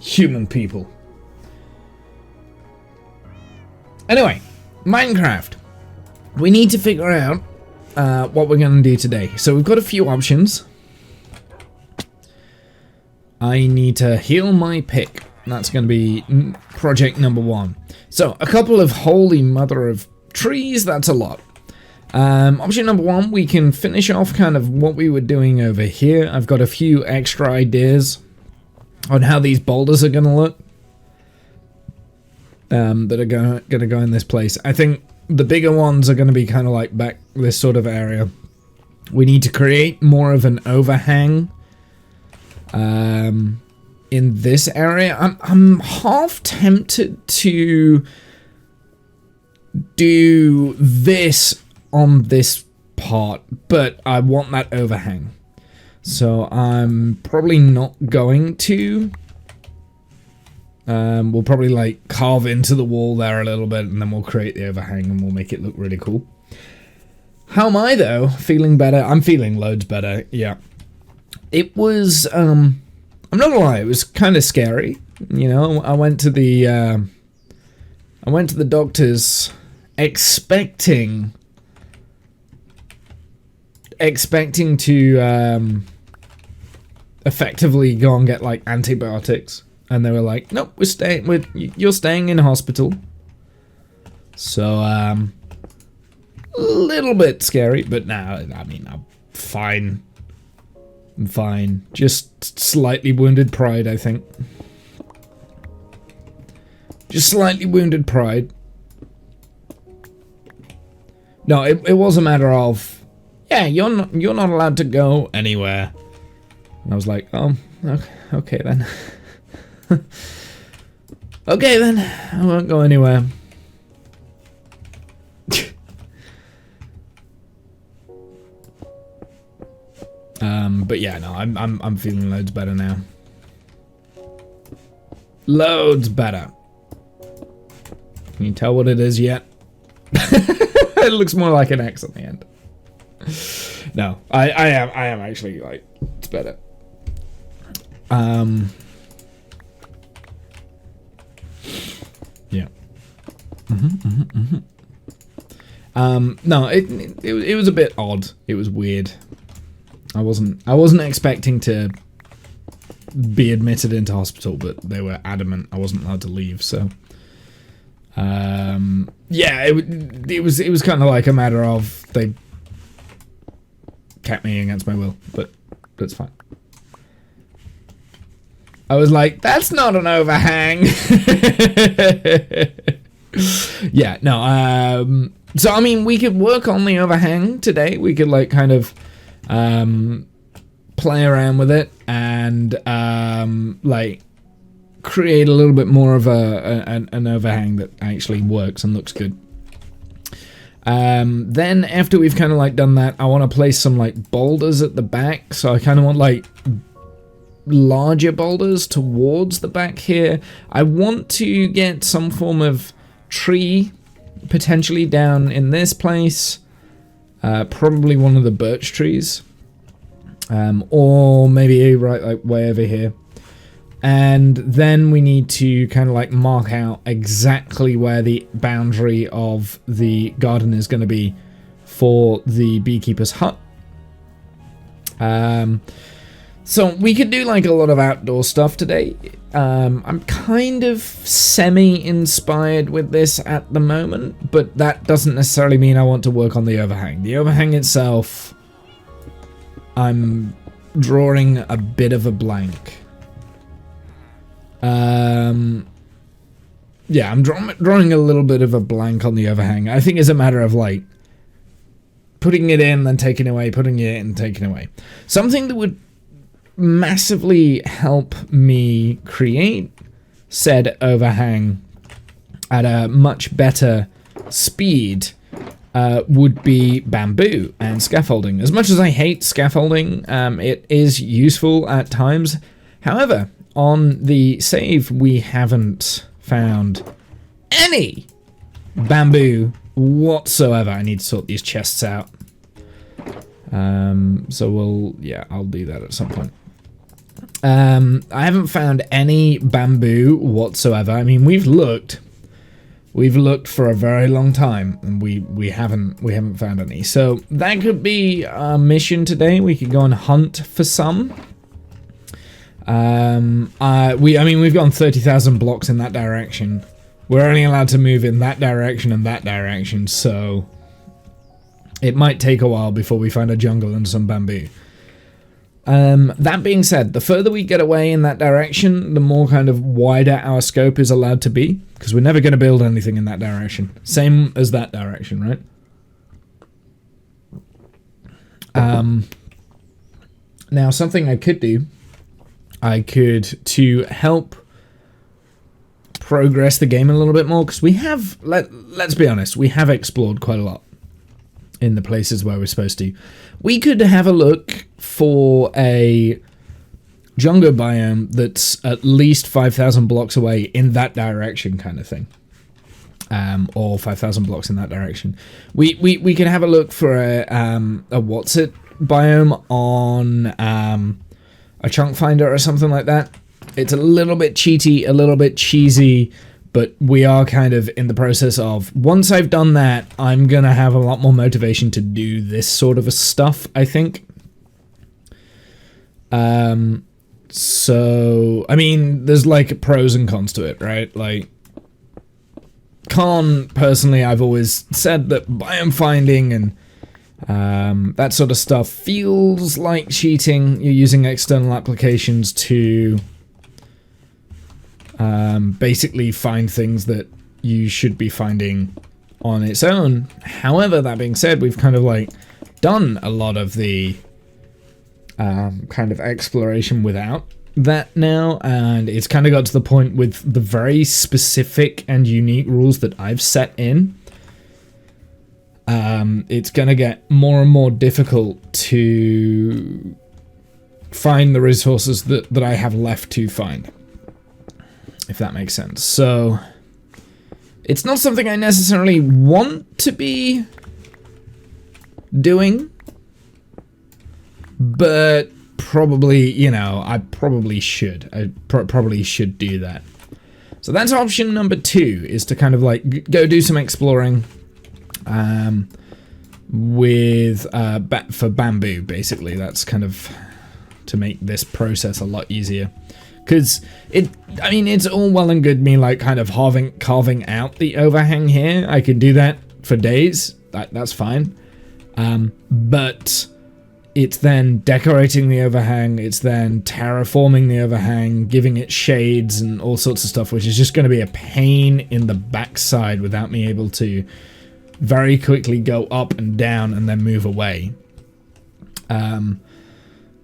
Human people. Anyway, Minecraft. We need to figure out what we're going to do today. So we've got a few options. I need to heal my pick. That's going to be project number 1. So, a couple of holy mother of trees, that's a lot. Option number 1, we can finish off kind of what we were doing over here. I've got a few extra ideas on how these boulders are going to look. That are going to go in this place. I think the bigger ones are going to be kind of like back this sort of area. We need to create more of an overhang in this area. I'm half tempted to do this on this part, but I want that overhang. So I'm probably not going to. We'll probably like carve into the wall there a little bit, and then we'll create the overhang and we'll make it look really cool. How am I though? Feeling better? I'm feeling loads better. Yeah. It was I'm not gonna lie, it was kind of scary. You know, I went to the doctors expecting to effectively go and get like antibiotics. And they were like, nope, you're staying in hospital. So, a little bit scary, but now, I mean, I'm fine. I'm fine. Just slightly wounded pride, I think. Just slightly wounded pride. No, it was a matter of, yeah, you're not allowed to go anywhere. And I was like, oh, okay then. Okay then, I won't go anywhere. But yeah, no, I'm feeling loads better now. Loads better. Can you tell what it is yet? It looks more like an X at the end. No, I am actually like, it's better. Yeah. No, it was a bit odd. It was weird. I wasn't expecting to be admitted into hospital, but they were adamant I wasn't allowed to leave. So, yeah, it was kind of like a matter of they kept me against my will, but that's fine. I was like, that's not an overhang. Yeah, no, so I mean, we could work on the overhang today. We could like kind of play around with it and like create a little bit more of an overhang that actually works and looks good. Then after we've kind of like done that, I want to place some like boulders at the back. So I kind of want like larger boulders towards the back here. I want to get some form of tree potentially down in this place, probably one of the birch trees, or maybe right like way over here. And then we need to kind of like mark out exactly where the boundary of the garden is going to be for the beekeeper's hut. So we could do like a lot of outdoor stuff today. I'm kind of semi-inspired with this at the moment, but that doesn't necessarily mean I want to work on the overhang. The overhang itself, I'm drawing a bit of a blank. Yeah, I'm drawing a little bit of a blank on the overhang. I think it's a matter of like putting it in, then taking away, putting it in, taking away. Something that would massively help me create said overhang at a much better speed would be bamboo and scaffolding. As much as I hate scaffolding, it is useful at times. However, on the save, we haven't found any bamboo whatsoever. I need to sort these chests out. So I'll do that at some point. I haven't found any bamboo whatsoever. I mean, we've looked for a very long time, and we haven't found any. So that could be our mission today. We could go and hunt for some. I mean, we've gone 30,000 blocks in that direction. We're only allowed to move in that direction and that direction, so it might take a while before we find a jungle and some bamboo. That being said, the further we get away in that direction, the more kind of wider our scope is allowed to be, because we're never going to build anything in that direction. Same as that direction, right? Now, something I could do, to help progress the game a little bit more, because we have, let's be honest, we have explored quite a lot in the places where we're supposed to. We could have a look for a jungle biome that's at least 5,000 blocks away in that direction, kind of thing. Or 5,000 blocks in that direction. We could have a look for a what's it biome on a chunk finder or something like that. It's a little bit cheaty, a little bit cheesy, but we are kind of in the process of, once I've done that, I'm going to have a lot more motivation to do this sort of a stuff, I think. So, I mean, there's like pros and cons to it, right? Like, con, personally, I've always said that biome finding and that sort of stuff feels like cheating. You're using external applications to basically find things that you should be finding on its own. However, that being said, we've kind of like done a lot of the kind of exploration without that now, and it's kind of got to the point with the very specific and unique rules that I've set in. It's going to get more and more difficult to find the resources that I have left to find, if that makes sense. So it's not something I necessarily want to be doing, but probably, you know, I probably should. I probably should do that. So that's option number 2, is to kind of like go do some exploring with for bamboo, basically. That's kind of to make this process a lot easier. Because I mean, it's all well and good me like kind of carving out the overhang here. I can do that for days. That's fine. But it's then decorating the overhang. It's then terraforming the overhang, giving it shades and all sorts of stuff, which is just going to be a pain in the backside without me able to very quickly go up and down and then move away.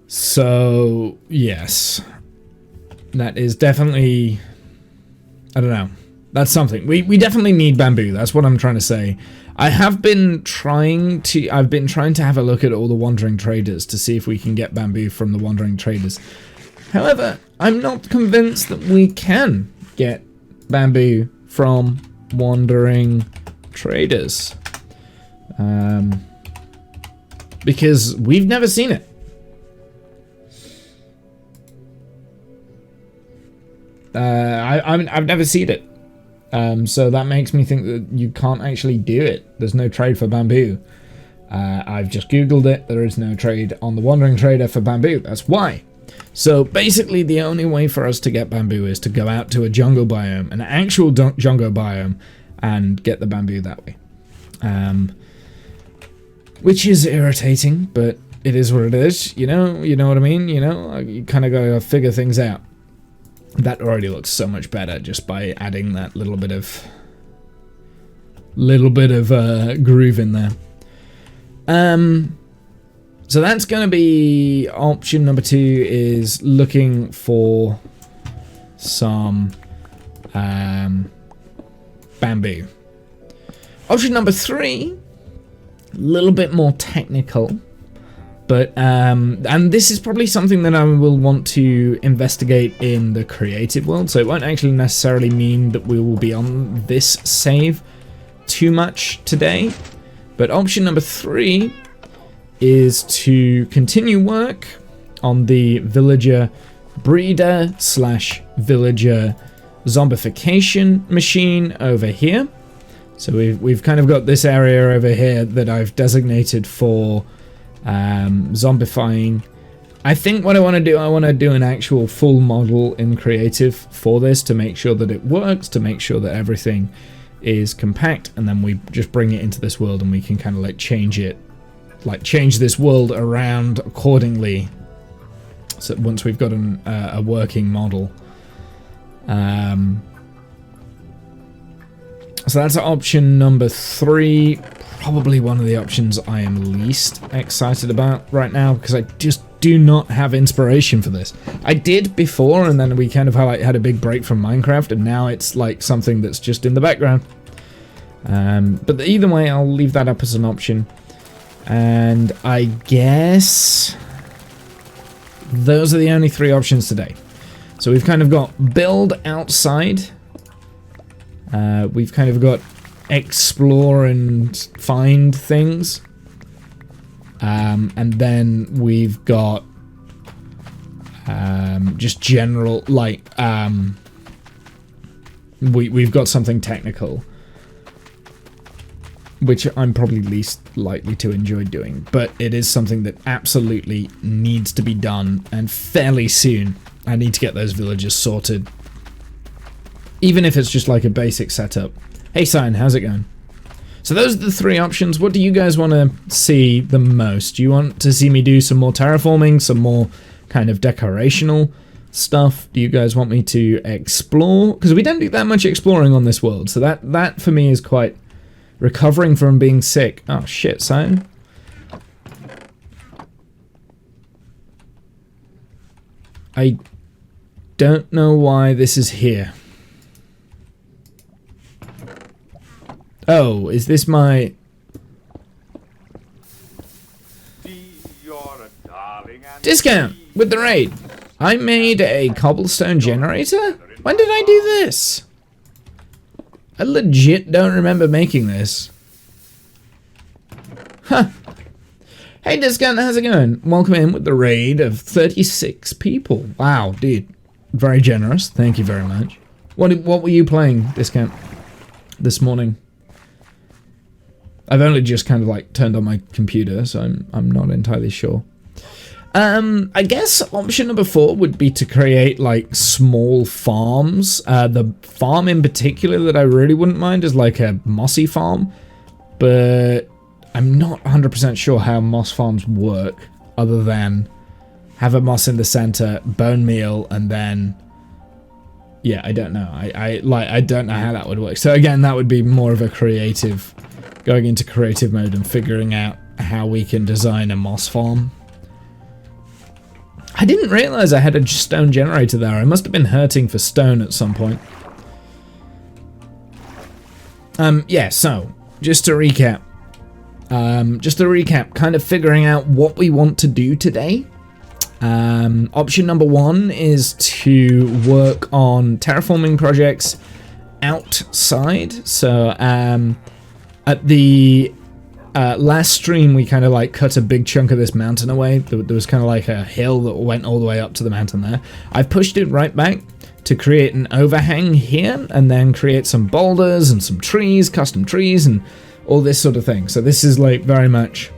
So yes. That is definitely, I don't know, that's something. We definitely need bamboo, that's what I'm trying to say. I've been trying to have a look at all the wandering traders to see if we can get bamboo from the wandering traders. However, I'm not convinced that we can get bamboo from wandering traders. Because we've never seen it. I've never seen it, so that makes me think that you can't actually do it. There's no trade for bamboo. I've just googled it. There is no trade on the Wandering Trader for bamboo. That's why. So basically, the only way for us to get bamboo is to go out to a jungle biome, an actual jungle biome, and get the bamboo that way. Which is irritating, but it is what it is. You know what I mean. You know, you kind of gotta figure things out. That already looks so much better just by adding that little bit of groove in there. So that's going to be option number 2, is looking for some bamboo. Option number 3, a little bit more technical. But, and this is probably something that I will want to investigate in the creative world, so it won't actually necessarily mean that we will be on this save too much today. But option number 3 is to continue work on the villager breeder slash villager zombification machine over here. So we've kind of got this area over here that I've designated for zombifying. I think what I want to do an actual full model in creative for this to make sure that it works, to make sure that everything is compact, and then we just bring it into this world and we can kind of like change it, like change this world around accordingly. So once we've got a working model. So that's option number 3. Probably one of the options I am least excited about right now, because I just do not have inspiration for this. I did before, and then we kind of had a big break from Minecraft, and now it's like something that's just in the background. But either way, I'll leave that up as an option. And I guess those are the only 3 options today. So we've kind of got build outside. We've kind of got explore and find things. And then we've got just general, like, we've got something technical, which I'm probably least likely to enjoy doing, but it is something that absolutely needs to be done, and fairly soon. I need to get those villagers sorted, even if it's just like a basic setup. Hey Sign, how's it going? So those are the 3 options. What do you guys want to see the most? Do you want to see me do some more terraforming, some more kind of decorational stuff? Do you guys want me to explore? Because we don't do that much exploring on this world, so that for me is quite recovering from being sick. Oh shit, Sign. I don't know why this is here. Oh, is this my... Discount with the raid. I made a cobblestone generator? When did I do this? I legit don't remember making this. Huh. Hey Discount, how's it going? Welcome in with the raid of 36 people. Wow, dude. Very generous. Thank you very much. What were you playing, Discount, this morning? I've only just kind of like turned on my computer, so I'm not entirely sure. I guess option number 4 would be to create like small farms. The farm in particular that I really wouldn't mind is like a mossy farm, but I'm not 100% sure how moss farms work, other than have a moss in the center, bone meal, and then yeah, I don't know. I don't know how that would work. So again, that would be more of a creative, going into creative mode and figuring out how we can design a moss farm. I didn't realize I had a stone generator there. I must have been hurting for stone at some point. Yeah, so just to recap, kind of figuring out what we want to do today. Option number 1 is to work on terraforming projects outside. So at the last stream, we kind of like cut a big chunk of this mountain away. There was kind of like a hill that went all the way up to the mountain there. I've pushed it right back to create an overhang here, and then create some boulders and some trees, custom trees, and all this sort of thing. So this is like very much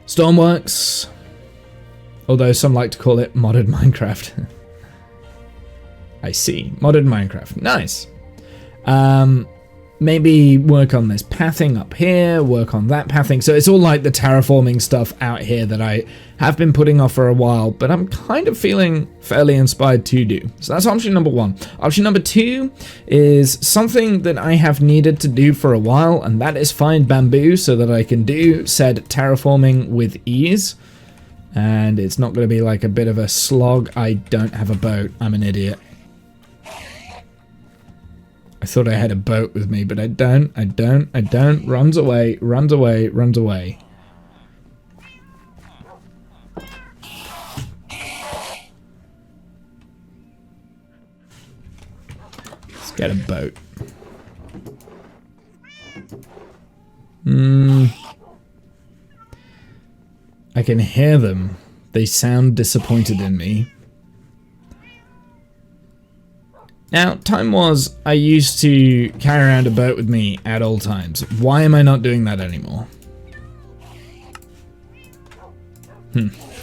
Stormworks, although some like to call it modded Minecraft. I see, modded Minecraft, nice. Maybe work on this pathing up here, work on that pathing. So it's all like the terraforming stuff out here that I have been putting off for a while, but I'm kind of feeling fairly inspired to do. So that's option number 1. Option number 2 is something that I have needed to do for a while, and that is find bamboo so that I can do said terraforming with ease. And it's not going to be like a bit of a slog. I don't have a boat. I'm an idiot. I thought I had a boat with me, but I don't. Runs away, runs away, runs away. Let's get a boat. I can hear them. They sound disappointed in me. Now, time was I used to carry around a boat with me at all times. Why am I not doing that anymore?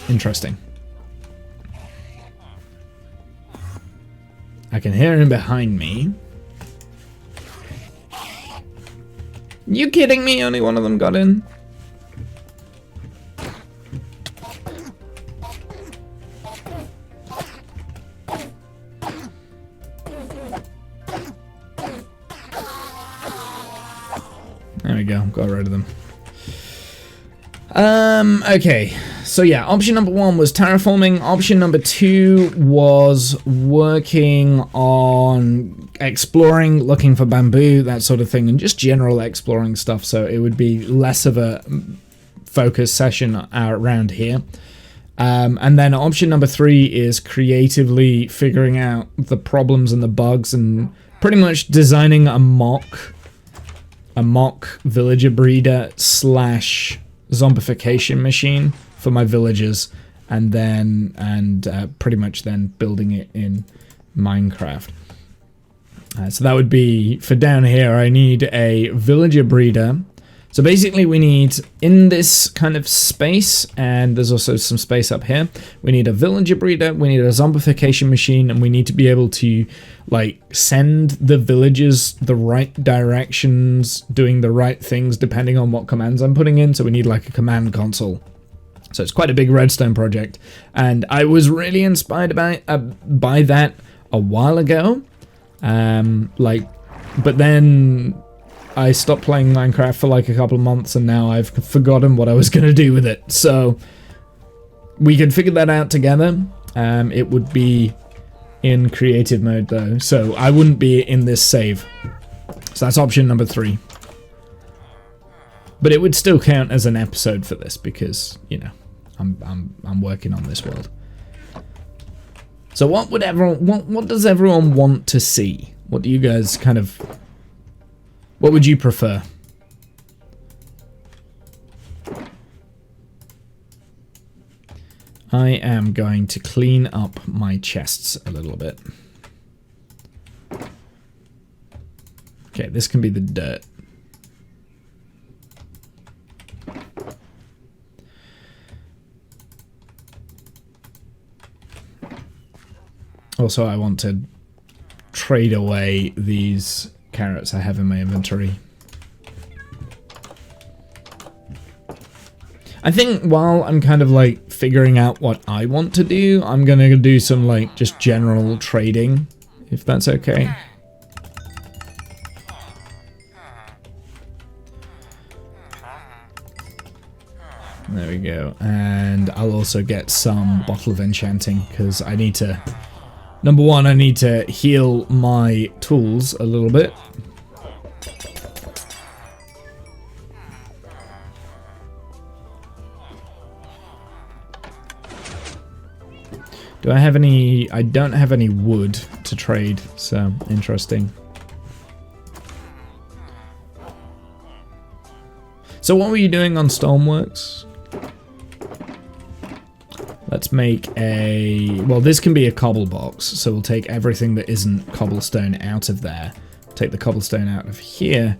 Interesting. I can hear him behind me. You kidding me? Only one of them got in. There we go, got rid of them. Okay, so yeah, option number 1 was terraforming. Option number 2 was working on exploring, looking for bamboo, that sort of thing, and just general exploring stuff, so it would be less of a focus session around here. And then option number 3 is creatively figuring out the problems and the bugs and pretty much designing a mock villager breeder / zombification machine for my villagers, and then pretty much then building it in Minecraft. So that would be for down here. I need a villager breeder. So basically we need, in this kind of space, and there's also some space up here, we need a villager breeder, we need a zombification machine, and we need to be able to like send the villagers the right directions, doing the right things depending on what commands I'm putting in. So we need like a command console. So it's quite a big redstone project, and I was really inspired by that a while ago. But then I stopped playing Minecraft for like a couple of months, and now I've forgotten what I was going to do with it. So we could figure that out together. It would be in creative mode though, so I wouldn't be in this save. So that's option number 3. But it would still count as an episode for this because, you know, I'm working on this world. So what does everyone want to see? What do you guys kind of, what would you prefer? I am going to clean up my chests a little bit. Okay, this can be the dirt. Also, I want to trade away these carrots I have in my inventory. I think while I'm kind of like figuring out what I want to do, I'm gonna do some like just general trading, if that's okay. There we go. And I'll also get some bottle of enchanting because I need to, number one, I need to heal my tools a little bit. Do I have any? I don't have any wood to trade, so interesting. So what were you doing on Stoneworks? Let's make a, well, this can be a cobble box, so we'll take everything that isn't cobblestone out of there. Take the cobblestone out of here,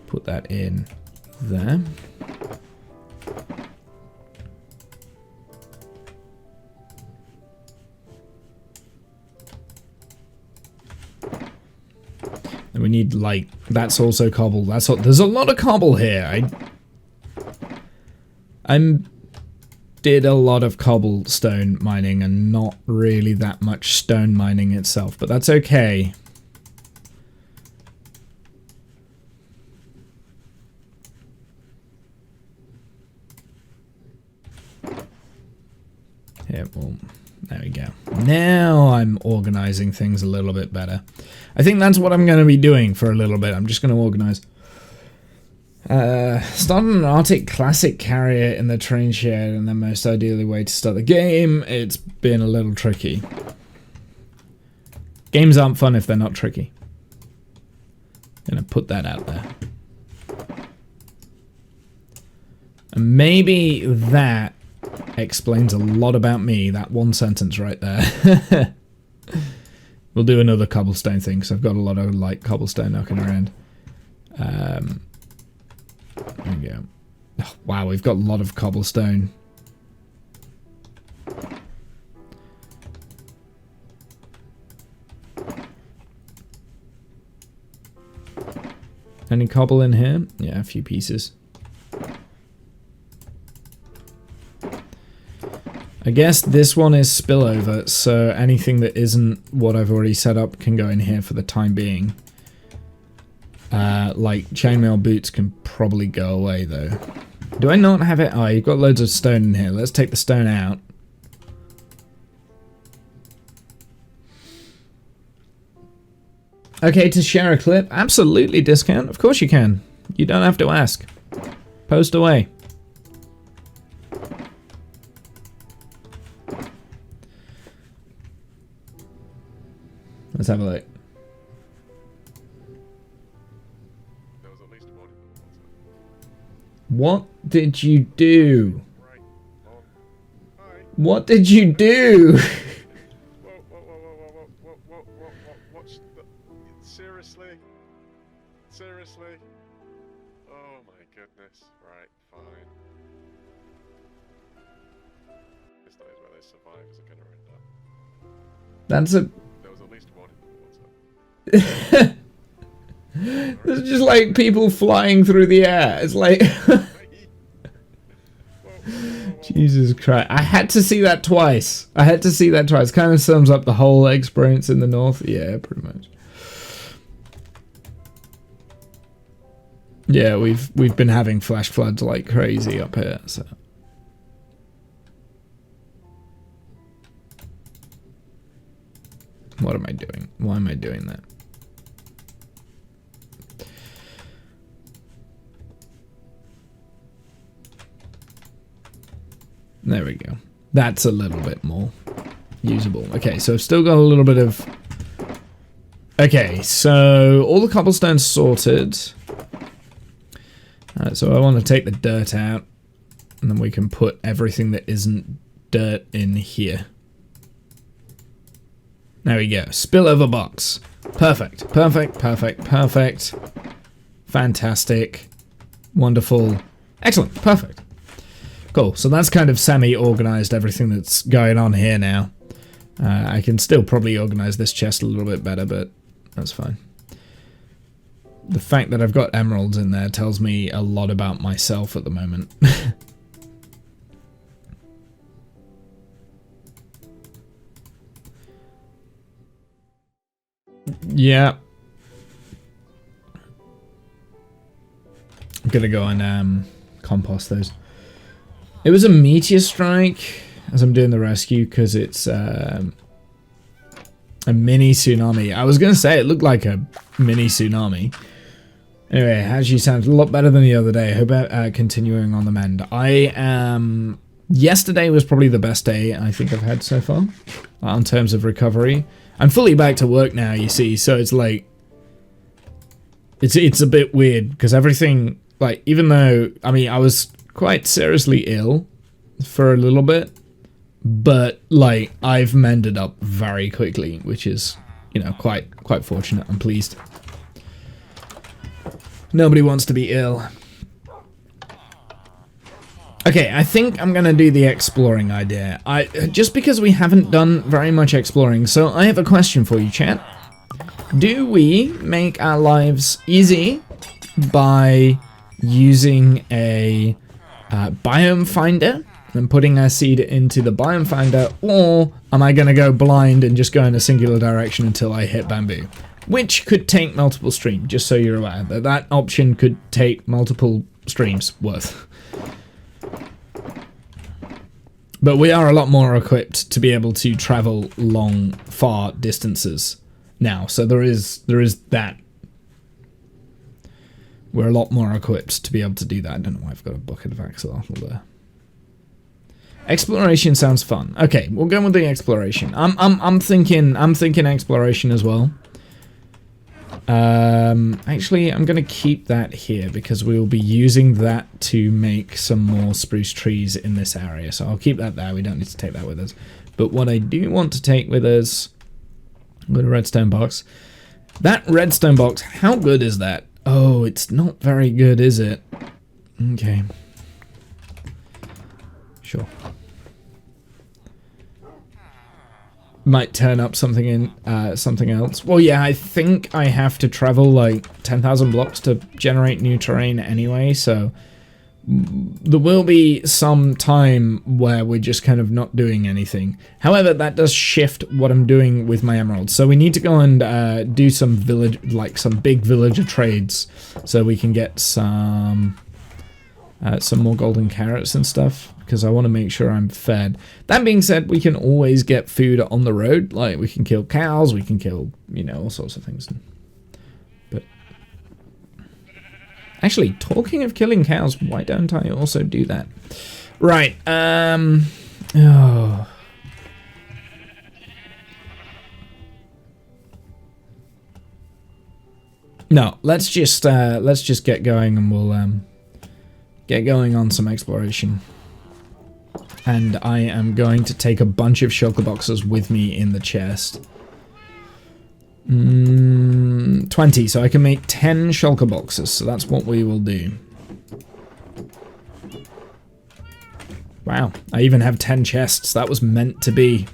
put that in there. And we need, like, that's also cobble. That's all, there's a lot of cobble here. I did a lot of cobblestone mining and not really that much stone mining itself, but that's okay. Here, well, there we go. Now I'm organizing things a little bit better. I think that's what I'm going to be doing for a little bit. I'm just going to organize. Start an Arctic Classic carrier in the train shed, and the most ideally way to start the game. It's been a little tricky. Games aren't fun if they're not tricky. Gonna put that out there. And maybe that explains a lot about me, that one sentence right there. We'll do another cobblestone thing, because I've got a lot of, like, cobblestone knocking around. There we go. Oh, wow, we've got a lot of cobblestone. Any cobble in here? Yeah, a few pieces. I guess this one is spillover, so anything that isn't what I've already set up can go in here for the time being. Like chainmail boots can probably go away though. Do I not have it? Oh, you've got loads of stone in here. Let's take the stone out. Okay, to share a clip? Absolutely, Discount. Of course you can. You don't have to ask. Post away. Let's have a look. What did you do? What did you do? Seriously? Seriously? Oh my goodness. Right, fine. This knows where those survivors are gonna end up. That's a... There was at least one in the water. There's just like people flying through the air. It's like... Jesus Christ. I had to see that twice. I had to see that twice. Kind of sums up the whole experience in the north. Yeah, pretty much. Yeah, we've been having flash floods like crazy up here, so... What am I doing? Why am I doing that? There we go. That's a little bit more usable. Okay, so I've still got a little bit of... Okay, so all the cobblestone's sorted. So I want to take the dirt out, and then we can put everything that isn't dirt in here. There we go. Spillover box. Perfect. Perfect. Perfect. Perfect. Fantastic. Wonderful. Excellent. Perfect. Cool. So that's kind of semi-organized everything that's going on here now. I can still probably organize this chest a little bit better, but that's fine. The fact that I've got emeralds in there tells me a lot about myself at the moment. Yeah. I'm gonna go and compost those. It was a meteor strike as I'm doing the rescue because it's a mini tsunami. I was gonna say it looked like a mini tsunami. Anyway, actually sounds a lot better than the other day. I hope continuing on the mend. I am... Yesterday was probably the best day I think I've had so far in terms of recovery. I'm fully back to work now, you see, so it's like... It's a bit weird, because everything... Like, even though... I mean, I was quite seriously ill for a little bit, but, like, I've mended up very quickly, which is, you know, quite fortunate. I'm pleased. Nobody wants to be ill. Okay, I think I'm gonna do the exploring idea. Just because we haven't done very much exploring, so I have a question for you, chat. Do we make our lives easy by using a biome finder and putting our seed into the biome finder, or am I gonna go blind and just go in a singular direction until I hit bamboo? Which could take multiple streams, just so you're aware. That option could take multiple streams worth. But we are a lot more equipped to be able to travel long, far distances now. So there is that. We're a lot more equipped to be able to do that. I don't know why I've got a bucket of axolotl there. Exploration sounds fun. Okay, we'll go with the exploration. I'm thinking exploration as well. Actually, I'm gonna keep that here because we will be using that to make some more spruce trees in this area. So I'll keep that there. We don't need to take that with us. But what I do want to take with us Got a redstone box. That redstone box, how good is that? Oh, it's not very good, is it? Okay. Sure. Might turn up something in something else. Well, yeah, I think I have to travel like 10,000 blocks to generate new terrain anyway, so there will be some time where we're just kind of not doing anything. However, that does shift what I'm doing with my emeralds. So we need to go and do some some big villager trades, so we can get some more golden carrots and stuff, because I want to make sure I'm fed. That being said, we can always get food on the road. Like, we can kill cows, we can kill, you know, all sorts of things. But actually, talking of killing cows, why don't I also do that? Right, oh. No, let's just get going, and we'll get going on some exploration. And I am going to take a bunch of shulker boxes with me in the chest. 20, so I can make 10 shulker boxes, so that's what we will do. Wow, I even have 10 chests. That was meant to be.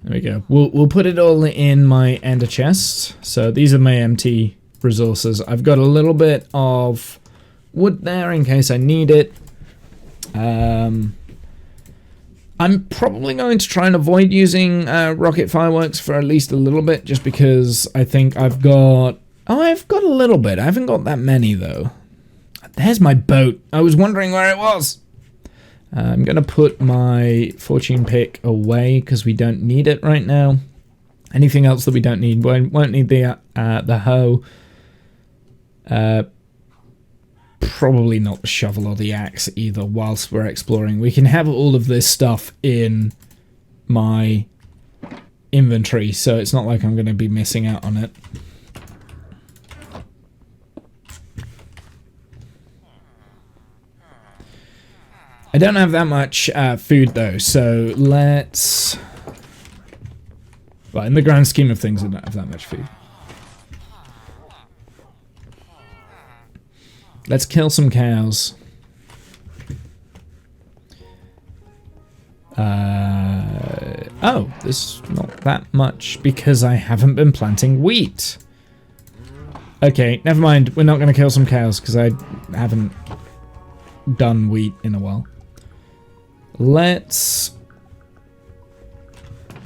There we go. We'll put it all in my ender chest. So these are my empty resources. I've got a little bit of wood there in case I need it. I'm probably going to try and avoid using rocket fireworks for at least a little bit, just because I think I've got... Oh, I've got a little bit. I haven't got that many, though. There's my boat. I was wondering where it was. I'm going to put my fortune pick away because we don't need it right now. Anything else that we don't need? Won't need the hoe. Probably not the shovel or the axe either whilst we're exploring. We can have all of this stuff in my inventory, so it's not like I'm going to be missing out on it. I don't have that much food though, so let's... Well, in the grand scheme of things, I don't have that much food. Let's kill some cows. Oh, there's not that much because I haven't been planting wheat. Okay, never mind. We're not going to kill some cows because I haven't done wheat in a while. Let's...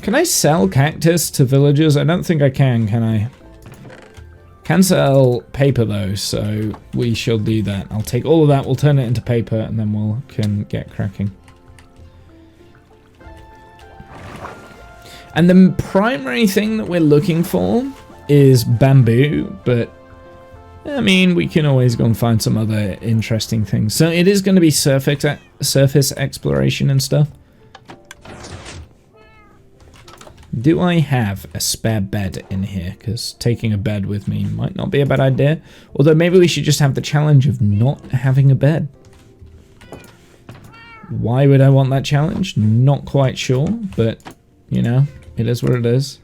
Can I sell cactus to villagers? I don't think I can I? Can sell paper though, so we shall do that. I'll take all of that, we'll turn it into paper, and then can get cracking. And the primary thing that we're looking for is bamboo, but I mean, we can always go and find some other interesting things. So it is going to be surface exploration and stuff. Do I have a spare bed in here? Because taking a bed with me might not be a bad idea. Although maybe we should just have the challenge of not having a bed. Why would I want that challenge? Not quite sure, but, you know, it is what it is.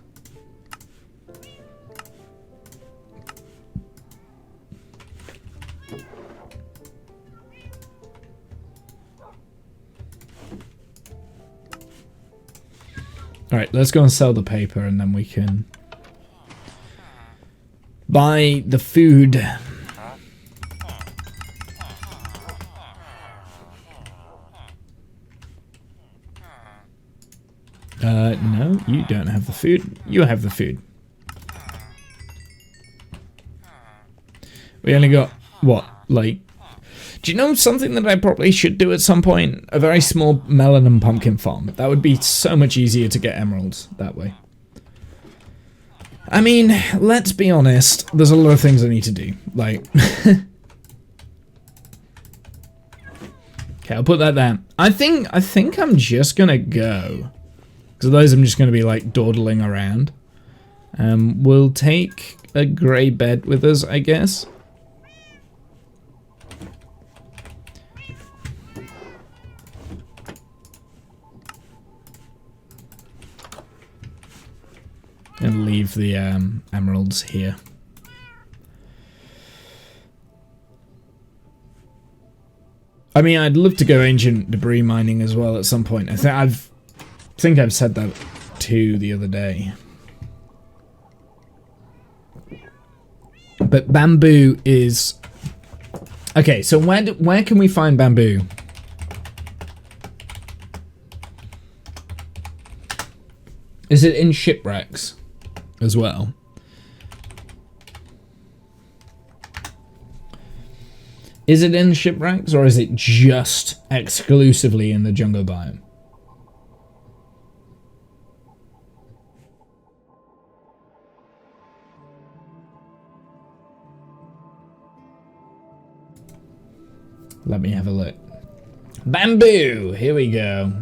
Alright, let's go and sell the paper and then we can buy the food. No, you don't have the food. You have the food. We only got, what, like... Do you know something that I probably should do at some point? A very small melon and pumpkin farm. That would be so much easier to get emeralds that way. I mean, let's be honest. There's a lot of things I need to do. Like... Okay, I'll put that there. I think I'm just gonna go. Because otherwise I'm just gonna be like dawdling around. We'll take a grey bed with us, I guess. leave the emeralds here. I mean, I'd love to go ancient debris mining as well at some point. I think I've said that too the other day. But bamboo is... Okay, so where can we find bamboo? Is it in shipwrecks as well? Is it in shipwrecks, or is it just exclusively in the jungle biome? Let me have a look. Bamboo! Here we go.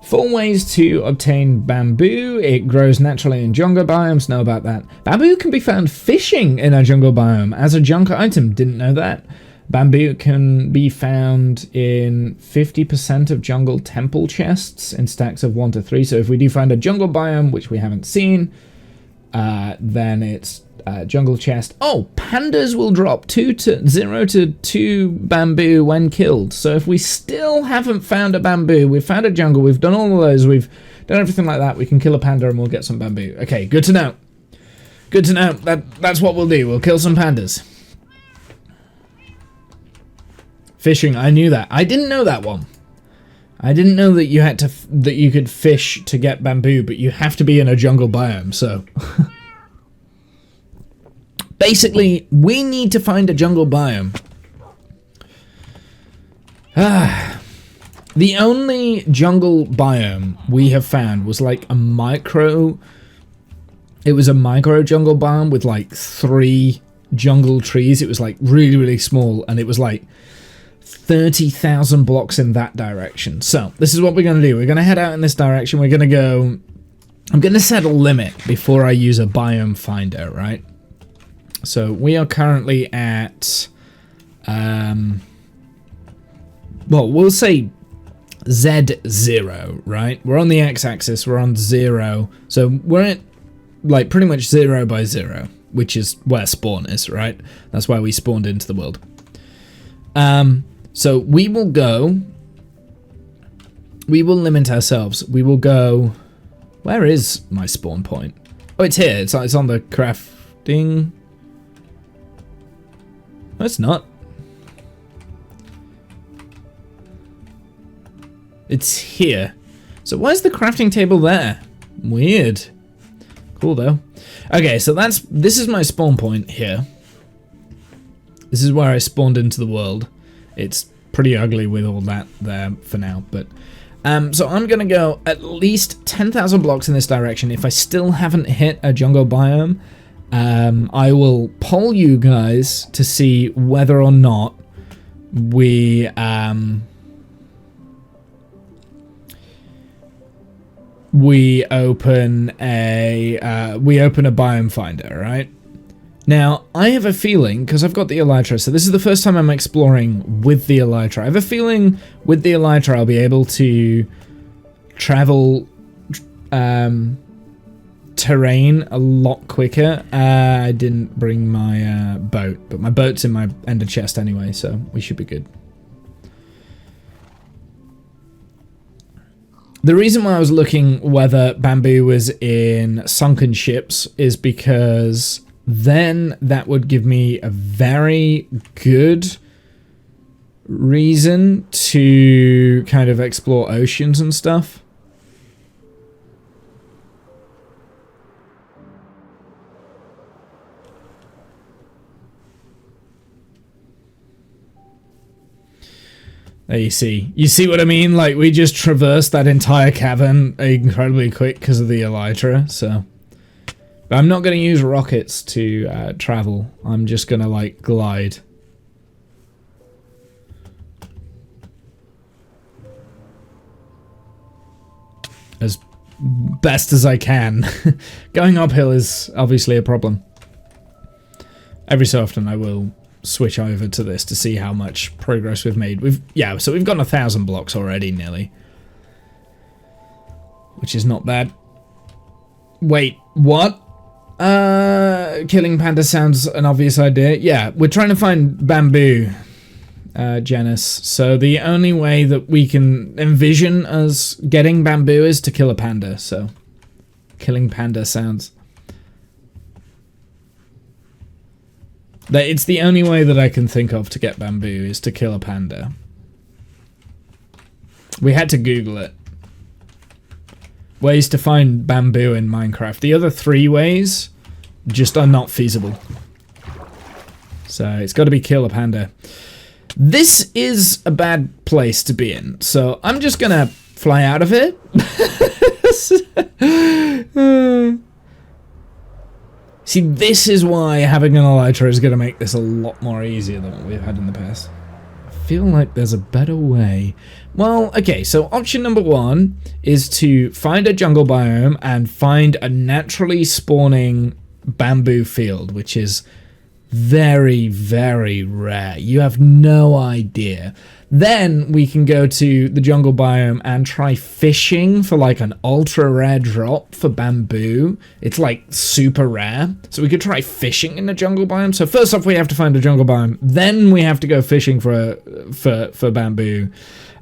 Four ways to obtain bamboo. It grows naturally in jungle biomes. Know about that. Bamboo can be found fishing in a jungle biome as a junk item. Didn't know that. Bamboo can be found in 50% of jungle temple chests in stacks of 1 to 3. So if we do find a jungle biome, which we haven't seen, then it's jungle chest. Oh, pandas will drop 0 to 2 bamboo when killed. So if we still haven't found a bamboo, we've found a jungle, we've done all of those, we've done everything like that, we can kill a panda and we'll get some bamboo. Okay, good to know. Good to know. That's what we'll do. We'll kill some pandas. Fishing, I knew that. I didn't know that one. I didn't know that you had to that you could fish to get bamboo, but you have to be in a jungle biome. So basically, we need to find a jungle biome. The only jungle biome we have found was like a micro. It was a micro jungle biome with like 3 jungle trees. It was like really, really small, and it was like 30,000 blocks in that direction. So this is what we're going to do. We're going to head out in this direction. We're going to go... I'm going to set a limit before I use a biome finder, right? So we are currently at... well, we'll say Z0, right? We're on the x-axis. We're on 0. So we're at like pretty much 0 by 0, which is where spawn is, right? That's why we spawned into the world. So we will go, we will limit ourselves. We will go, where is my spawn point? Oh, it's here. It's on the crafting. No, it's not. It's here. So where's the crafting table there? Weird. Cool though. Okay, so this is my spawn point here. This is where I spawned into the world. It's pretty ugly with all that there for now, but so I'm gonna go at least 10,000 blocks in this direction. If I still haven't hit a jungle biome, I will poll you guys to see whether or not we open a biome finder, right? Now, I have a feeling, because I've got the elytra, so this is the first time I'm exploring with the elytra. I have a feeling with the elytra I'll be able to travel terrain a lot quicker. I didn't bring my boat, but my boat's in my ender chest anyway, so we should be good. The reason why I was looking whether bamboo was in sunken ships is because then that would give me a very good reason to kind of explore oceans and stuff. There you see what I mean? Like, we just traversed that entire cavern incredibly quick because of the elytra, so... But I'm not going to use rockets to travel. I'm just going to, like, glide. As best as I can. Going uphill is obviously a problem. Every so often I will switch over to this to see how much progress we've made. So we've gotten 1,000 blocks already, nearly. Which is not bad. Wait, what? Killing panda sounds an obvious idea. Yeah, we're trying to find bamboo, Janice. So the only way that we can envision us getting bamboo is to kill a panda, so... Killing panda sounds... It's the only way that I can think of to get bamboo is to kill a panda. We had to Google it. Ways to find bamboo in Minecraft. The other 3 ways just are not feasible. So it's got to be kill a panda. This is a bad place to be in, so I'm just gonna fly out of it. See, this is why having an elytra is going to make this a lot more easier than what we've had in the past. I feel like there's a better way. Well, okay, so option number 1 is to find a jungle biome and find a naturally spawning bamboo field, which is very, very rare. You have no idea. Then we can go to the jungle biome and try fishing for like an ultra rare drop for bamboo. It's like super rare. So we could try fishing in the jungle biome. So first off, we have to find a jungle biome. Then we have to go fishing for bamboo.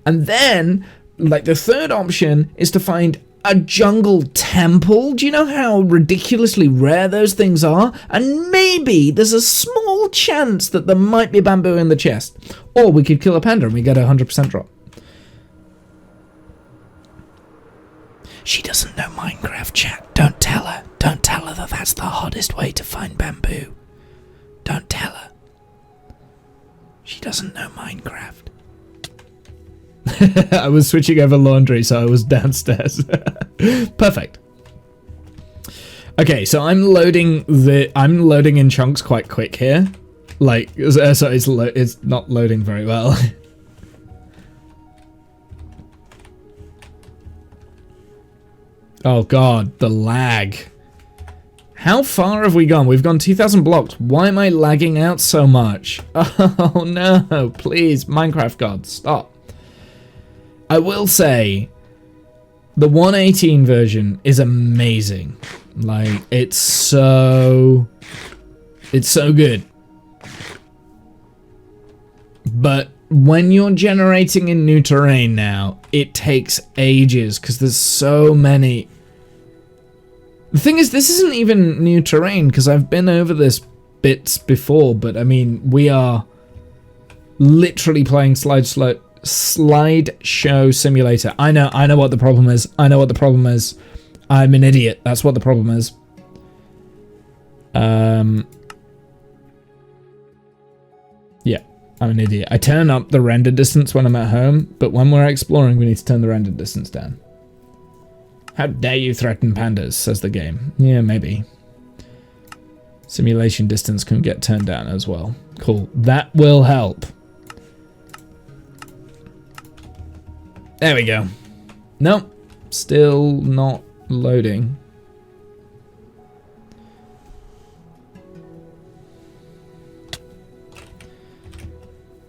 And then, like, the third option is to find a jungle temple. Do you know how ridiculously rare those things are? And maybe there's a small chance that there might be bamboo in the chest. Or we could kill a panda and we get a 100% drop. She doesn't know Minecraft, chat. Don't tell her. Don't tell her that that's the hottest way to find bamboo. Don't tell her. She doesn't know Minecraft. I was switching over laundry, so I was downstairs. Perfect. Okay, so I'm loading in chunks quite quick here. Like, so it's not loading very well. Oh god, the lag. How far have we gone? We've gone 2,000 blocks. Why am I lagging out so much? Oh no, please, Minecraft God, stop. I will say, the 1.18 version is amazing. Like, it's so good. But when you're generating in new terrain now, it takes ages because there's so many. The thing is, this isn't even new terrain because I've been over this bits before, but I mean, we are literally playing slideshow simulator. I know what the problem is. I'm an idiot. That's what the problem is. Yeah, I'm an idiot. I turn up the render distance when I'm at home, but when we're exploring, we need to turn the render distance down. How dare you threaten pandas, says the game. Yeah, maybe. Simulation distance can get turned down as well. Cool. That will help. There we go. Nope. Still not loading.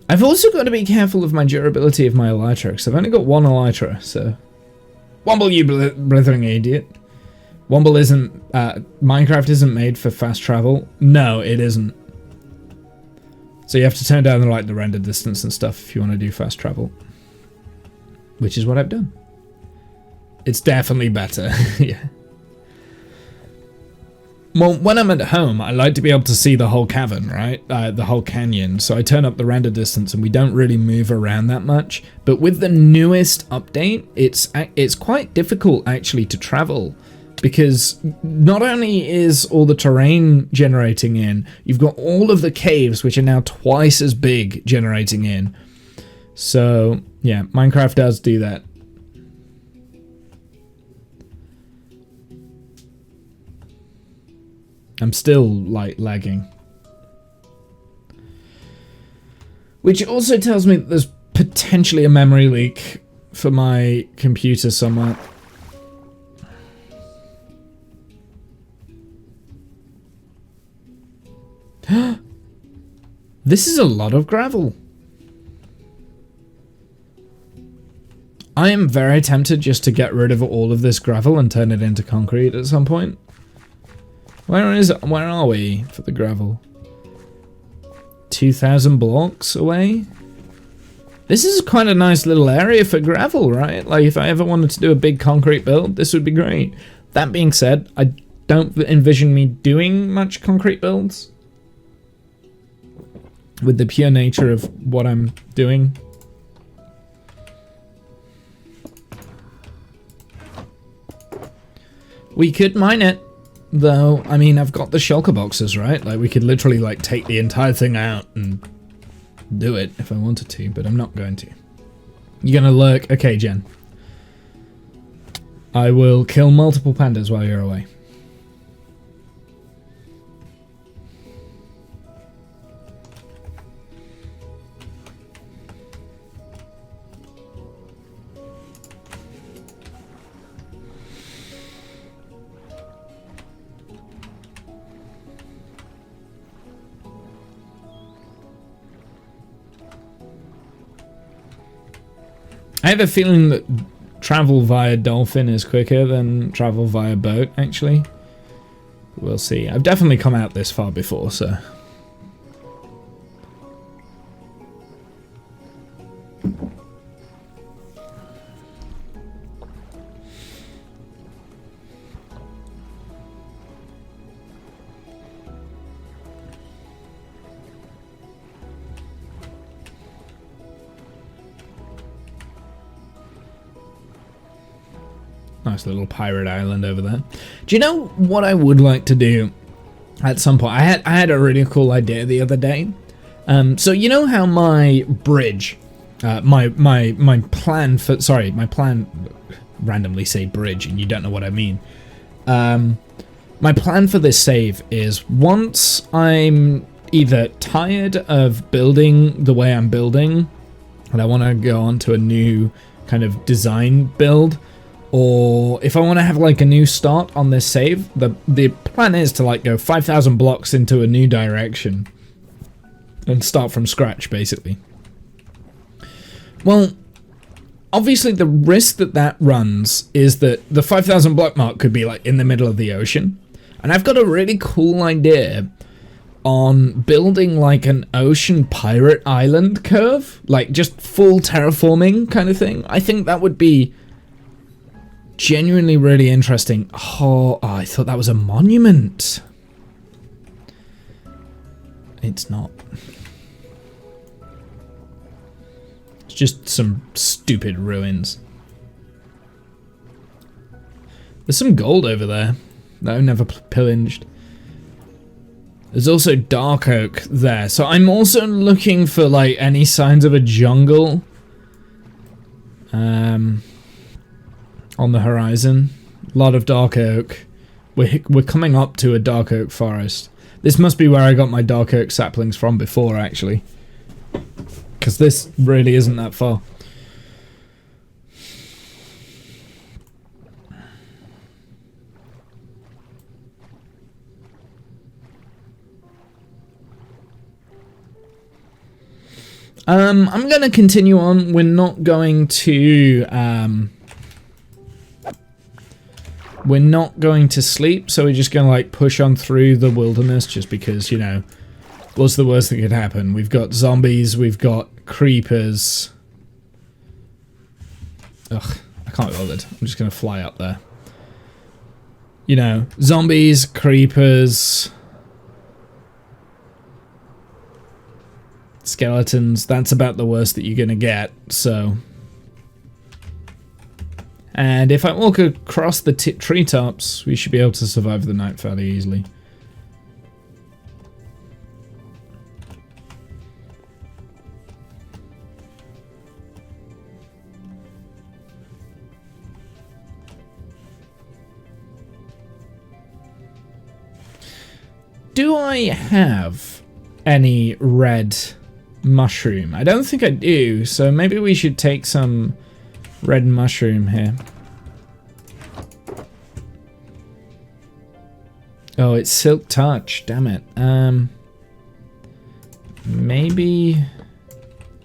I've also got to be careful of my durability of my elytra, because I've only got one elytra, so... Womble, you blithering idiot. Womble isn't... Minecraft isn't made for fast travel. No, it isn't. So you have to turn down the render distance and stuff if you want to do fast travel. Which is what I've done. It's definitely better. Yeah. Well, when I'm at home, I like to be able to see the whole cavern, right? The whole canyon. So I turn up the render distance and we don't really move around that much. But with the newest update, it's quite difficult actually to travel. Because not only is all the terrain generating in, you've got all of the caves, which are now twice as big, generating in. So, yeah, Minecraft does do that. I'm still, like, lagging. Which also tells me that there's potentially a memory leak for my computer somewhere. This is a lot of gravel. I am very tempted just to get rid of all of this gravel and turn it into concrete at some point. Where are we for the gravel? 2,000 blocks away? This is quite a nice little area for gravel, right? Like, if I ever wanted to do a big concrete build, this would be great. That being said, I don't envision me doing much concrete builds with the pure nature of what I'm doing. We could mine it, though. I mean, I've got the shulker boxes, right? Like, we could literally, like, take the entire thing out and do it if I wanted to, but I'm not going to. You're gonna lurk? Okay, Jen. I will kill multiple pandas while you're away. I have a feeling that travel via dolphin is quicker than travel via boat, actually. We'll see. I've definitely come out this far before, so... Nice little pirate island over there. Do you know what I would like to do at some point? I had a really cool idea the other day. So you know how my bridge, my plan for, sorry, my plan, randomly say bridge and you don't know what I mean. My plan for this save is once I'm either tired of building the way I'm building and I want to go on to a new kind of design build, or if I want to have like a new start on this save, the plan is to like go 5,000 blocks into a new direction and start from scratch, basically. Well, obviously the risk that runs is that the 5,000 block mark could be like in the middle of the ocean. And I've got a really cool idea on building like an ocean pirate island curve, like just full terraforming kind of thing. I think that would be genuinely really interesting. Oh, I thought that was a monument. It's not. It's just some stupid ruins. There's some gold over there that I've never pillaged. There's also dark oak there. So I'm also looking for like any signs of a jungle. On the horizon. A lot of dark oak. We're coming up to a dark oak forest. This must be where I got my dark oak saplings from before, actually. Because this really isn't that far. I'm going to continue on. We're not going to... we're not going to sleep, so we're just going to like push on through the wilderness just because, you know, what's the worst that could happen? We've got zombies, we've got creepers. Ugh, I can't be bothered. I'm just going to fly up there. You know, zombies, creepers, skeletons. That's about the worst that you're going to get, so... And if I walk across the treetops, we should be able to survive the night fairly easily. Do I have any red mushroom? I don't think I do, so maybe we should take some red mushroom here. Oh, it's silk touch, damn it. Maybe...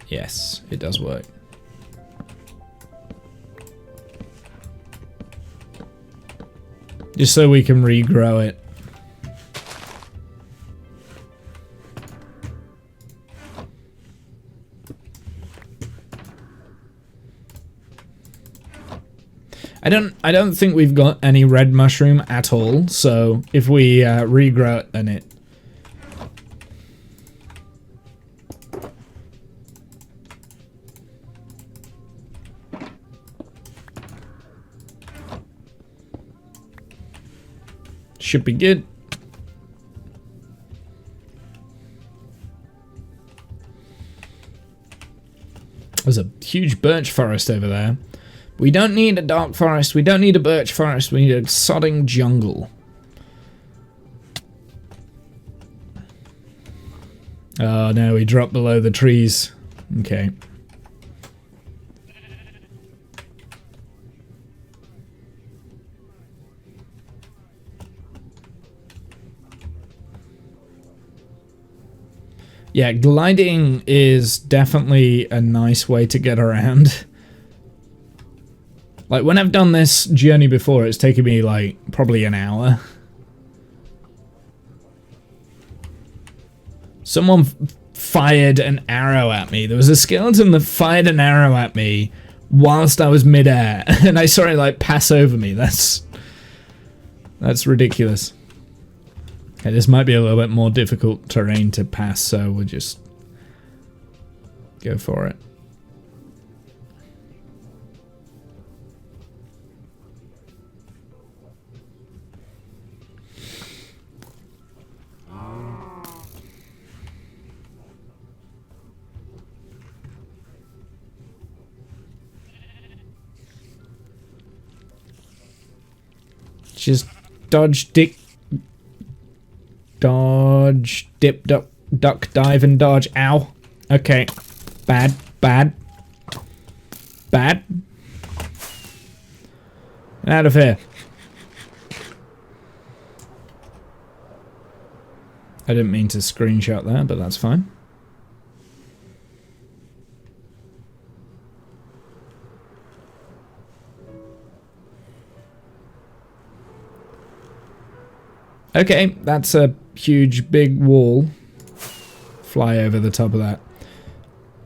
Yes, it does work. Just so we can regrow it. I don't think we've got any red mushroom at all, so if we regrow it, then it... should be good. There's a huge birch forest over there. We don't need a dark forest. We don't need a birch forest. We need a sodding jungle. Oh no, we dropped below the trees. Okay. Yeah, gliding is definitely a nice way to get around. Like, when I've done this journey before, it's taken me, like, probably an hour. Someone fired an arrow at me. There was a skeleton that fired an arrow at me whilst I was midair, and I saw it, like, pass over me. That's ridiculous. Okay, this might be a little bit more difficult terrain to pass, so we'll just go for it. Just dodge, dip, duck, dive, and dodge. Ow. Okay. Bad. Get out of here. I didn't mean to screenshot that, but that's fine. Okay, that's a huge big wall. Fly over the top of that.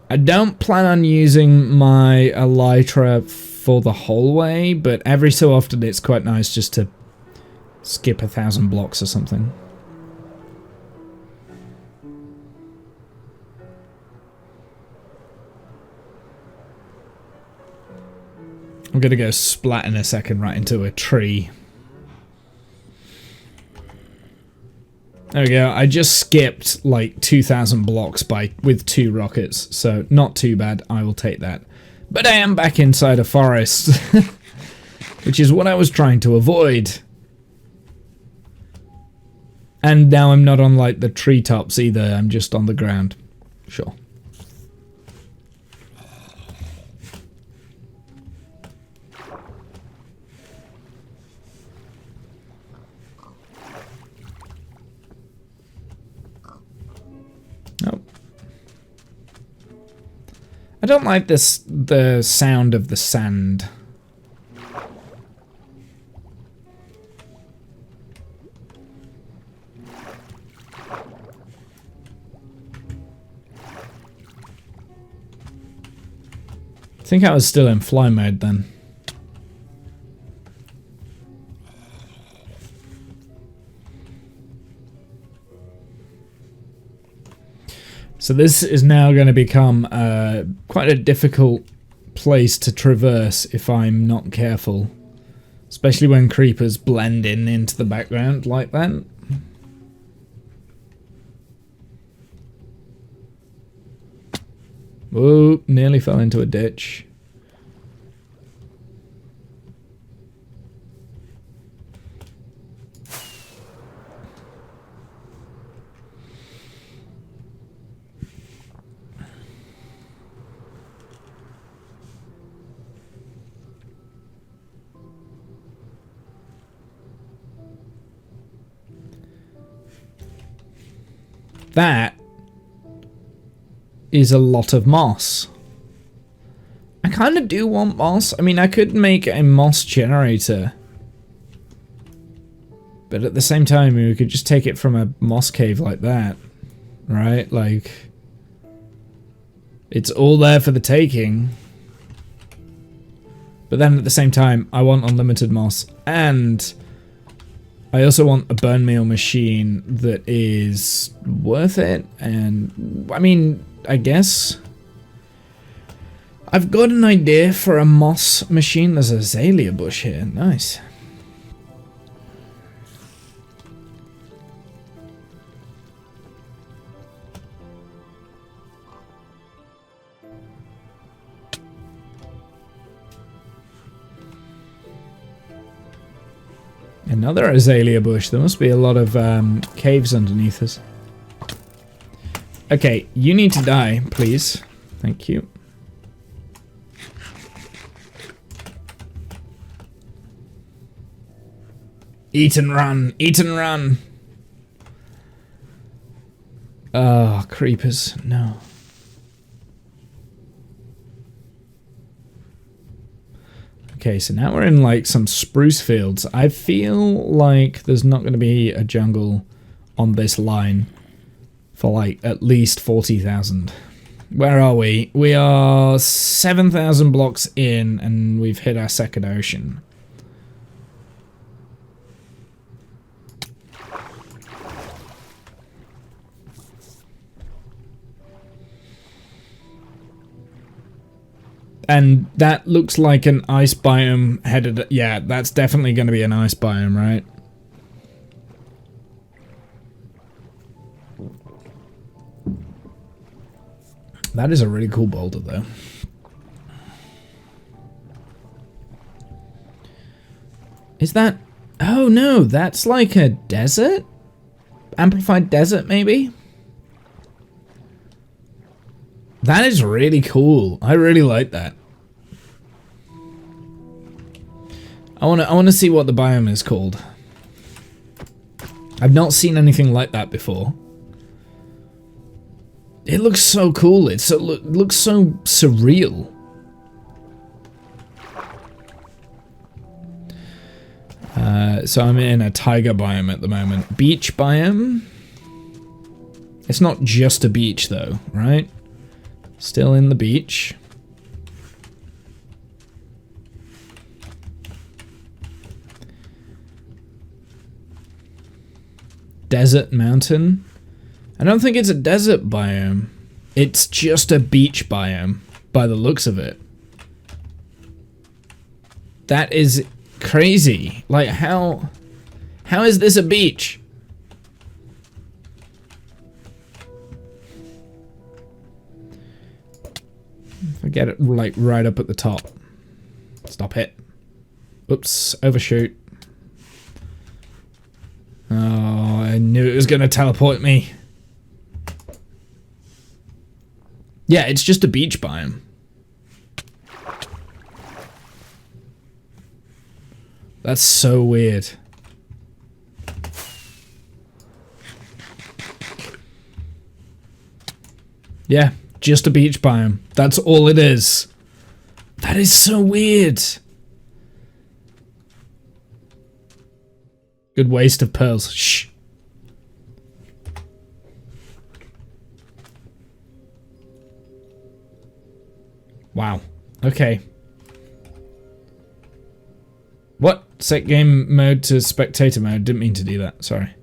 I don't plan on using my elytra for the whole way, but every so often it's quite nice just to skip 1,000 blocks or something. I'm gonna go splat in a second right into a tree. There we go. I just skipped like 2,000 blocks with 2 rockets, so not too bad. I will take that. But I am back inside a forest, which is what I was trying to avoid. And now I'm not on like the treetops either. I'm just on the ground. Sure. Oh. I don't like the sound of the sand. I think I was still in fly mode then. So this is now going to become quite a difficult place to traverse if I'm not careful. Especially when creepers blend in into the background like that. Whoa, nearly fell into a ditch. That is a lot of moss. I kind of do want moss. I mean, I could make a moss generator. But at the same time, we could just take it from a moss cave like that. Right? Like, it's all there for the taking. But then at the same time, I want unlimited moss. And I also want a bone meal machine that is worth it. And, I mean, I guess I've got an idea for a moss machine. There's a azalea bush here. Nice. Another azalea bush. There must be a lot of caves underneath us. Okay, you need to die, please. Thank you. Eat and run! Eat and run! Oh, creepers. No. Okay, so now we're in like some spruce fields. I feel like there's not going to be a jungle on this line for like at least 40,000. Where are we? We are 7,000 blocks in and we've hit our second ocean. And that looks like an ice biome headed... Yeah, that's definitely going to be an ice biome, right? That is a really cool boulder, though. Is that... Oh, no, that's like a desert? Amplified desert, maybe? That is really cool. I really like that. I want to see what the biome is called. I've not seen anything like that before. It looks so cool. It looks so surreal. So I'm in a taiga biome at the moment. Beach biome. It's not just a beach though, right? Still in the beach. Desert mountain. I don't think it's a desert biome. It's just a beach biome by the looks of it. That is crazy. Like how is this a beach? If I get it like right up at the top. Stop it. Oops, overshoot. Oh, I knew it was gonna teleport me. Yeah, it's just a beach biome. That's so weird. Yeah, just a beach biome. That's all it is. That is so weird. Good waste of pearls. Shh. Wow. Okay. What? Set game mode to spectator mode. Didn't mean to do that. Sorry.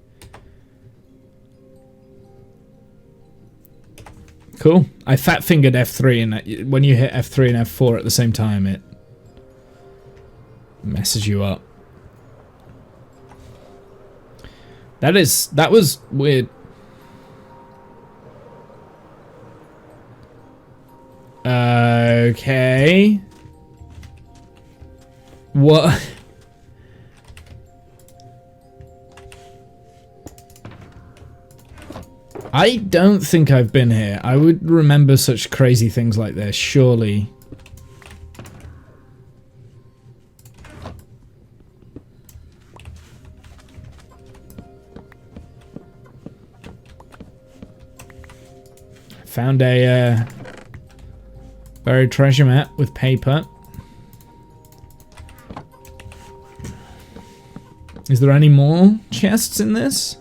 Cool. I fat fingered F3 and when you hit F3 and F4 at the same time, it messes you up. That was weird. Okay. What? I don't think I've been here. I would remember such crazy things like this, surely. Found a buried treasure map with paper. Is there any more chests in this?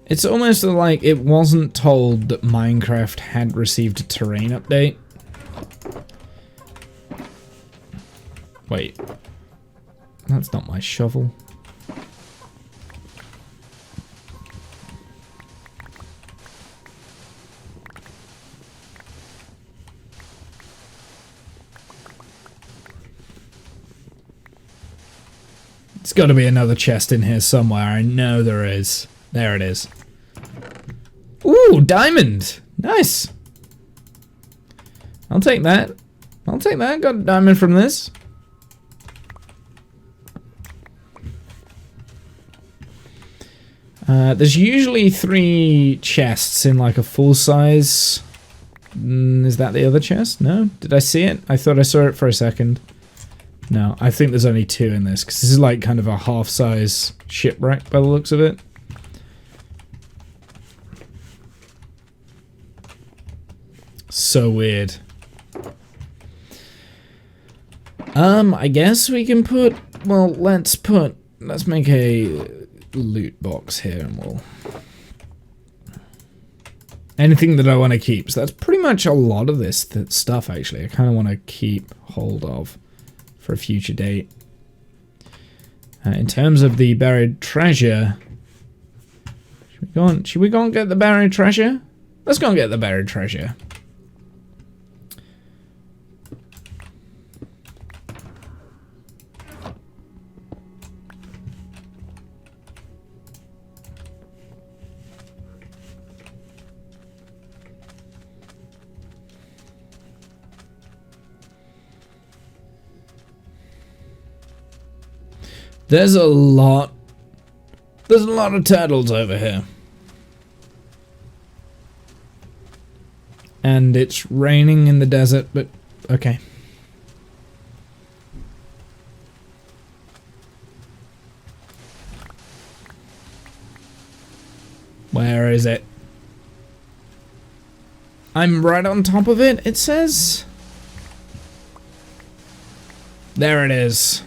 It's almost like it wasn't told that Minecraft had received a terrain update. Wait. That's not my shovel. There's got to be another chest in here somewhere. I know there is. There it is. Ooh, diamond! Nice! I'll take that. I'll take that. Got a diamond from this. There's usually 3 chests in like a full size. Is that the other chest? No? Did I see it? I thought I saw it for a second. No, I think there's only 2 in this, because this is like kind of a half-size shipwreck by the looks of it. So weird. I guess we can put, well, let's make a loot box here and we'll... Anything that I want to keep. So that's pretty much a lot of this stuff, actually. I kind of want to keep hold of for a future date. In terms of the buried treasure... Should we go and get the buried treasure? Let's go and get the buried treasure. There's a lot of turtles over here. And it's raining in the desert, but okay. Where is it? I'm right on top of it, it says. There it is.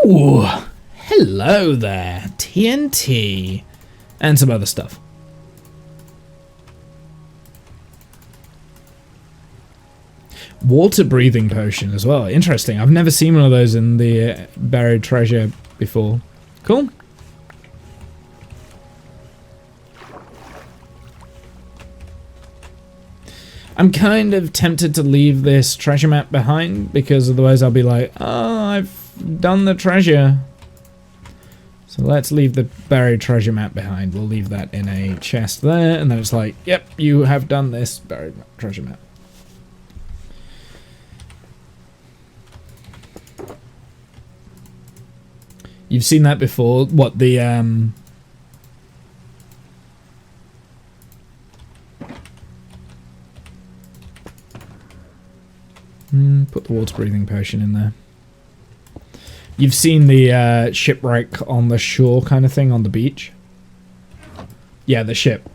Ooh, hello there, TNT, and some other stuff. Water breathing potion as well, interesting. I've never seen one of those in the buried treasure before. Cool. I'm kind of tempted to leave this treasure map behind, because otherwise I'll be like, oh, I've done the treasure. So let's leave the buried treasure map behind. We'll leave that in a chest there, and then it's like, yep, you have done this buried treasure map. You've seen that before. What, the put the water breathing potion in there. You've seen the shipwreck on the shore kind of thing on the beach? Yeah, the ship.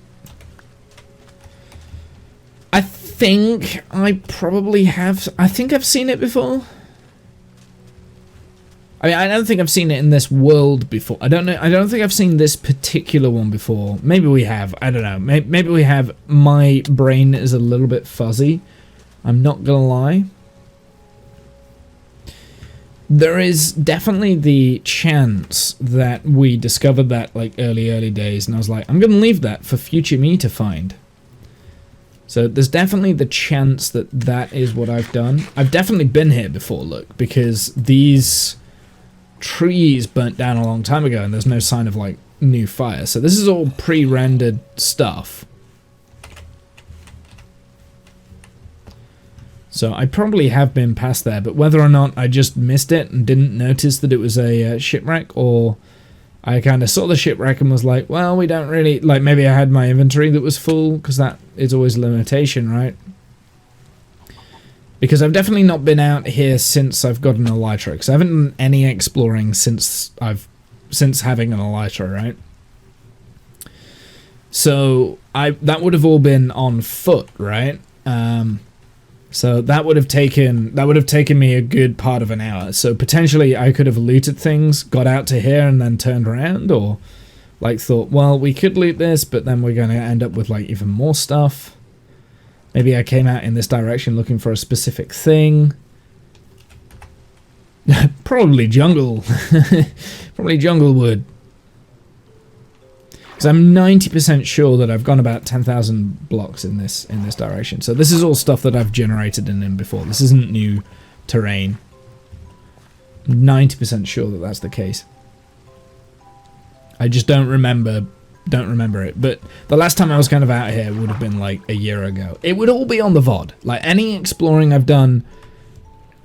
I think I probably have... I think I've seen it before. I mean, I don't think I've seen it in this world before. I don't know. I don't think I've seen this particular one before. Maybe we have. I don't know. Maybe we have. My brain is a little bit fuzzy. I'm not gonna lie. There is definitely the chance that we discovered that like early days, and I was like, I'm gonna leave that for future me to find. So there's definitely the chance that that is what I've done. I've definitely been here before, look, because these trees burnt down a long time ago and there's no sign of like new fire. So this is all pre-rendered stuff. So I probably have been past there, but whether or not I just missed it and didn't notice that it was a shipwreck, or I kind of saw the shipwreck and was like, well, we don't really... Like, maybe I had my inventory that was full, because that is always a limitation, right? Because I've definitely not been out here since I've gotten an elytra. Because I haven't done any exploring since having an elytra, right? So that would have all been on foot, right? So that would have taken me a good part of an hour. So potentially I could have looted things, got out to here, and then turned around, or like thought, well, we could loot this, but then we're going to end up with like even more stuff. Maybe I came out in this direction looking for a specific thing. Probably jungle. Probably jungle wood. Because I'm 90% sure that I've gone about 10,000 blocks in this direction. So this is all stuff that I've generated in before. This isn't new terrain. I'm 90% sure that that's the case. I just don't remember it. But the last time I was kind of out here would have been like a year ago. It would all be on the VOD. Like any exploring I've done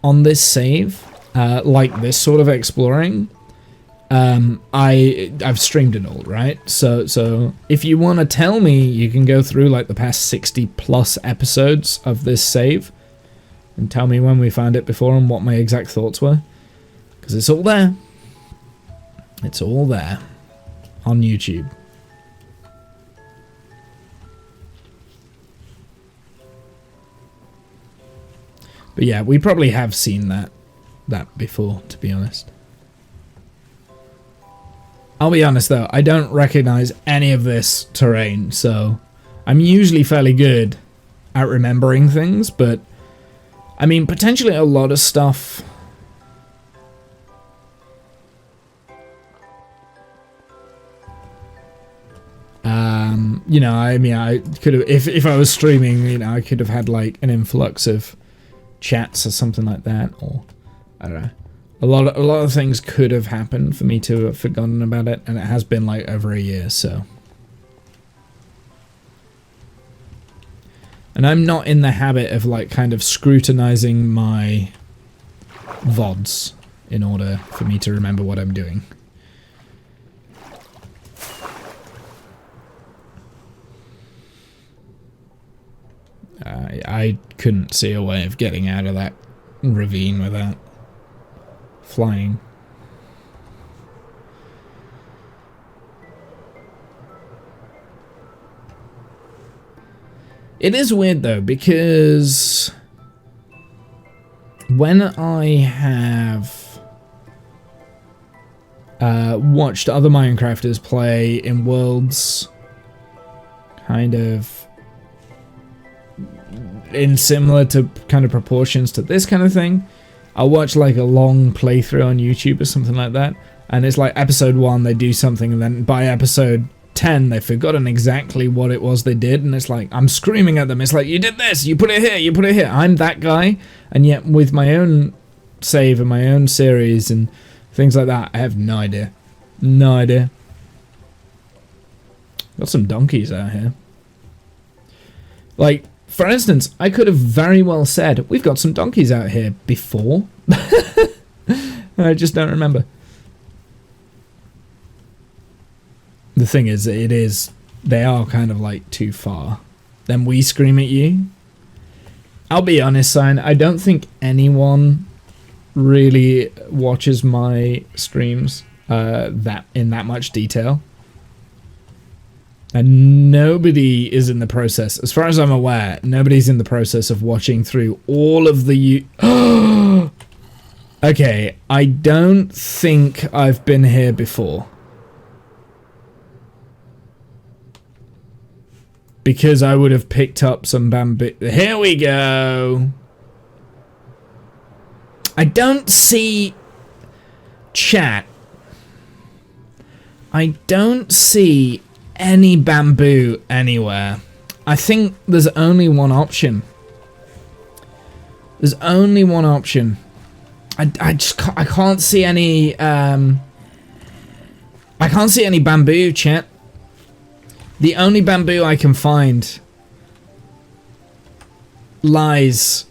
on this save, like this sort of exploring, I've streamed it all, right? So if you want to tell me, you can go through like the past 60 plus episodes of this save and tell me when we found it before and what my exact thoughts were, because it's all there. It's all there on YouTube. But yeah, we probably have seen that before, to be honest. I'll be honest though, I don't recognize any of this terrain, so I'm usually fairly good at remembering things, but I mean, potentially a lot of stuff. You know, I mean, I could have, if I was streaming, you know, I could have had like an influx of chats or something like that, or I don't know. A lot of things could have happened for me to have forgotten about it, and it has been like over a year, so. And I'm not in the habit of like kind of scrutinizing my VODs in order for me to remember what I'm doing. I couldn't see a way of getting out of that ravine without flying. It is weird though, because when I have watched other Minecrafters play in worlds kind of in similar to kind of proportions to this kind of thing, I'll watch like a long playthrough on YouTube or something like that, and it's like episode 1 they do something, and then by episode 10 they've forgotten exactly what it was they did, and it's like I'm screaming at them. It's like, you did this, you put it here, you put it here. I'm that guy, and yet with my own save and my own series and things like that, I have no idea. No idea. Got some donkeys out here. Like, for instance, I could have very well said, we've got some donkeys out here before. I just don't remember. The thing is, they are kind of like too far. Then we scream at you. I'll be honest, Sign, I don't think anyone really watches my streams that in that much detail. And nobody is in the process, as far as I'm aware, nobody's in the process of watching through all of the... Okay, I don't think I've been here before. Because I would have picked up some bamboo. Here we go. I don't see... Chat. I don't see any bamboo anywhere. I think there's only one option. There's only one option. I can't see any I can't see any bamboo, chat. The only bamboo I can find lies...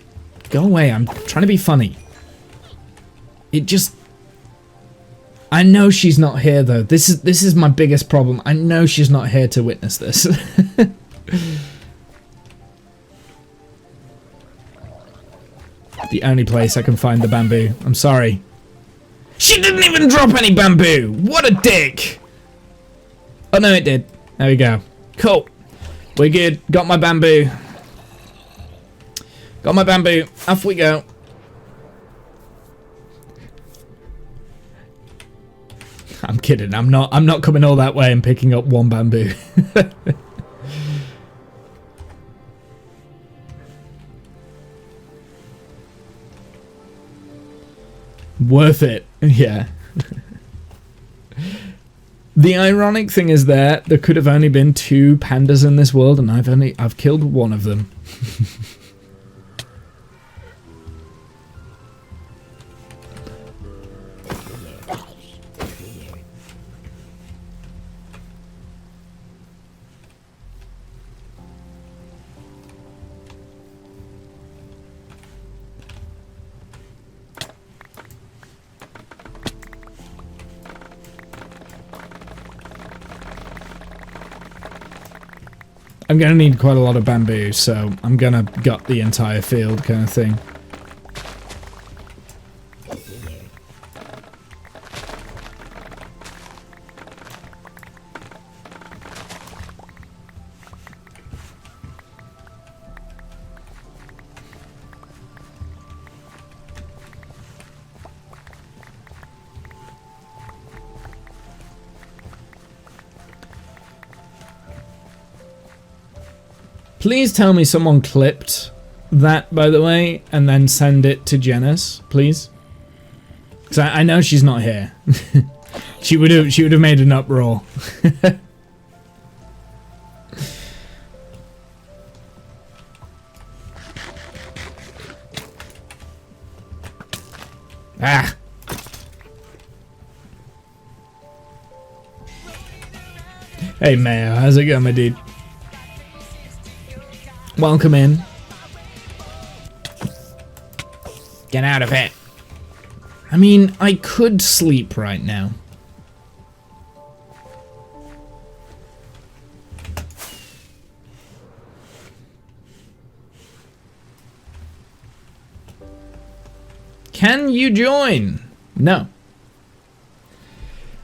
Go away, I'm trying to be funny. It just... I know she's not here though. This is my biggest problem. I know she's not here to witness this. The only place I can find the bamboo. I'm sorry. She didn't even drop any bamboo! What a dick! Oh no, it did. There we go. Cool. We're good. Got my bamboo. Got my bamboo. Off we go. I'm kidding. I'm not coming all that way and picking up one bamboo. Worth it. Yeah. The ironic thing is there could have only been 2 pandas in this world, and I've killed one of them. I'm gonna need quite a lot of bamboo, so I'm gonna gut the entire field kind of thing. Please tell me someone clipped that, by the way, and then send it to Janice, please. Because I know she's not here. she would have made an uproar. Ah. Hey Mayo, how's it going, my dude? Welcome in. Get out of it. I mean, I could sleep right now. Can you join? No.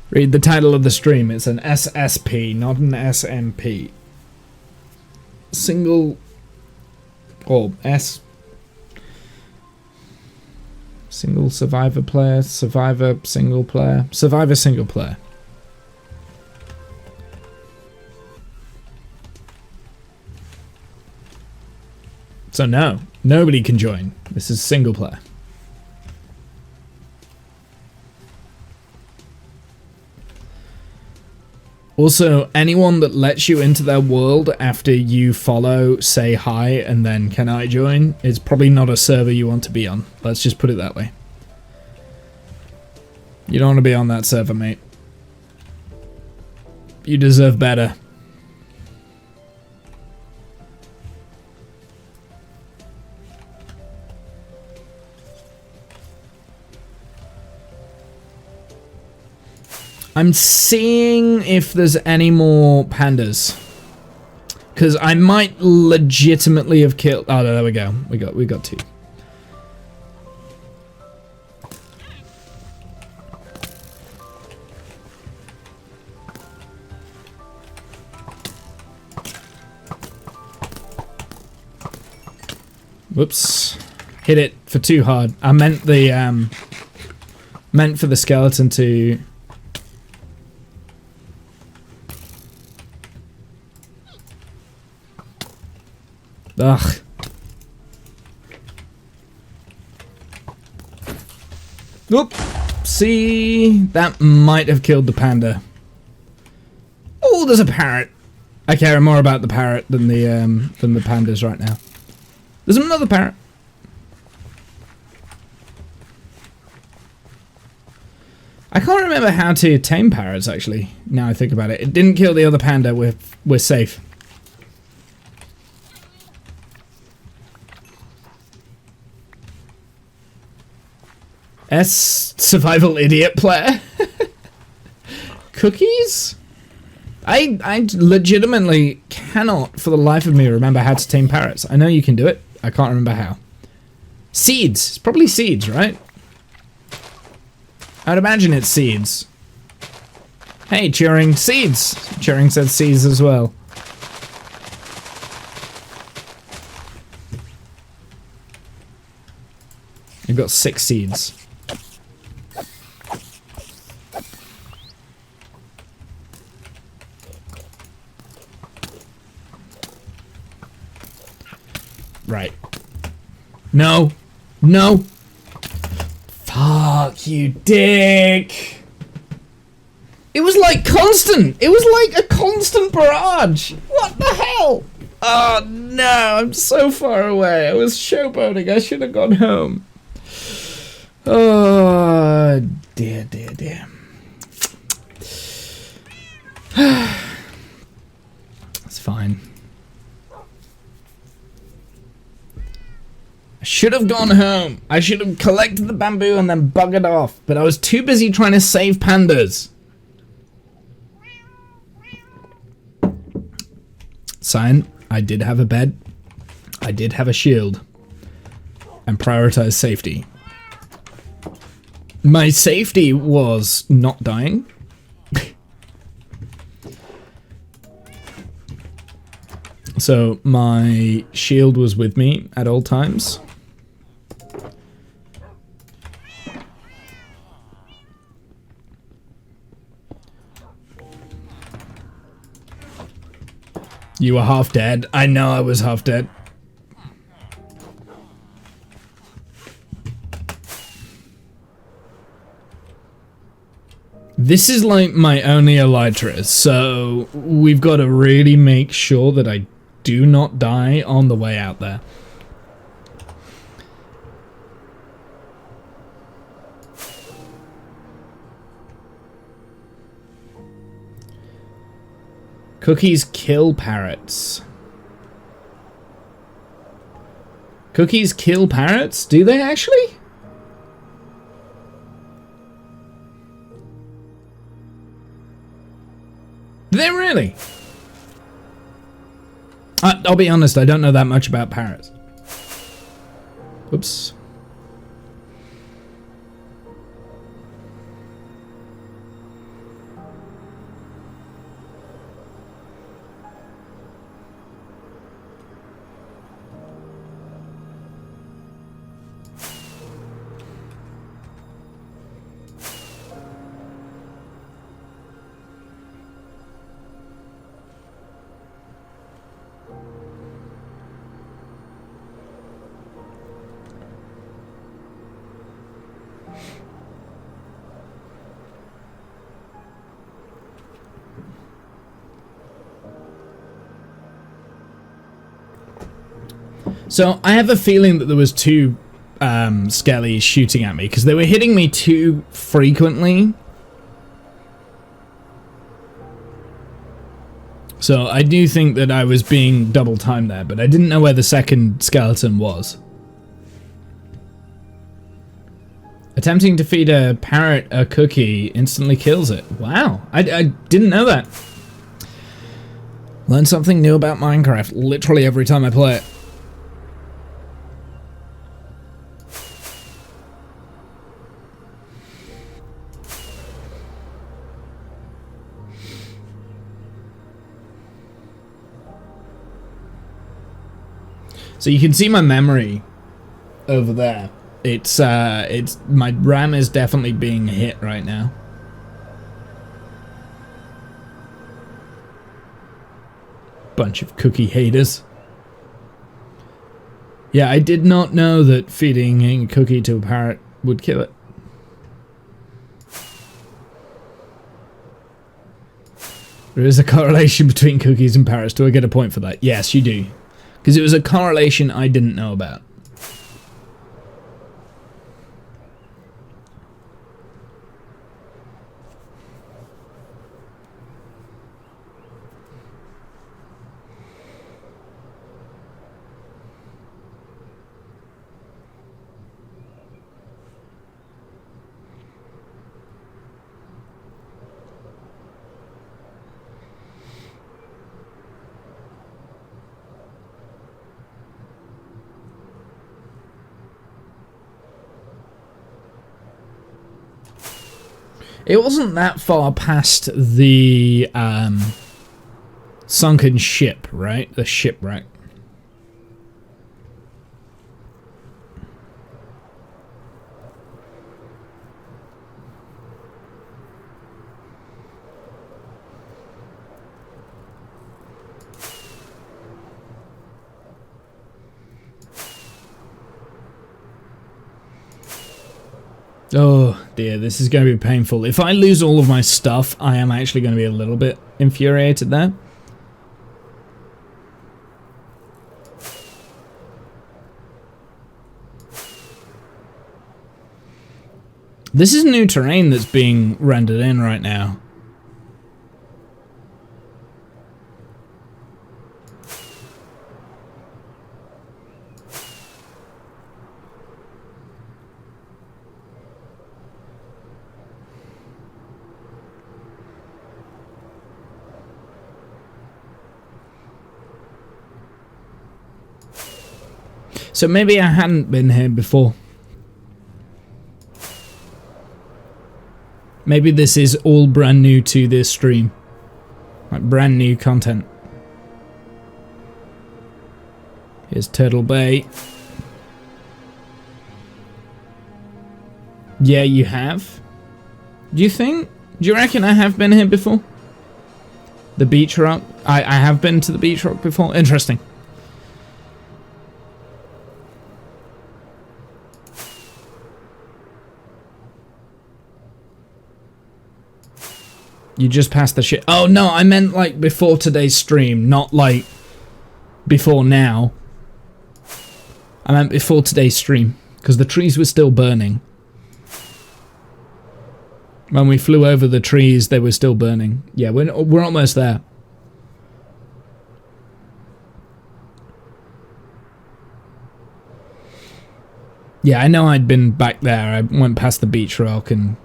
Read the title of the stream. It's an SSP, not an SMP. Single... or single survivor player, survivor single player, survivor single player. So no, nobody can join. This is single player. Also, anyone that lets you into their world after you follow, say hi, and then can I join, is probably not a server you want to be on. Let's just put it that way. You don't want to be on that server, mate. You deserve better. I'm seeing if there's any more pandas, because I might legitimately have killed. Oh, there we go. We got 2. Whoops! Hit it for too hard. I meant the meant for the skeleton to. Ugh. Oop. See, that might have killed the panda. Oh, there's a parrot. I care more about the parrot than the pandas right now. There's another parrot. I can't remember how to tame parrots actually. Now I think about it. It didn't kill the other panda. We're safe. Survival idiot player. Cookies? I legitimately cannot for the life of me remember how to tame parrots. I know you can do it. I can't remember how. Seeds. It's probably seeds, right? I'd imagine it's seeds. Hey, Turing, seeds. Turing said seeds as well. You've got 6 seeds. Right. No. No. Fuck you, dick. It was like constant. It was like a constant barrage. What the hell? Oh no, I'm so far away. I was showboating. I should have gone home. Oh dear, dear, dear. It's fine. I should have gone home. I should have collected the bamboo and then buggered off. But I was too busy trying to save pandas. Sign, I did have a bed. I did have a shield. And prioritized safety. My safety was not dying. So my shield was with me at all times. You were half dead. I know I was half dead. This is like my only elytra, so we've got to really make sure that I do not die on the way out there. Cookies kill parrots. Cookies kill parrots? Do they actually? Do they really? I'll be honest, I don't know that much about parrots. Oops. So I have a feeling that there was 2 skellies shooting at me because they were hitting me too frequently. So I do think that I was being double timed there, but I didn't know where the second skeleton was. Attempting to feed a parrot a cookie instantly kills it. Wow, I didn't know that. Learn something new about Minecraft literally every time I play it. So you can see my memory over there. It's my RAM is definitely being hit right now. Bunch of cookie haters. Yeah, I did not know that feeding a cookie to a parrot would kill it. There is a correlation between cookies and parrots. Do I get a point for that? Yes, you do. Because it was a correlation I didn't know about. It wasn't that far past the sunken ship, right? The shipwreck. Oh dear, this is going to be painful. If I lose all of my stuff, I am actually going to be a little bit infuriated there. This is new terrain that's being rendered in right now. So maybe I hadn't been here before. Maybe this is all brand new to this stream. Like brand new content. Here's Turtle Bay. Yeah, you have? Do you think? Do you reckon I have been here before? The beach rock? I have been to the beach rock before? Interesting. You just passed the shit. Oh no, I meant like before today's stream, not like before now. I meant before today's stream, because the trees were still burning. When we flew over the trees, they were still burning. Yeah, we're almost there. Yeah, I know I'd been back there. I went past the beach rock and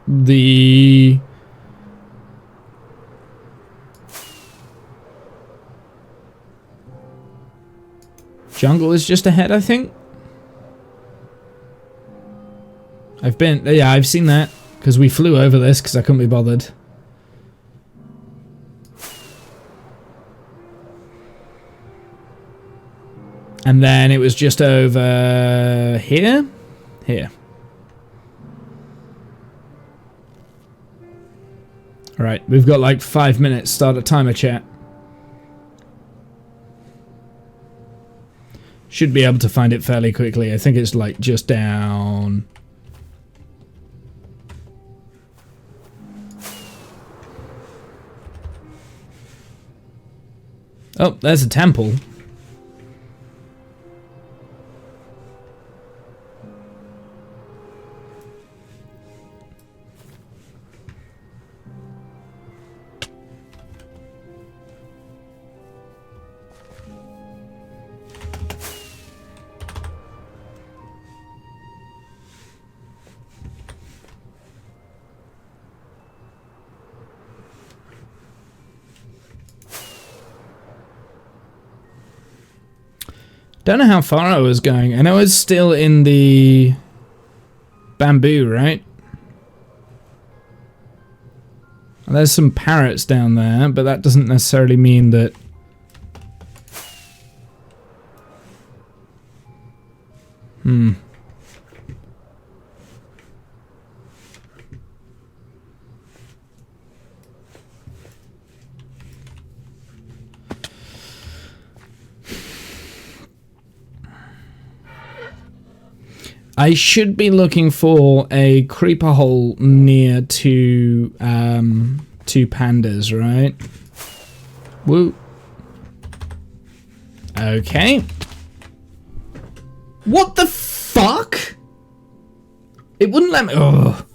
the... jungle is just ahead, I think. I've seen that, because we flew over this, because I couldn't be bothered. And then it was just over here? Here. Alright, we've got like 5 minutes, start a timer chat. Should be able to find it fairly quickly. I think it's like just down. Oh, there's a temple. Don't know how far I was going. I know I was still in the bamboo, right? And there's some parrots down there, but that doesn't necessarily mean that... I should be looking for a creeper hole near two pandas, right? Woo. Okay. What the fuck? It wouldn't let me. Oh.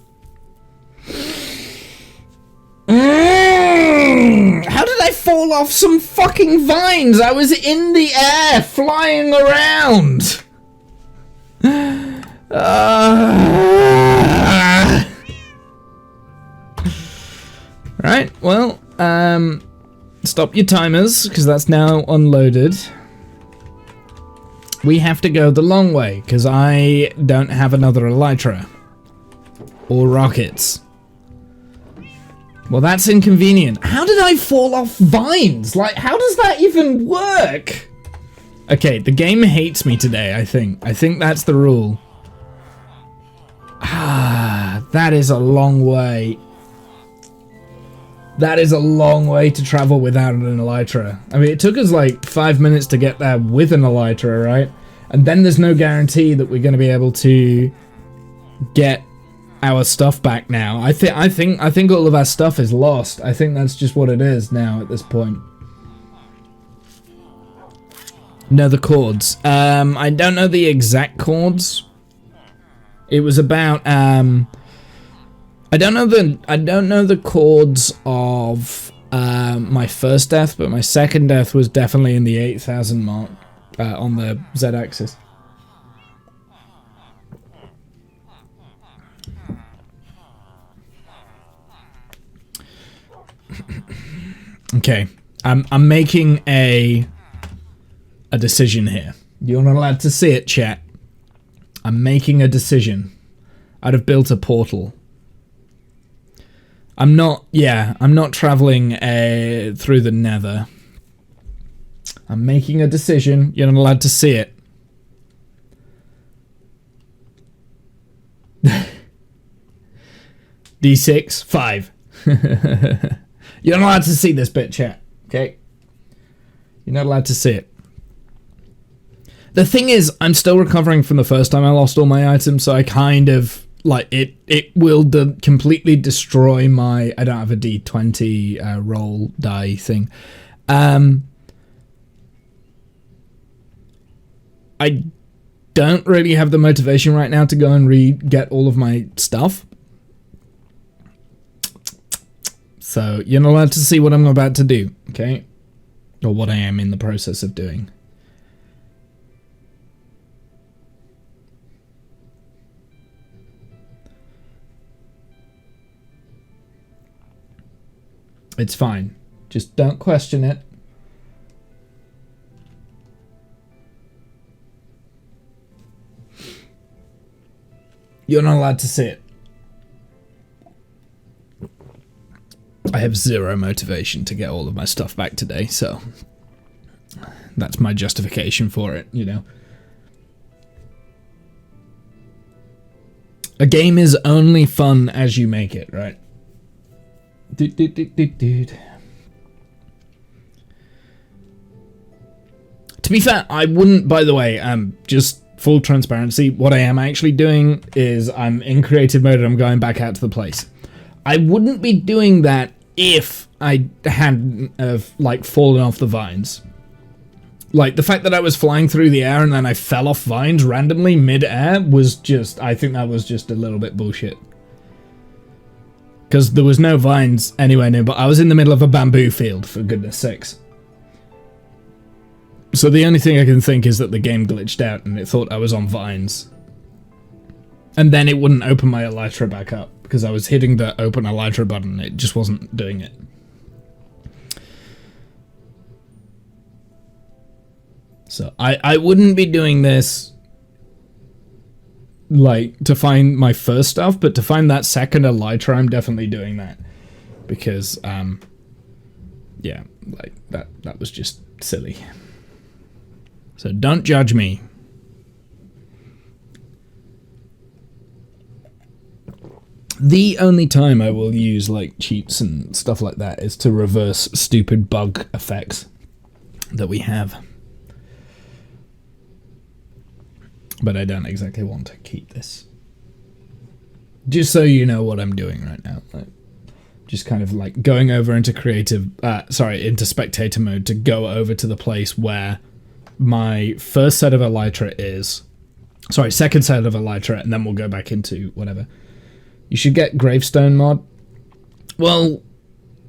How did I fall off some fucking vines? I was in the air, flying around. Right, well, stop your timers, because that's now unloaded. We have to go the long way, because I don't have another elytra. Or rockets. Well, that's inconvenient. How did I fall off vines? Like, how does that even work? Okay, the game hates me today, I think. I think that's the rule. Ah, that is a long way. That is a long way to travel without an elytra. I mean, it took us like 5 minutes to get there with an elytra, right? And then there's no guarantee that we're going to be able to get our stuff back now. I think all of our stuff is lost. I think that's just what it is now at this point. No, the chords. I don't know the exact chords. It was about I don't know the chords of my first death, but my second death was definitely in the 8,000 mark on the Z-axis. Okay, I'm making a decision here. You're not allowed to see it, chat. I'm making a decision. I'd have built a portal. I'm not traveling through the nether. I'm making a decision. You're not allowed to see it. D6, 5. You're not allowed to see this bit, chat. Okay? You're not allowed to see it. The thing is, I'm still recovering from the first time I lost all my items, so I kind of, like, it will completely destroy my, I don't have a D20 roll die thing. I don't really have the motivation right now to go and get all of my stuff. So, you're not allowed to see what I'm about to do, okay? Or what I am in the process of doing. It's fine. Just don't question it. You're not allowed to see it. I have zero motivation to get all of my stuff back today, so that's my justification for it, you know. A game is only fun as you make it, right? To be fair, I wouldn't, by the way, just full transparency, what I am actually doing is I'm in creative mode and I'm going back out to the place. I wouldn't be doing that if I hadn't like fallen off the vines. Like, the fact that I was flying through the air and then I fell off vines randomly mid-air was just, I think that was just a little bit bullshit. Because there was no vines anywhere near, but I was in the middle of a bamboo field, for goodness sakes. So the only thing I can think is that the game glitched out and it thought I was on vines. And then it wouldn't open my elytra back up, because I was hitting the open elytra button, it just wasn't doing it. So I wouldn't be doing this like to find my first stuff, but to find that second elytra, I'm definitely doing that, because yeah, like that was just silly. So don't judge me. The only time I will use like cheats and stuff like that is to reverse stupid bug effects that we have. But I don't exactly want to keep this. Just so you know what I'm doing right now. Like, just kind of like going over into into spectator mode to go over to the place where my first set of elytra is. Sorry, second set of elytra, and then we'll go back into whatever. You should get gravestone mod. Well,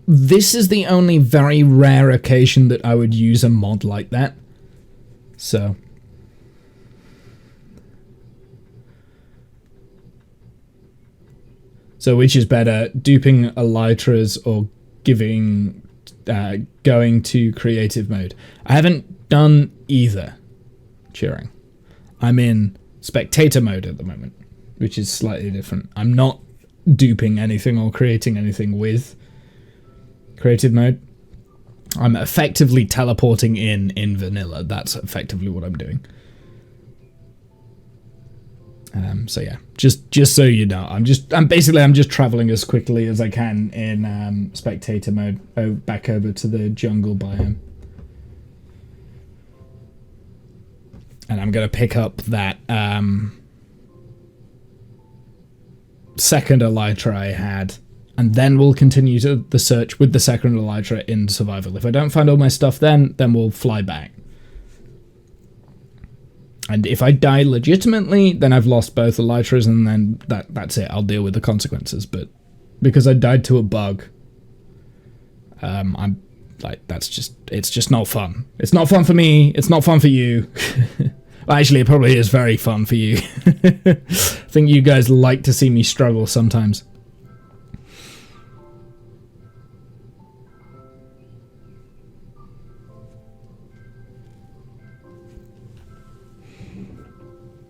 this is the only very rare occasion that I would use a mod like that. So which is better, duping elytras or going to creative mode? I haven't done either. Cheering. I'm in spectator mode at the moment, which is slightly different. I'm not duping anything or creating anything with Creative mode. I'm effectively teleporting in vanilla. That's effectively what I'm doing. So yeah, just so you know, I'm just traveling as quickly as I can in spectator mode back over to the jungle biome. And I'm going to pick up that second elytra I had, and then we'll continue to the search with the second elytra in survival. If I don't find all my stuff then we'll fly back. And if I die legitimately, then I've lost both elytras, and then that's it. I'll deal with the consequences. But because I died to a bug, I'm like, it's just not fun. It's not fun for me. It's not fun for you. Well, actually, it probably is very fun for you. I think you guys like to see me struggle sometimes.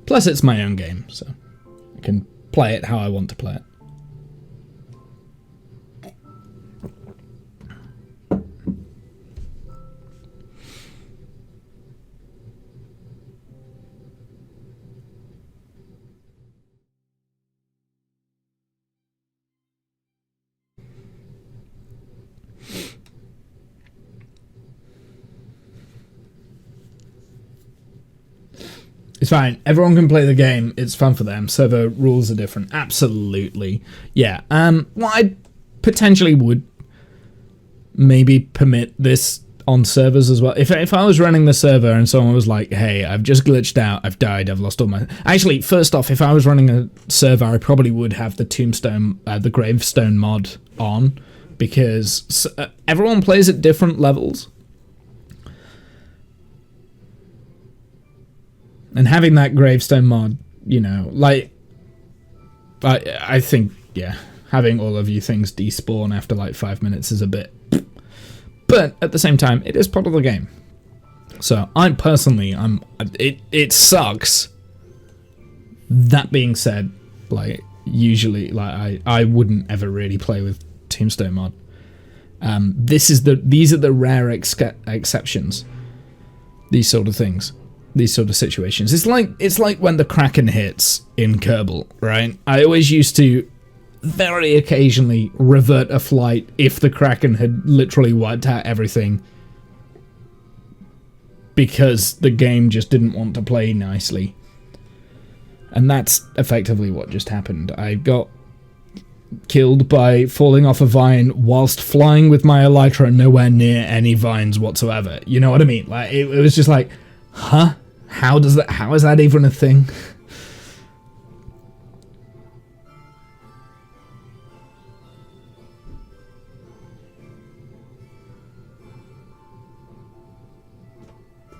Plus, it's my own game, so I can play it how I want to play it. It's fine. Everyone can play the game. It's fun for them. Server rules are different. Absolutely. Yeah. Well, I potentially would maybe permit this on servers as well. If I was running the server and someone was like, hey, I've just glitched out, I've died, I've lost all my... Actually, first off, if I was running a server, I probably would have the tombstone, the gravestone mod on, because everyone plays at different levels. And having that gravestone mod, you know, like, I think, yeah, having all of you things despawn after like 5 minutes is a bit... But at the same time, it is part of the game. So I personally, it sucks. That being said, like, usually, like, I wouldn't ever really play with Tombstone mod. These are the rare exceptions. These sort of things. These sort of situations. It's like when the Kraken hits in Kerbal, right? I always used to very occasionally revert a flight if the Kraken had literally wiped out everything, because the game just didn't want to play nicely. And that's effectively what just happened. I got killed by falling off a vine whilst flying with my elytra nowhere near any vines whatsoever. You know what I mean? Like, it was just like, huh? How is that even a thing?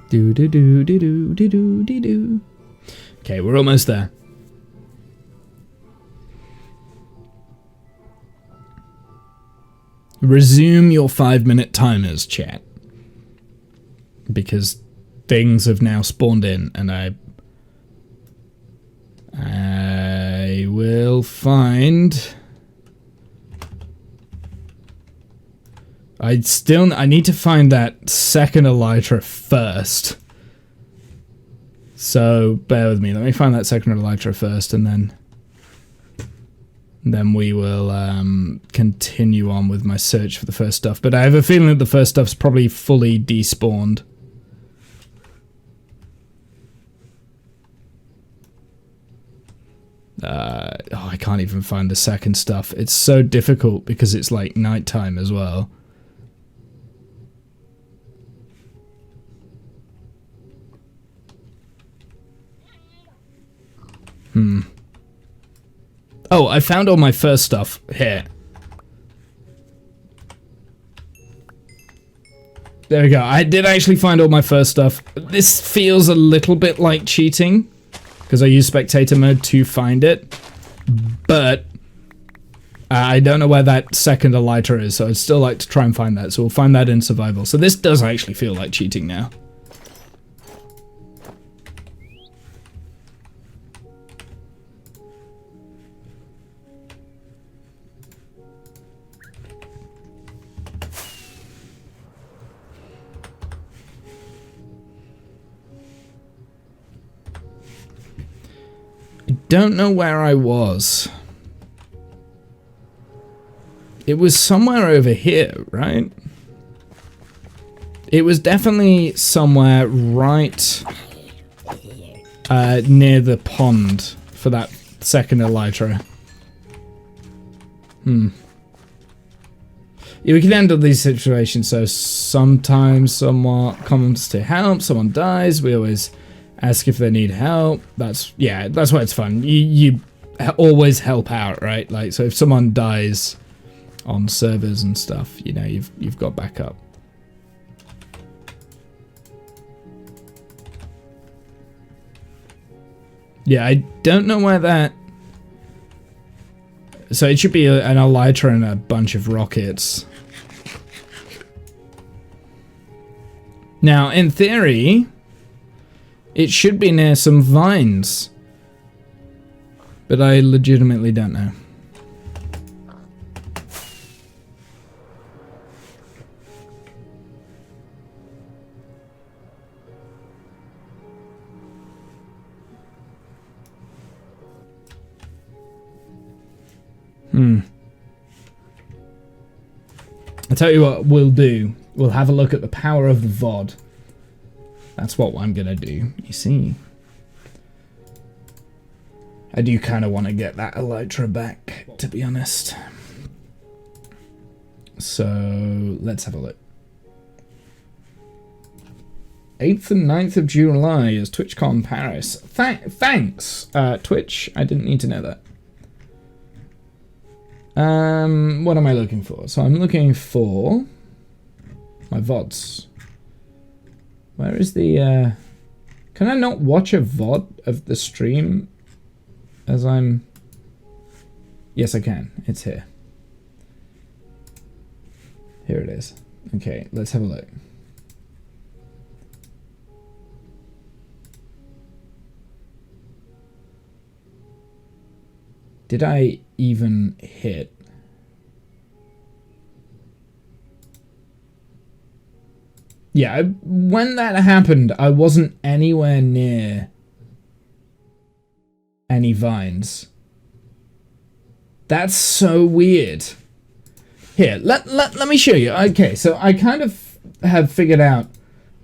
Do do do do do do do do do. Okay, we're almost there. Resume your 5-minute timers, chat. Because things have now spawned in, and I will find... I need to find that second elytra first. So bear with me. Let me find that second elytra first, and then we will continue on with my search for the first stuff. But I have a feeling that the first stuff's probably fully despawned. I can't even find the second stuff. It's so difficult because it's like nighttime as well. Oh, I found all my first stuff here. There we go. I did actually find all my first stuff. This feels a little bit like cheating, because I use spectator mode to find it. But I don't know where that second elytra is, so I'd still like to try and find that. So we'll find that in survival. So this does actually feel like cheating now. don't know where I was. It was somewhere over here, right? It was definitely somewhere right near the pond for that second elytra. Yeah, we can handle these situations. So sometimes someone comes to help, someone dies. We always ask if they need help. That's why it's fun. You always help out, right? Like, so if someone dies on servers and stuff, you know, you've got backup. Yeah, I don't know where that... So it should be an elytra and a bunch of rockets. Now, in theory, it should be near some vines. But I legitimately don't know. I'll tell you what we'll do. We'll have a look at the power of the VOD. That's what I'm gonna do, you see. I do kind of want to get that elytra back, to be honest. So, let's have a look. 8th and 9th of July is TwitchCon Paris. Thanks, Twitch. I didn't need to know that. What am I looking for? So I'm looking for my VODs. Where is the, can I not watch a VOD of the stream as I'm... Yes, I can. It's here. Here it is. Okay, let's have a look. Did I even hit? Yeah, when that happened, I wasn't anywhere near any vines. That's so weird. Here, let me show you. Okay, so I kind of have figured out,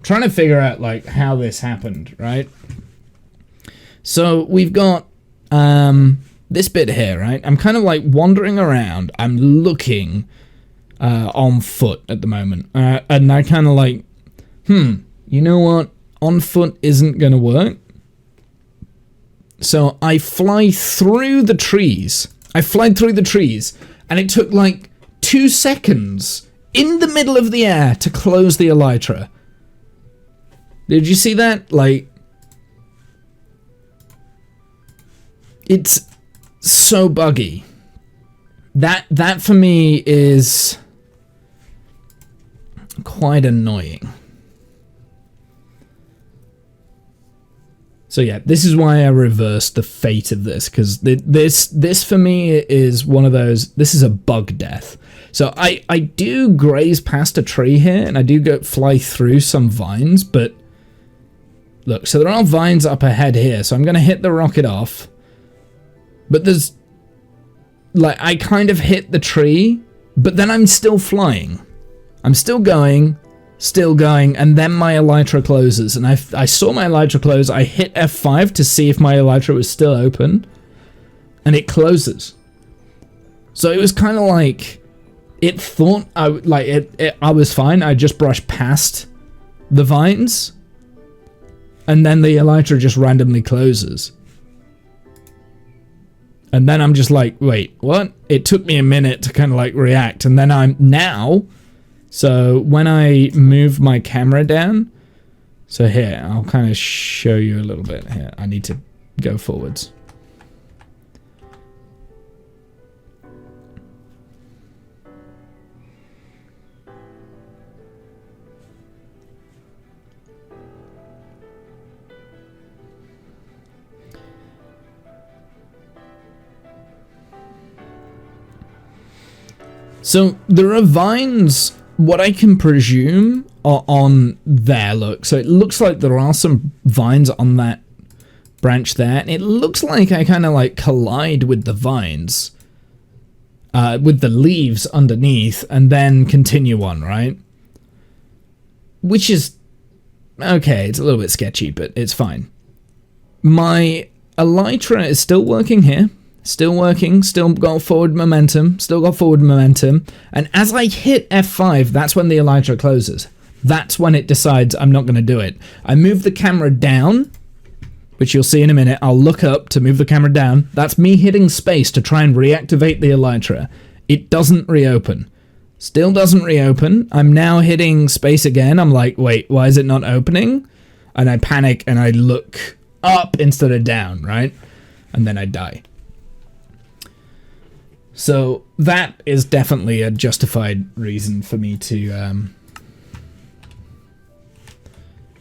trying to figure out like how this happened, right? So we've got this bit here, right? I'm kind of like wandering around. I'm looking on foot at the moment. And I kind of like, you know what? On foot isn't going to work. So I fly through the trees. I flied through the trees. And it took like 2 seconds in the middle of the air to close the elytra. Did you see that? Like, it's so buggy. That for me is quite annoying. So yeah, this is why I reversed the fate of this, because this for me is one of those, this is a bug death. So I do graze past a tree here, and I do fly through some vines, but look, so there are vines up ahead here, so I'm going to hit the rocket off. But there's, like, I kind of hit the tree, but then I'm still flying. I'm still going, and then my elytra closes. And I saw my elytra close, I hit F5 to see if my elytra was still open, and it closes. So it was kind of like, it thought, I was fine, I just brushed past the vines, and then the elytra just randomly closes. And then I'm just like, wait, what? It took me a minute to kind of like react. And then I'm now, so when I move my camera down, so here, I'll kind of show you a little bit here. I need to go forwards. So there are vines, what I can presume, are on there, look. So it looks like there are some vines on that branch there. And it looks like I kind of like collide with the vines, with the leaves underneath, and then continue on, right? Which is okay. It's a little bit sketchy, but it's fine. My elytra is still working here. Still working, still got forward momentum, and as I hit F5, that's when the elytra closes. That's when it decides I'm not going to do it. I move the camera down, which you'll see in a minute. I'll look up to move the camera down. That's me hitting space to try and reactivate the elytra. It doesn't reopen. Still doesn't reopen. I'm now hitting space again. I'm like, wait, why is it not opening? And I panic and I look up instead of down, right? And then I die. So that is definitely a justified reason for me to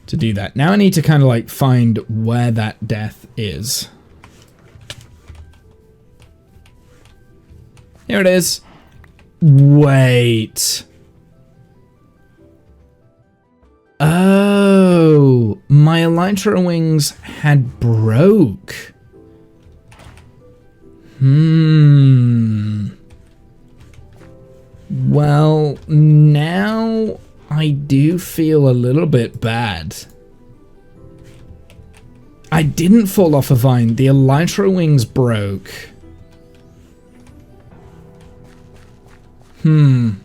do that. Now I need to kind of like find where that death is. Here it is. Wait. Oh, my elytra wings had broke. Well, now I do feel a little bit bad. I didn't fall off a vine. The elytra wings broke. Well,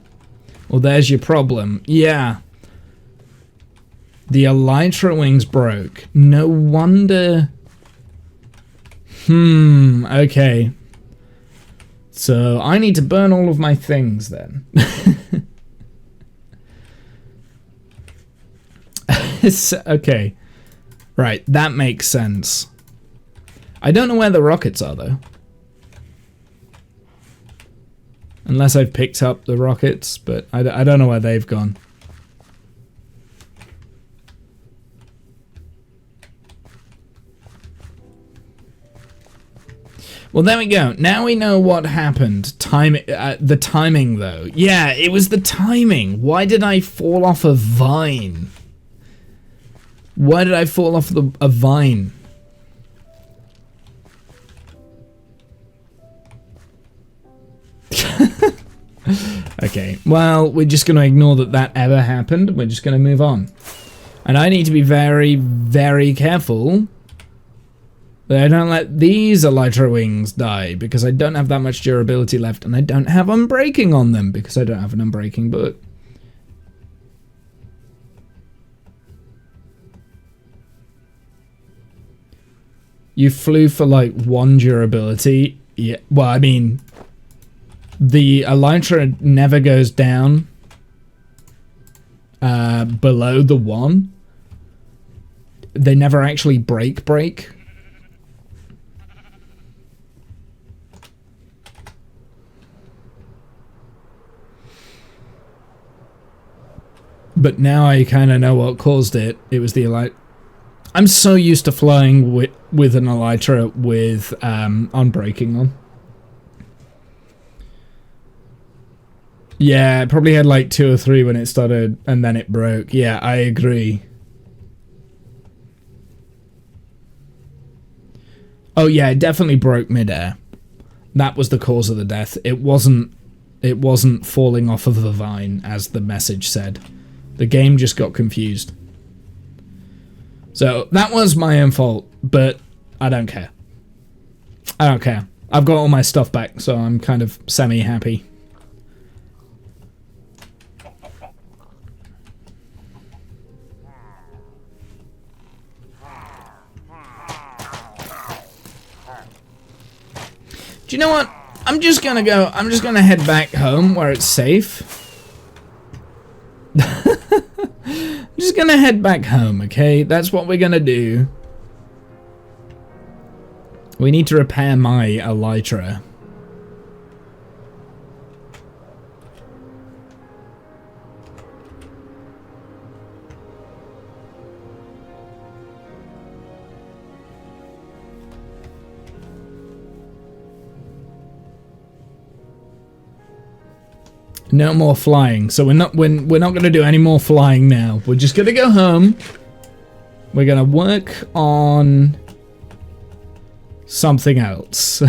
there's your problem. Yeah. The elytra wings broke. No wonder. Okay. So I need to burn all of my things then. Okay. Right, that makes sense. I don't know where the rockets are though. Unless I've picked up the rockets, but I don't know where they've gone. Well, there we go. Now we know what happened. The timing, though. Yeah, it was the timing. Why did I fall off a vine? Why did I fall off a vine? Okay, well, we're just going to ignore that ever happened. We're just going to move on. And I need to be very, very careful that I don't let these elytra wings die, because I don't have that much durability left, and I don't have unbreaking on them because I don't have an unbreaking book. You flew for like 1 durability. Yeah, well, I mean, the elytra never goes down below the 1. They never actually break. But now I kind of know what caused it. It was the elytra. I'm so used to flying with an elytra with unbreaking on. Yeah, it probably had like 2 or 3 when it started, and then it broke. Yeah, I agree. Oh yeah, it definitely broke midair. That was the cause of the death. It wasn't falling off of the vine, as the message said. The game just got confused. So that was my own fault, but I don't care. I don't care. I've got all my stuff back, so I'm kind of semi-happy. Do you know what? I'm just gonna head back home where it's safe. I'm just gonna head back home, okay? That's what we're gonna do. We need to repair my elytra. No more flying. So we're not going to do any more flying now. We're just going to go home. We're going to work on something else.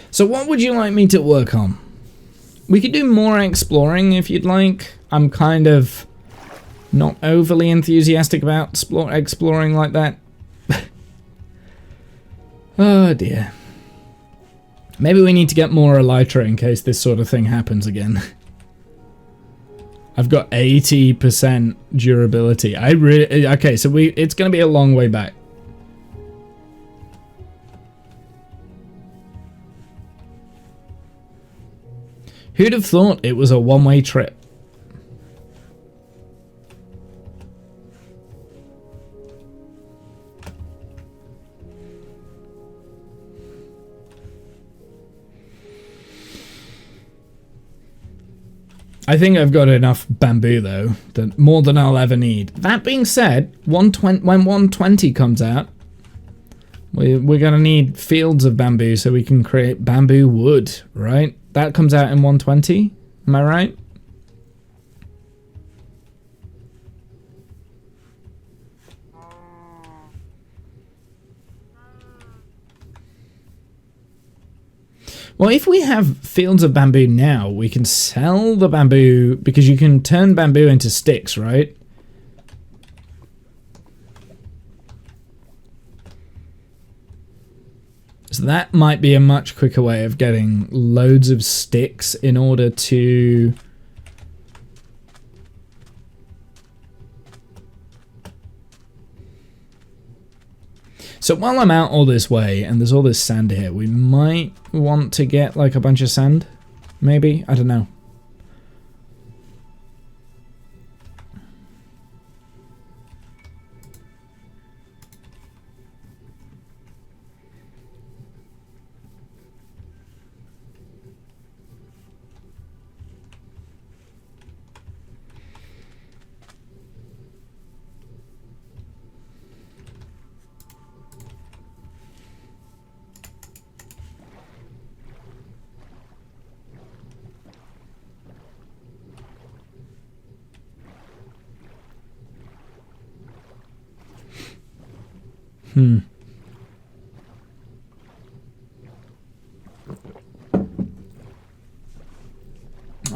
So what would you like me to work on? We could do more exploring if you'd like. I'm kind of not overly enthusiastic about exploring like that. Oh dear. Maybe we need to get more elytra in case this sort of thing happens again. I've got 80% durability. Okay, so it's going to be a long way back. Who'd have thought it was a one-way trip? I think I've got enough bamboo though, more than I'll ever need. That being said, when 120 comes out, we're gonna need fields of bamboo so we can create bamboo wood, right? That comes out in 120, am I right? Well, if we have fields of bamboo now, we can sell the bamboo, because you can turn bamboo into sticks, right? So that might be a much quicker way of getting loads of sticks in order to... So while I'm out all this way, and there's all this sand here, we might want to get like a bunch of sand, maybe? I don't know.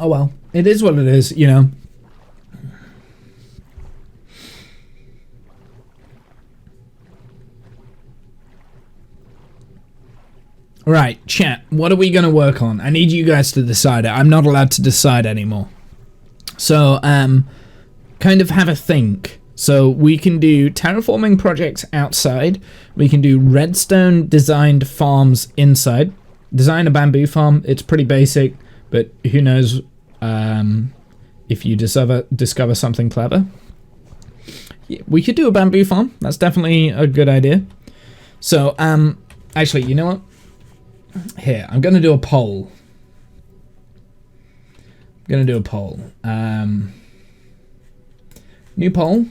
Oh well, it is what it is, you know. Right, chat, what are we going to work on? I need you guys to decide it. I'm not allowed to decide anymore. So, kind of have a think. So we can do terraforming projects outside. We can do redstone designed farms inside. Design a bamboo farm. It's pretty basic, but who knows if you discover something clever. Yeah, we could do a bamboo farm. That's definitely a good idea. So, actually, you know what? Here, I'm going to do a poll. New poll.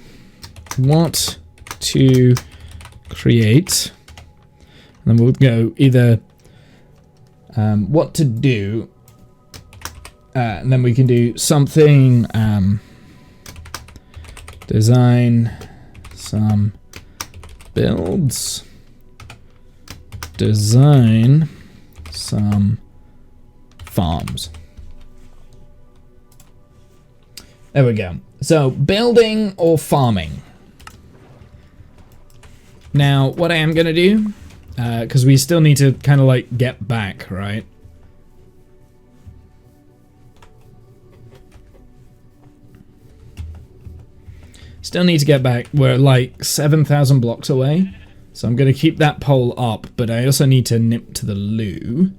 What to create. And then we'll go either what to do. And then we can do something. Design some builds. Design some farms. There we go. So, building or farming. Now, what I am going to do, because we still need to kind of like get back, right? Still need to get back. We're like 7,000 blocks away. So I'm going to keep that pole up, but I also need to nip to the loo.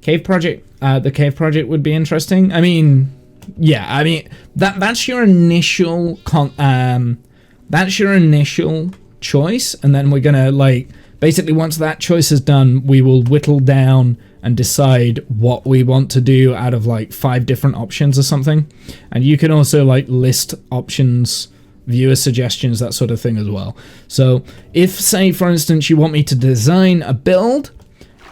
Cave project. The cave project would be interesting. I mean, yeah, I mean, that's your initial that's your initial choice, and then we're going to like basically once that choice is done, we will whittle down and decide what we want to do out of like 5 different options or something. And you can also like list options, viewer suggestions, that sort of thing as well. So if, say, for instance, you want me to design a build,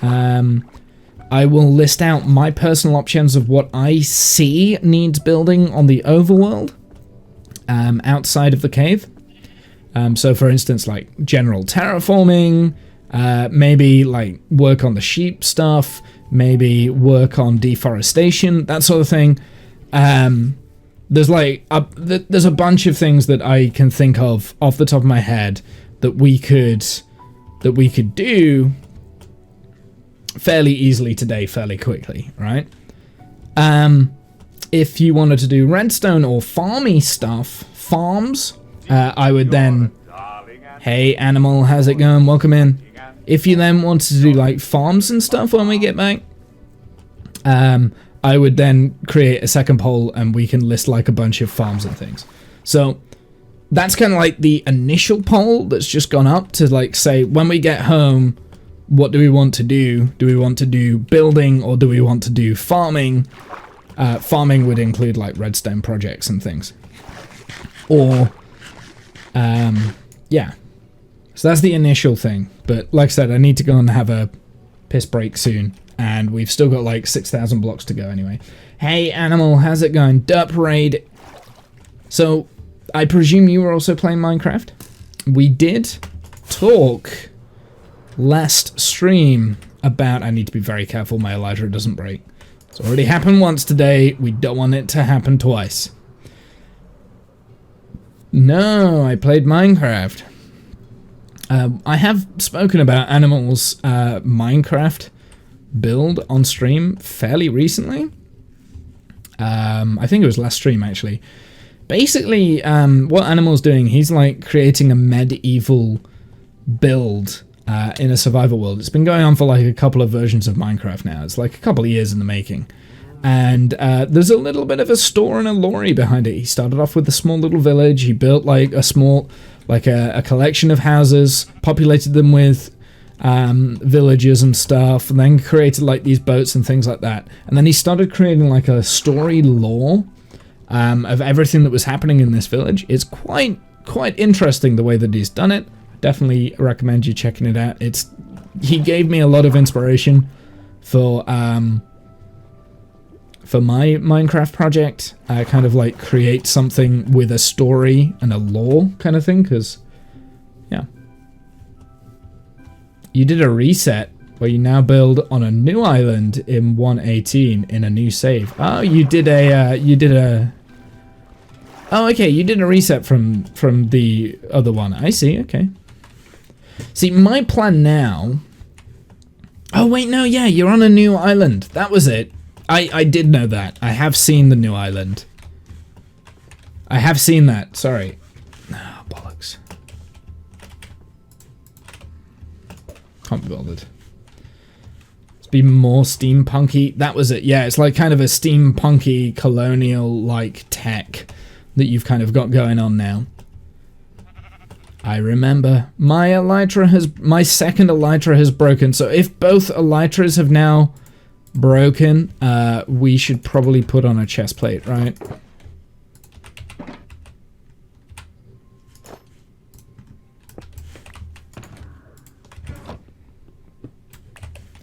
I will list out my personal options of what I see needs building on the overworld. outside of the cave. So for instance, like general terraforming, maybe like work on the sheep stuff, maybe work on deforestation, that sort of thing. There's like there's a bunch of things that I can think of off the top of my head that we could do fairly easily today, fairly quickly, right? If you wanted to do redstone or farmy stuff, farms, I would then, hey animal, how's it going? Welcome in. If you then wanted to do like farms and stuff when we get back, I would then create a second poll and we can list like a bunch of farms and things. So that's kind of like the initial poll that's just gone up to like say, when we get home, what do we want to do? Do we want to do building or do we want to do farming? Farming would include like redstone projects and things. Or, yeah. So that's the initial thing. But like I said, I need to go and have a piss break soon. And we've still got like 6,000 blocks to go anyway. Hey animal, how's it going? Derp raid. So, I presume you were also playing Minecraft? We did talk last stream about, I need to be very careful my elytra doesn't break. It's already happened once today, we don't want it to happen twice. No, I played Minecraft. I have spoken about Animal's Minecraft build on stream fairly recently. I think it was last stream actually. Basically, what Animal's doing, he's like creating a medieval build in a survival world. It's been going on for like a couple of versions of Minecraft now. It's like a couple of years in the making. And there's a little bit of a story and a lore behind it. He started off with a small little village. He built like a small, like a collection of houses, populated them with villagers and stuff, and then created like these boats and things like that. And then he started creating like a story lore of everything that was happening in this village. It's quite interesting the way that he's done it. Definitely recommend you checking it out. He gave me a lot of inspiration for my Minecraft project. I kind of like create something with a story and a lore kind of thing, because yeah. You did a reset where you now build on a new island in 1.18 in a new save. Oh, you did a oh, okay, you did a reset from the other one. I see, okay. See, my plan now... Oh, wait, no, yeah, you're on a new island. That was it. I did know that. I have seen the new island. I have seen that, sorry. Oh, bollocks. Can't be bothered. Let's be more steampunky. That was it, yeah, it's like kind of a steampunky colonial-like tech that you've kind of got going on now. I remember. My second elytra has broken, so if both elytras have now broken, we should probably put on a chest plate, right?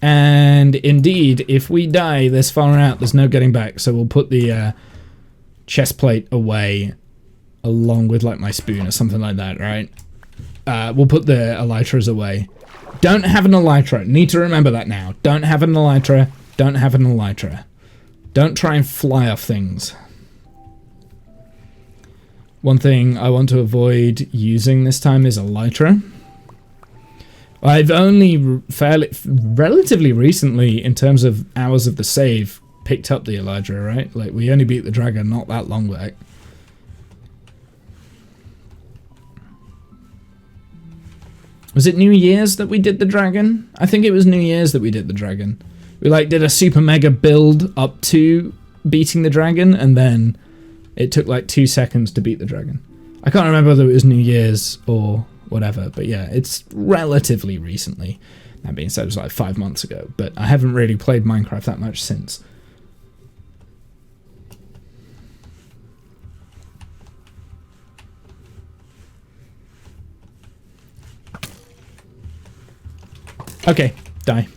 And indeed, if we die this far out, there's no getting back, so we'll put the chest plate away along with like my spoon or something like that, right? We'll put the elytras away. Don't have an elytra. Need to remember that now. Don't have an elytra. Don't have an elytra. Don't try and fly off things. One thing I want to avoid using this time is elytra. I've only relatively recently, in terms of hours of the save, picked up the elytra, right? Like, we only beat the dragon not that long back. Was it New Year's that we did the dragon? I think it was New Year's that we did the dragon. We like did a super mega build up to beating the dragon, and then it took like 2 seconds to beat the dragon. I can't remember whether it was New Year's or whatever, but yeah, it's relatively recently. That being said, it was like 5 months ago, but I haven't really played Minecraft that much since. Okay, die.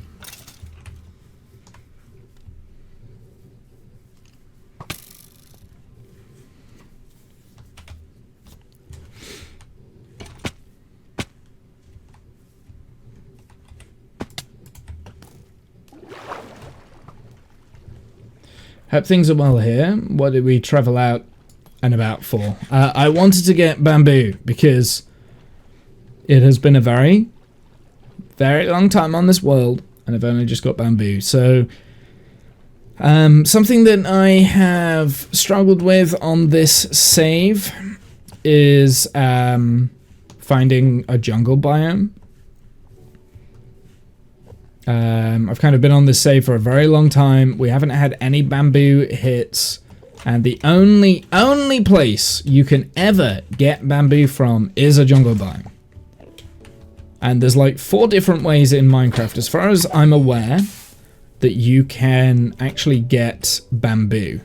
Hope things are well here. What did we travel out and about for? I wanted to get bamboo because it has been a very, very long time on this world, and I've only just got bamboo. So, something that I have struggled with on this save is finding a jungle biome. I've kind of been on this save for a very long time. We haven't had any bamboo hits, and the only place you can ever get bamboo from is a jungle biome. And there's like 4 different ways in Minecraft, as far as I'm aware, that you can actually get bamboo.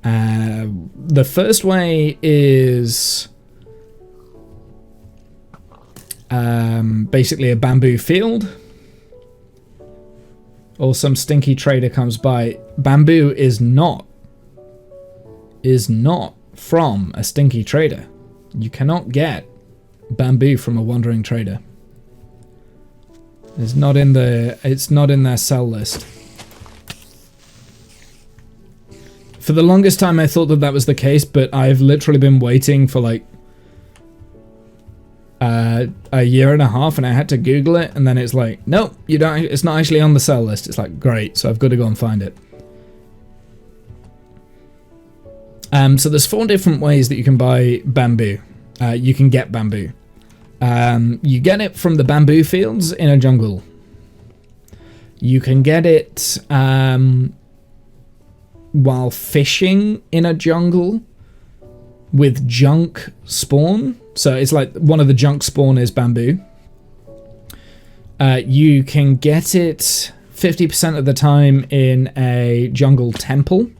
The first way is basically a bamboo field, or some stinky trader comes by. Bamboo is not from a stinky trader. You cannot get bamboo from a wandering trader. It's not in their sell list. For the longest time I thought that was the case, but I've literally been waiting for like a year and a half, and I had to Google it, and then it's like, nope, you don't. It's not actually on the sell list. It's like, great, so I've got to go and find it. So there's 4 different ways that you can buy bamboo. You can get bamboo. You get it from the bamboo fields in a jungle. You can get it while fishing in a jungle with junk spawn. So it's like one of the junk spawn is bamboo. You can get it 50% of the time in a jungle temple.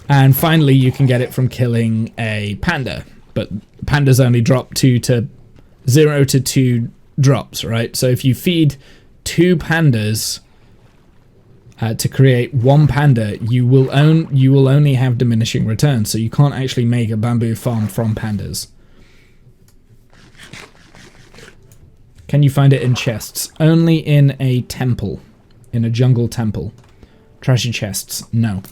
And finally, you can get it from killing a panda. But pandas only drop 0 to 2 drops, right? So if you feed 2 pandas to create 1 panda, you will only have diminishing returns. So you can't actually make a bamboo farm from pandas. Can you find it in chests? Only in a temple, in a jungle temple. Treasure chests, no.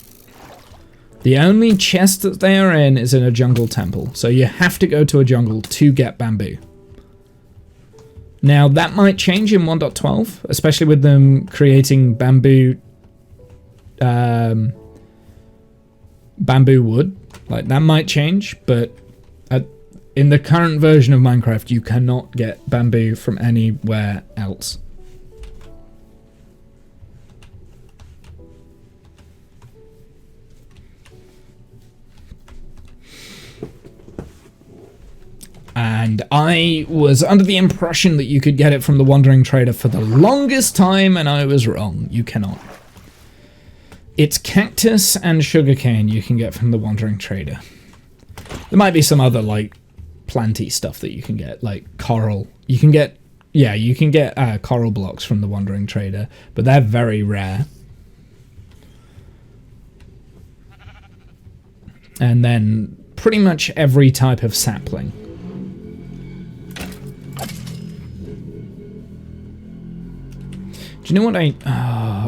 The only chest that they are in is in a jungle temple. So you have to go to a jungle to get bamboo. Now that might change in 1.12, especially with them creating bamboo wood. Like that might change, but in the current version of Minecraft, you cannot get bamboo from anywhere else. And I was under the impression that you could get it from the Wandering Trader for the longest time, and I was wrong. You cannot. It's cactus and sugarcane you can get from the Wandering Trader. There might be some other, like, planty stuff that you can get, like coral. You can get coral blocks from the Wandering Trader, but they're very rare. And then pretty much every type of sapling. Do you know what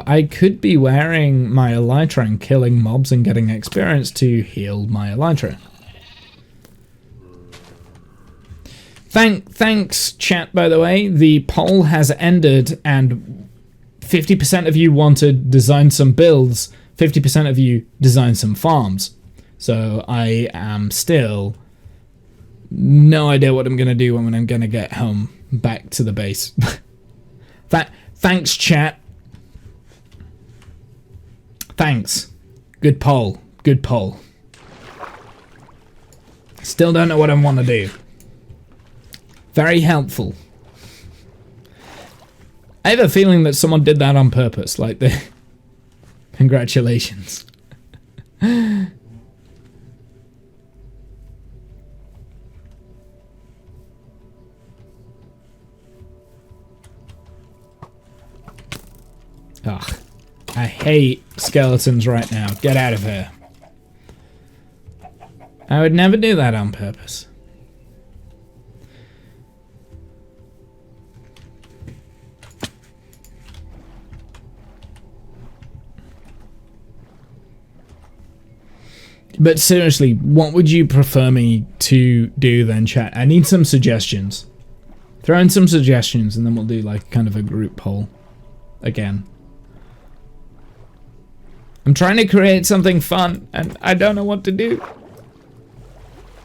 I could be wearing my elytra and killing mobs and getting experience to heal my elytra. Thanks, chat, by the way. The poll has ended and 50% of you wanted to design some builds, 50% of you design some farms. So I am still no idea what I'm going to do when I'm going to get home back to the base. Thanks, chat. Thanks. Good poll. Good poll. Still don't know what I want to do. Very helpful. I have a feeling that someone did that on purpose. Like the congratulations. Ugh. I hate skeletons right now. Get out of here. I would never do that on purpose. But seriously, what would you prefer me to do then, chat? I need some suggestions. Throw in some suggestions and then we'll do like kind of a group poll again. I'm trying to create something fun and I don't know what to do.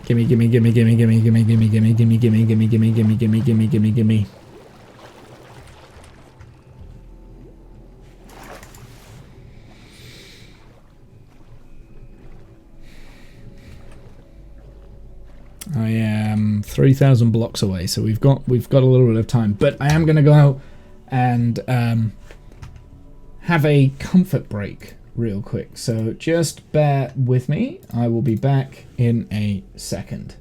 Gimme, gimme, gimme, gimme, gimme, gimme, gimme, gimme, gimme, gimme, gimme, gimme, gimme, gimme, gimme, gimme, gimme. I am 3,000 blocks away, so we've got a little bit of time. But I am going to go out and have a comfort break real quick. So just bear with me. I will be back in a second.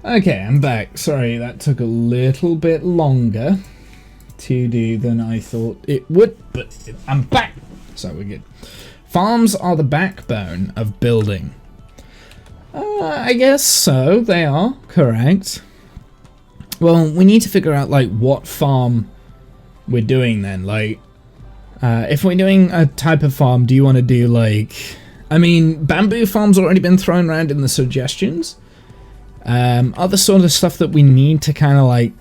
Okay, I'm back. Sorry, that took a little bit longer to do than I thought it would, but I'm back. So we're good. Farms are the backbone of building. I guess so. They are correct. Well, we need to figure out like what farm we're doing then. Like, if we're doing a type of farm, do you want to do like? I mean, bamboo farm's already been thrown around in the suggestions. Other sort of stuff that we need to kind of like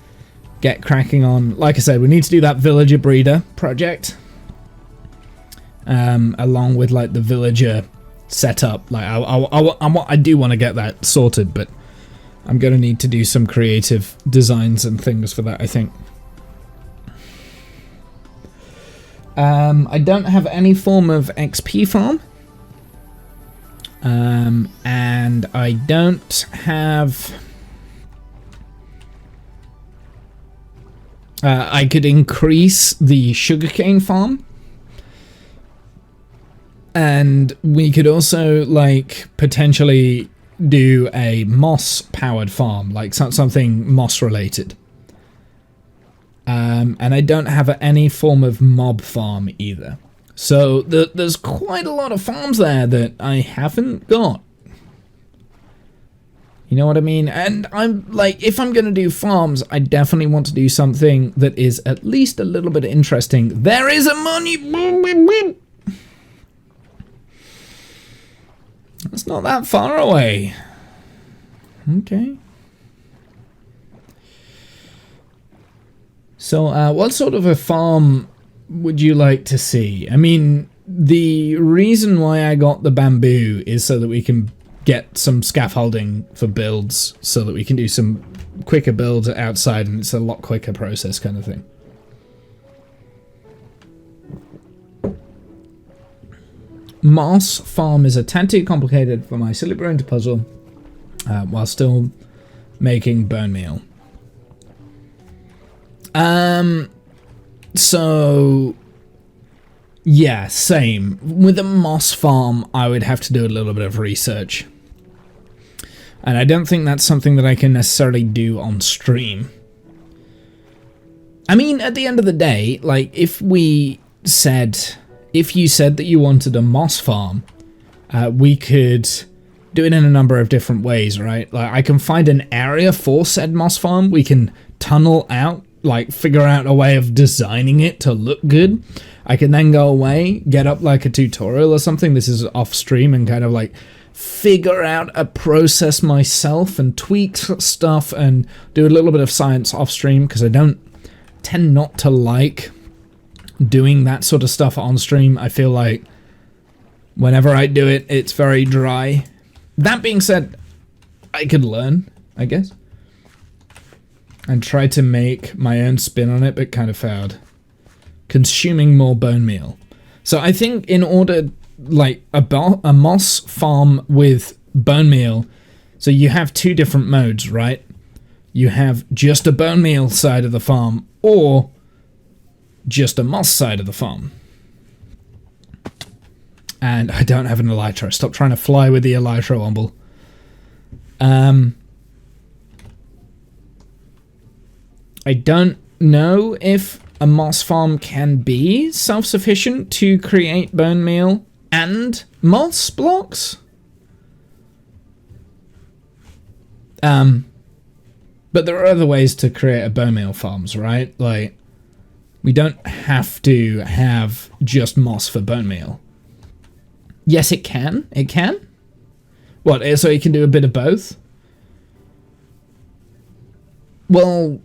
get cracking on. Like I said, we need to do that villager breeder project. Along with like the villager setup. Like I do want to get that sorted, but I'm going to need to do some creative designs and things for that, I think. I don't have any form of XP farm. And I don't have... I could increase the sugarcane farm. And we could also, like, potentially do a moss-powered farm, like something moss-related. And I don't have any form of mob farm either. So there's quite a lot of farms there that I haven't got. You know what I mean? And I'm like, if I'm going to do farms, I definitely want to do something that is at least a little bit interesting. There is a money... It's not that far away. Okay. So, what sort of a farm would you like to see? I mean, the reason why I got the bamboo is so that we can get some scaffolding for builds, so that we can do some quicker builds outside, and it's a lot quicker process kind of thing. Moss farm is a tad too complicated for my silly brain to puzzle, while still making bone meal. So yeah, same. With a moss farm, I would have to do a little bit of research. And I don't think that's something that I can necessarily do on stream. I mean, at the end of the day, like, if you said that you wanted a moss farm, we could do it in a number of different ways, right? Like, I can find an area for said moss farm. We can tunnel out, like, figure out a way of designing it to look good. I can then go away, get up like a tutorial or something. This is off stream, and kind of like figure out a process myself and tweak stuff and do a little bit of science off stream, because I don't tend not to like doing that sort of stuff on stream. I feel like whenever I do it, it's very dry. That being said, I could learn, I guess, and try to make my own spin on it, but kind of failed. Consuming more bone meal. So I think in order, like, a moss farm with bone meal, so you have two different modes, right? You have just a bone meal side of the farm, or just a moss side of the farm. And I don't have an elytra. Stop trying to fly with the elytra, Womble. I don't know if a moss farm can be self-sufficient to create bone meal and moss blocks. But there are other ways to create a bone meal farms, right? Like, we don't have to have just moss for bone meal. Yes, it can. It can. What, so you can do a bit of both? Well,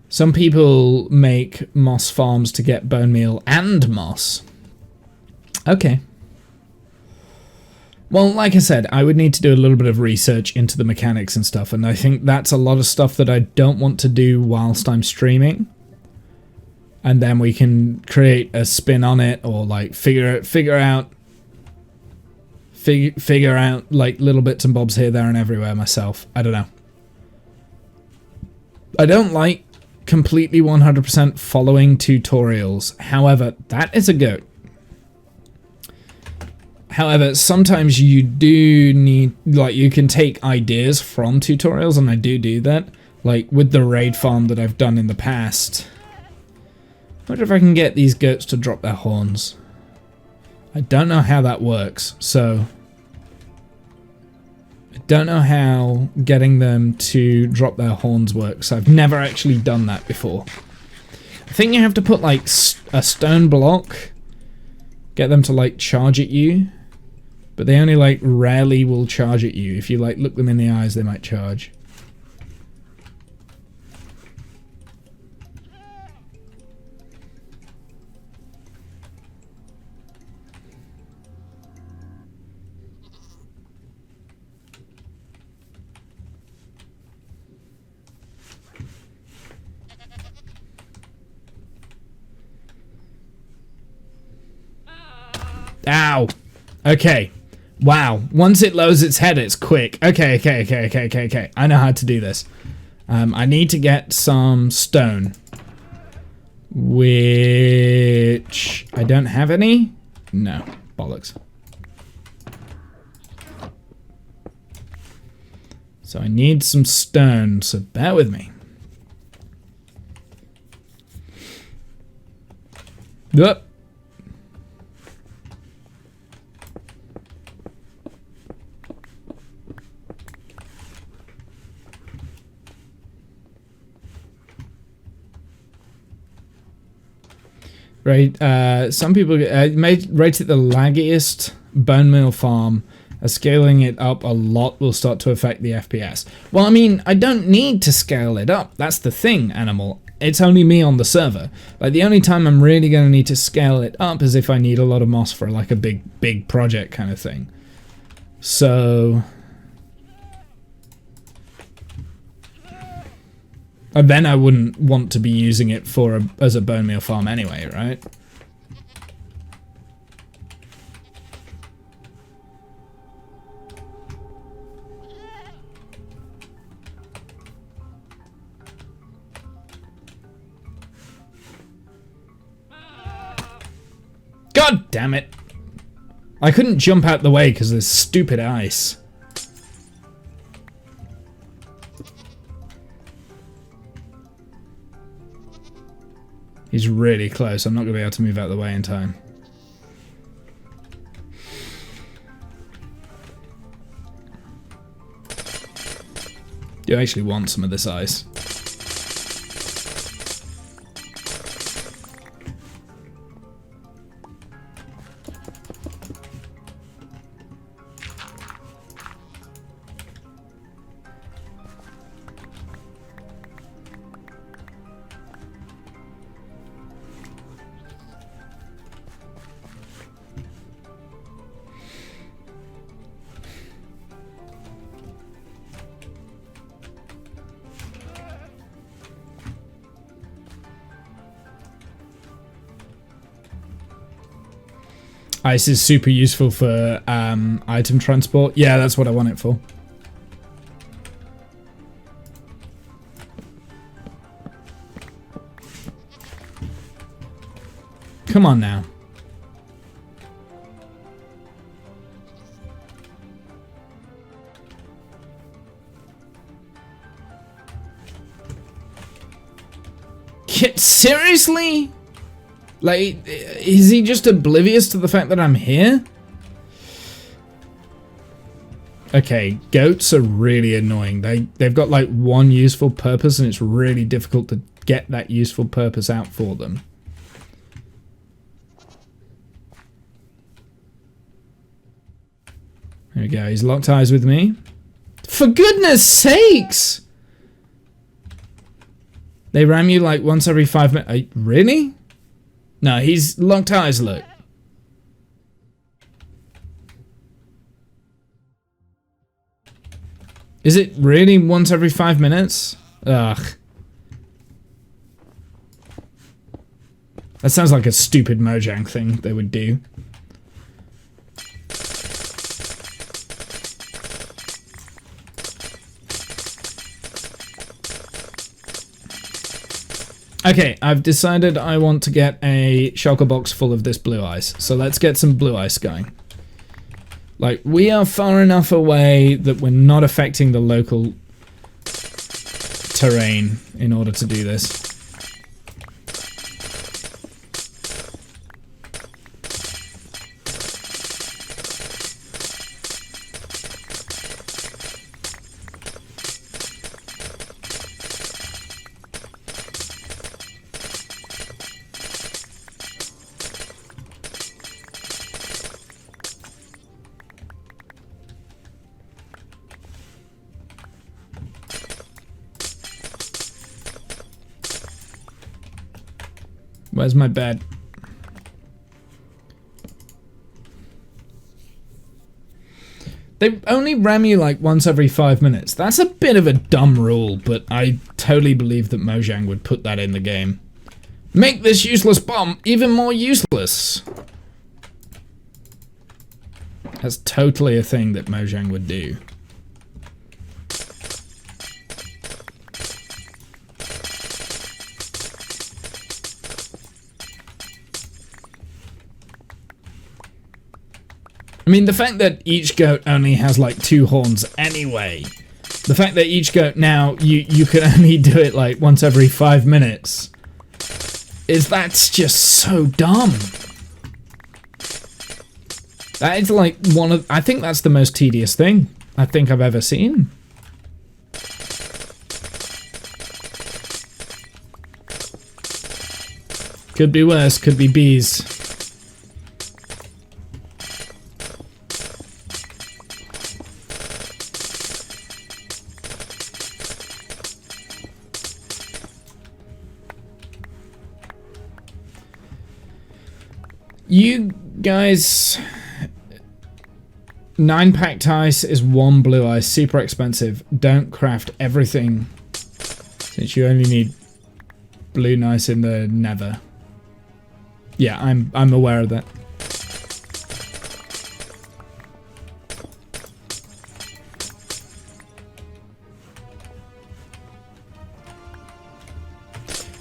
Some people make moss farms to get bone meal and moss. Okay. Well, like I said, I would need to do a little bit of research into the mechanics and stuff, and I think that's a lot of stuff that I don't want to do whilst I'm streaming. And then we can create a spin on it, or like figure out like little bits and bobs here, there, and everywhere myself. I don't know. I don't like completely 100% following tutorials. However, that is a goat. However, sometimes you do need, like, you can take ideas from tutorials, and I do that. Like, with the raid farm that I've done in the past. I wonder if I can get these goats to drop their horns. I don't know how that works, so... I don't know how getting them to drop their horns works. I've never actually done that before. I think you have to put, like, a stone block, get them to, like, charge at you. But they only, like, rarely will charge at you. If you, like, look them in the eyes, they might charge. Ow! Okay. Wow. Once it lowers its head, it's quick. Okay. I know how to do this. I need to get some stone. Which... I don't have any? No. Bollocks. So I need some stone, so bear with me. Yep. Right, some people rate it the laggiest bone meal farm. Scaling it up a lot will start to affect the FPS. Well, I mean, I don't need to scale it up. That's the thing, Animal. It's only me on the server. Like, the only time I'm really going to need to scale it up is if I need a lot of moss for, like, a big project kind of thing. So... And then I wouldn't want to be using it for as a bone meal farm anyway, right? God damn it! I couldn't jump out the way because there's stupid ice. He's really close. I'm not going to be able to move out of the way in time. You actually want some of this ice. Ice is super useful for item transport. Yeah, that's what I want it for. Come on now. Seriously? Like, is he just oblivious to the fact that I'm here? Okay, goats are really annoying. They've got like one useful purpose, and it's really difficult to get that useful purpose out for them. There we go, he's locked eyes with me. For goodness sakes! They ram you like once every 5 minutes. Really? No, he's locked eyes, look. Is it really once every 5 minutes? Ugh. That sounds like a stupid Mojang thing they would do. Okay, I've decided I want to get a shulker box full of this blue ice. So let's get some blue ice going. Like, we are far enough away that we're not affecting the local terrain in order to do this. Where's my bed? They only ram you like once every 5 minutes. That's a bit of a dumb rule, but I totally believe that Mojang would put that in the game. Make this useless bomb even more useless. That's totally a thing that Mojang would do. I mean, the fact that each goat only has like 2 horns anyway. The fact that each goat now, you can only do it like once every 5 minutes. That's just so dumb. That is like I think that's the most tedious thing I think I've ever seen. Could be worse, could be bees. You guys, 9 packed ice is 1 blue ice, super expensive. Don't craft everything since you only need blue ice in the nether. Yeah, I'm aware of that.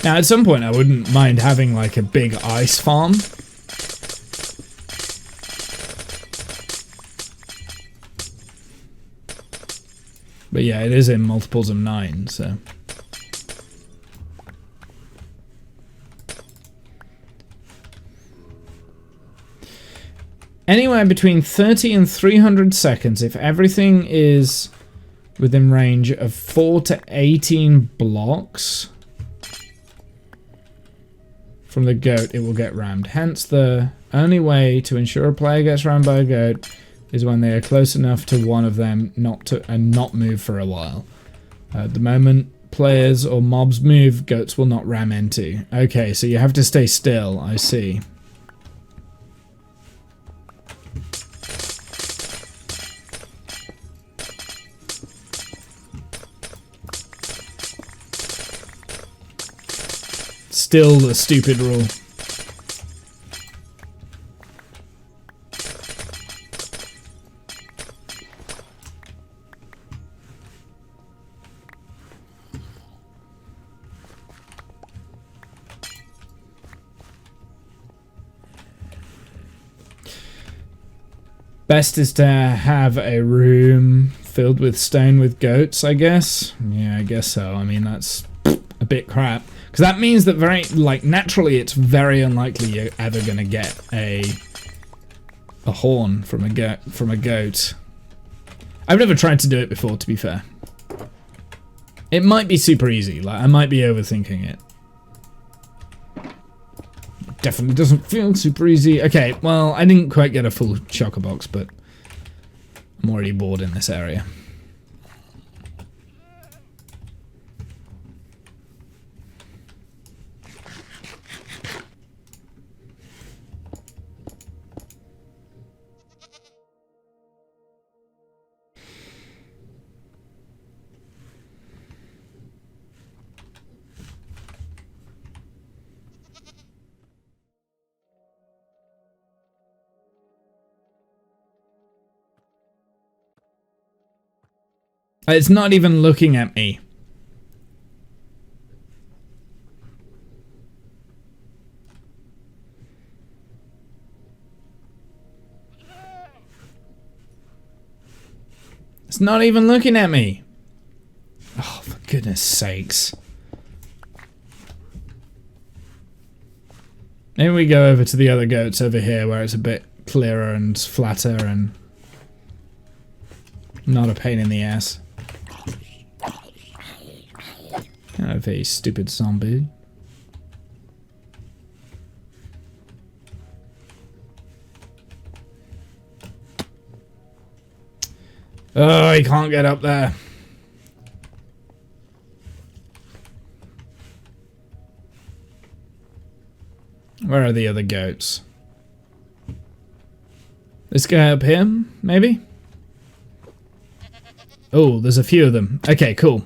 Now at some point I wouldn't mind having like a big ice farm. But yeah, it is in multiples of 9, so. Anywhere between 30 and 300 seconds, if everything is within range of 4 to 18 blocks from the goat, it will get rammed. Hence, the only way to ensure a player gets rammed by a goat is when they are close enough to one of them not move for a while. The moment players or mobs move, goats will not ram into. Okay, so you have to stay still, I see. Still the stupid rule. Best is to have a room filled with stone with goats, I guess. Yeah, I guess so. I mean, that's a bit crap. Because that means that naturally it's very unlikely you're ever going to get a horn from a goat. I've never tried to do it before, to be fair. It might be super easy. Like, I might be overthinking it. Definitely doesn't feel super easy. Okay, well, I didn't quite get a full shulker box, but I'm already bored in this area. It's not even looking at me. It's not even looking at me. Oh, for goodness sakes. Maybe we go over to the other goats over here where it's a bit clearer and flatter and not a pain in the ass. Oh, very stupid zombie. Oh, he can't get up there. Where are the other goats? This guy up here, maybe? Oh, there's a few of them. Okay, cool.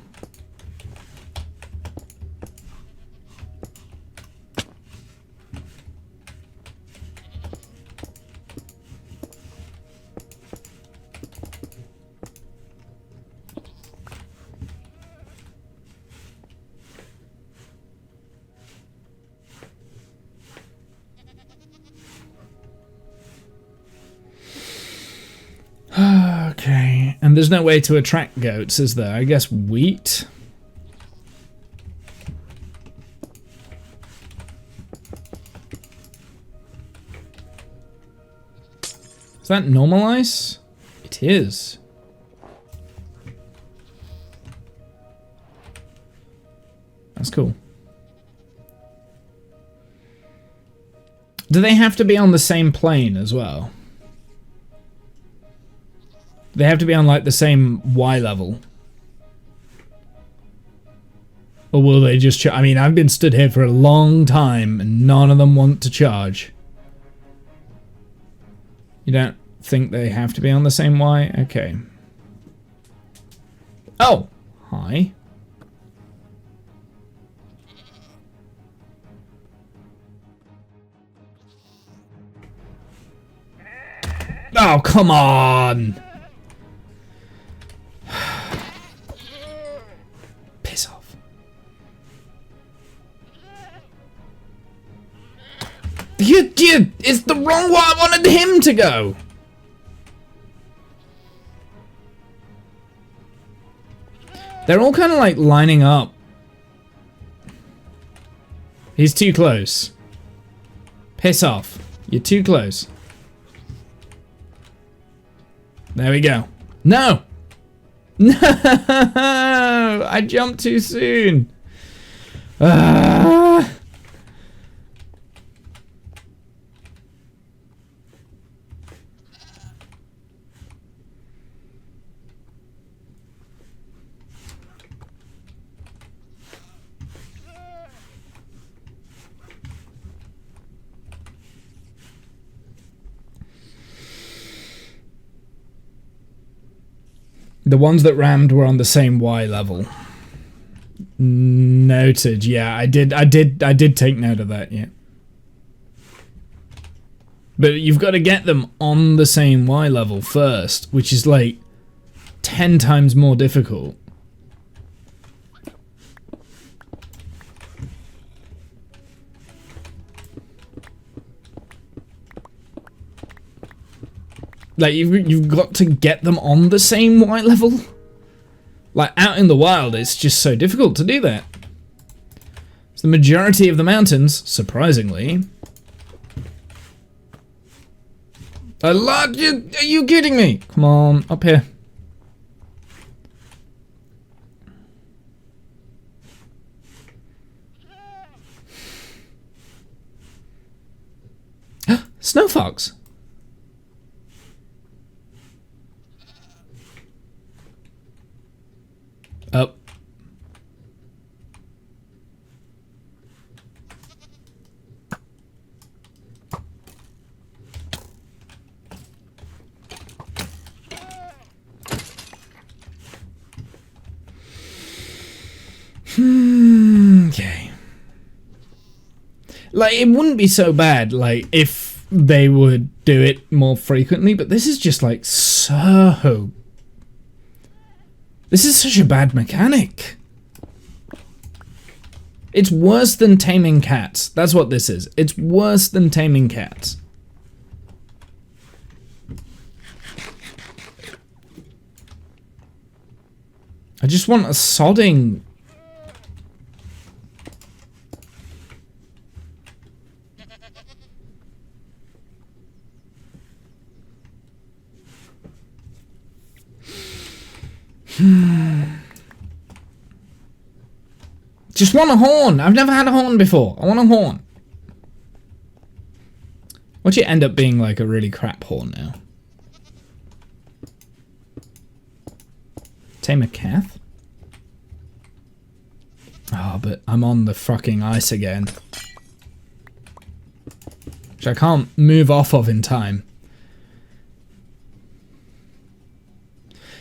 Okay, and there's no way to attract goats, is there? I guess wheat? Is that normal ice? It is. That's cool. Do they have to be on the same plane as well? They have to be on like the same Y level. Or will they just I mean, I've been stood here for a long time and none of them want to charge. You don't think they have to be on the same Y? Okay. Oh! Hi. Oh, come on! Piss off. It's the wrong way I wanted him to go! They're all kind of like lining up. He's too close. Piss off. You're too close. There we go. No! No! I jumped too soon. Ah. The ones that rammed were on the same Y level. Noted. Yeah, I did take note of that, yeah. But you've got to get them on the same Y level first, which is like 10 times more difficult. Like, you've got to get them on the same Y level. Like, out in the wild, it's just so difficult to do that. It's the majority of the mountains, surprisingly. A lot? Are you kidding me? Come on, up here. Snow fox. Up. Okay. Like, it wouldn't be so bad, like, if they would do it more frequently, but this is just, like, so... This is such a bad mechanic. It's worse than taming cats. That's what this is. It's worse than taming cats. just want a sodding... Just want a horn. I've never had a horn before. I want a horn. Watch it end up being like a really crap horn now. Tame a calf? Oh, but I'm on the fucking ice again. Which I can't move off of in time.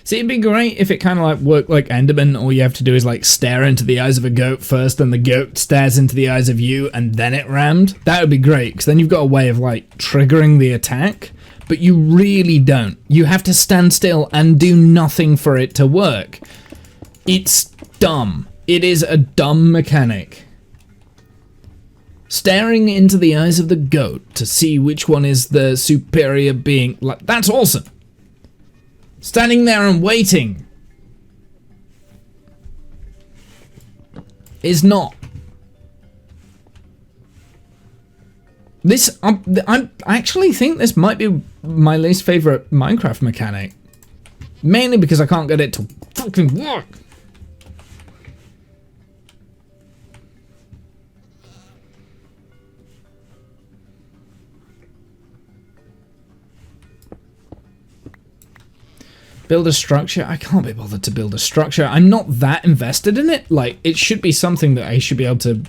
See, it'd be great if it kind of like worked like Enderman. All you have to do is like stare into the eyes of a goat first, and the goat stares into the eyes of you, and then it rammed. That would be great, because then you've got a way of like triggering the attack, but you really don't. You have to stand still and do nothing for it to work. It's dumb. It is a dumb mechanic. Staring into the eyes of the goat to see which one is the superior being, like, that's awesome. Standing there and waiting is not. This, I actually think this might be my least favorite Minecraft mechanic. Mainly because I can't get it to fucking work. Build a structure? I can't be bothered to build a structure. I'm not that invested in it. Like, it should be something that I should be able to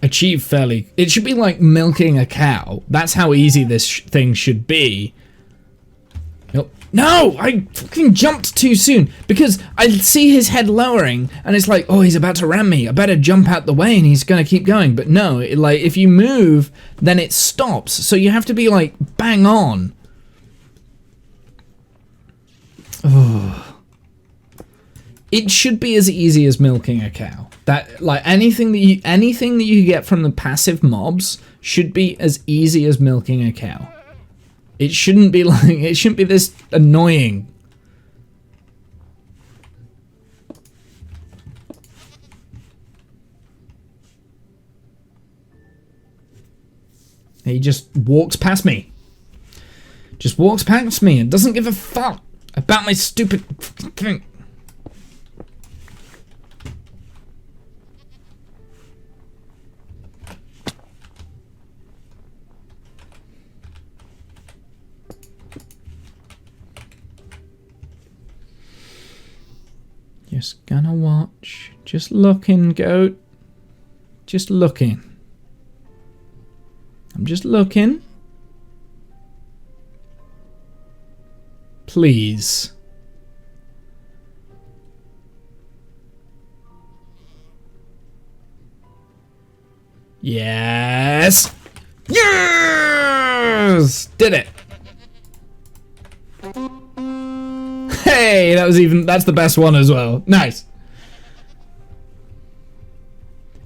achieve fairly. It should be like milking a cow. That's how easy this thing should be. Nope. No! I fucking jumped too soon. Because I see his head lowering, and it's like, oh, he's about to ram me. I better jump out the way, and he's gonna keep going. But no, like, if you move, then it stops. So you have to be, like, bang on. Oh. It should be as easy as milking a cow. That, like, anything that you get from the passive mobs should be as easy as milking a cow. It shouldn't be like, it shouldn't be this annoying. He just walks past me. Just walks past me and doesn't give a fuck about my stupid thing. Just gonna watch. Just looking, goat. Just looking. I'm just looking. Please. Yes! Yes! Did it! Hey, that's the best one as well. Nice.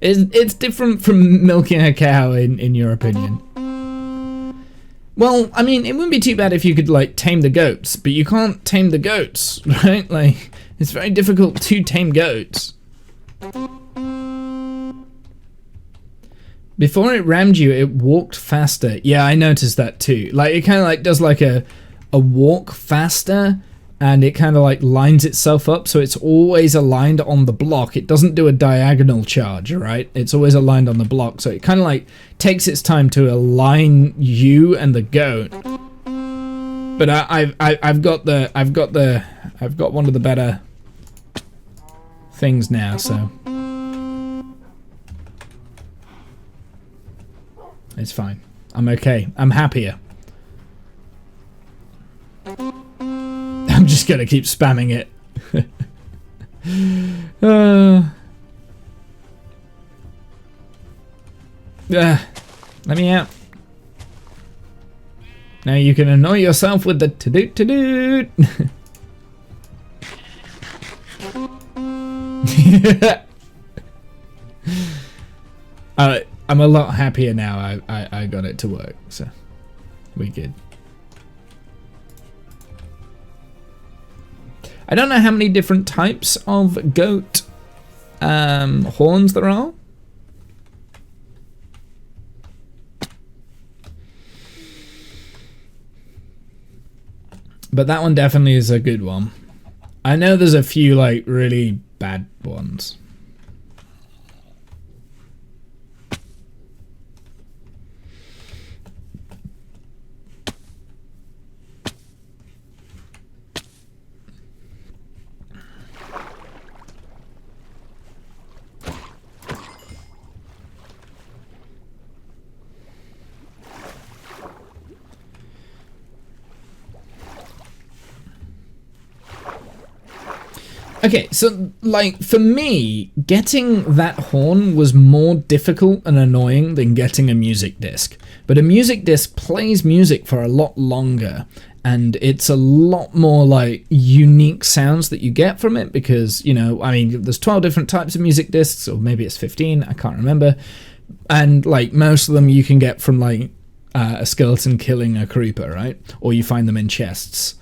It's different from milking a cow in your opinion. Well, I mean, it wouldn't be too bad if you could, like, tame the goats, but you can't tame the goats, right? Like, it's very difficult to tame goats. Before it rammed you, it walked faster. Yeah, I noticed that too. Like, it kind of, like, does, like, a walk faster, and it kind of, like, lines itself up, so it's always aligned on the block. It doesn't do a diagonal charge, right? It's always aligned on the block, so it kind of, like, takes its time to align you and the goat. But I've got one of the better things now, so it's fine. I'm okay. I'm happier. I'm just gonna keep spamming it. Let me out. Now you can annoy yourself with the to-doot to-doot. I'm a lot happier now. I got it to work, so we good. I don't know how many different types of goat horns there are. But that one definitely is a good one. I know there's a few like really bad ones. Okay, so, like, for me, getting that horn was more difficult and annoying than getting a music disc. But a music disc plays music for a lot longer, and it's a lot more, like, unique sounds that you get from it because, you know, I mean, there's 12 different types of music discs, or maybe it's 15, I can't remember. And, like, most of them you can get from, like, a skeleton killing a creeper, right? Or you find them in chests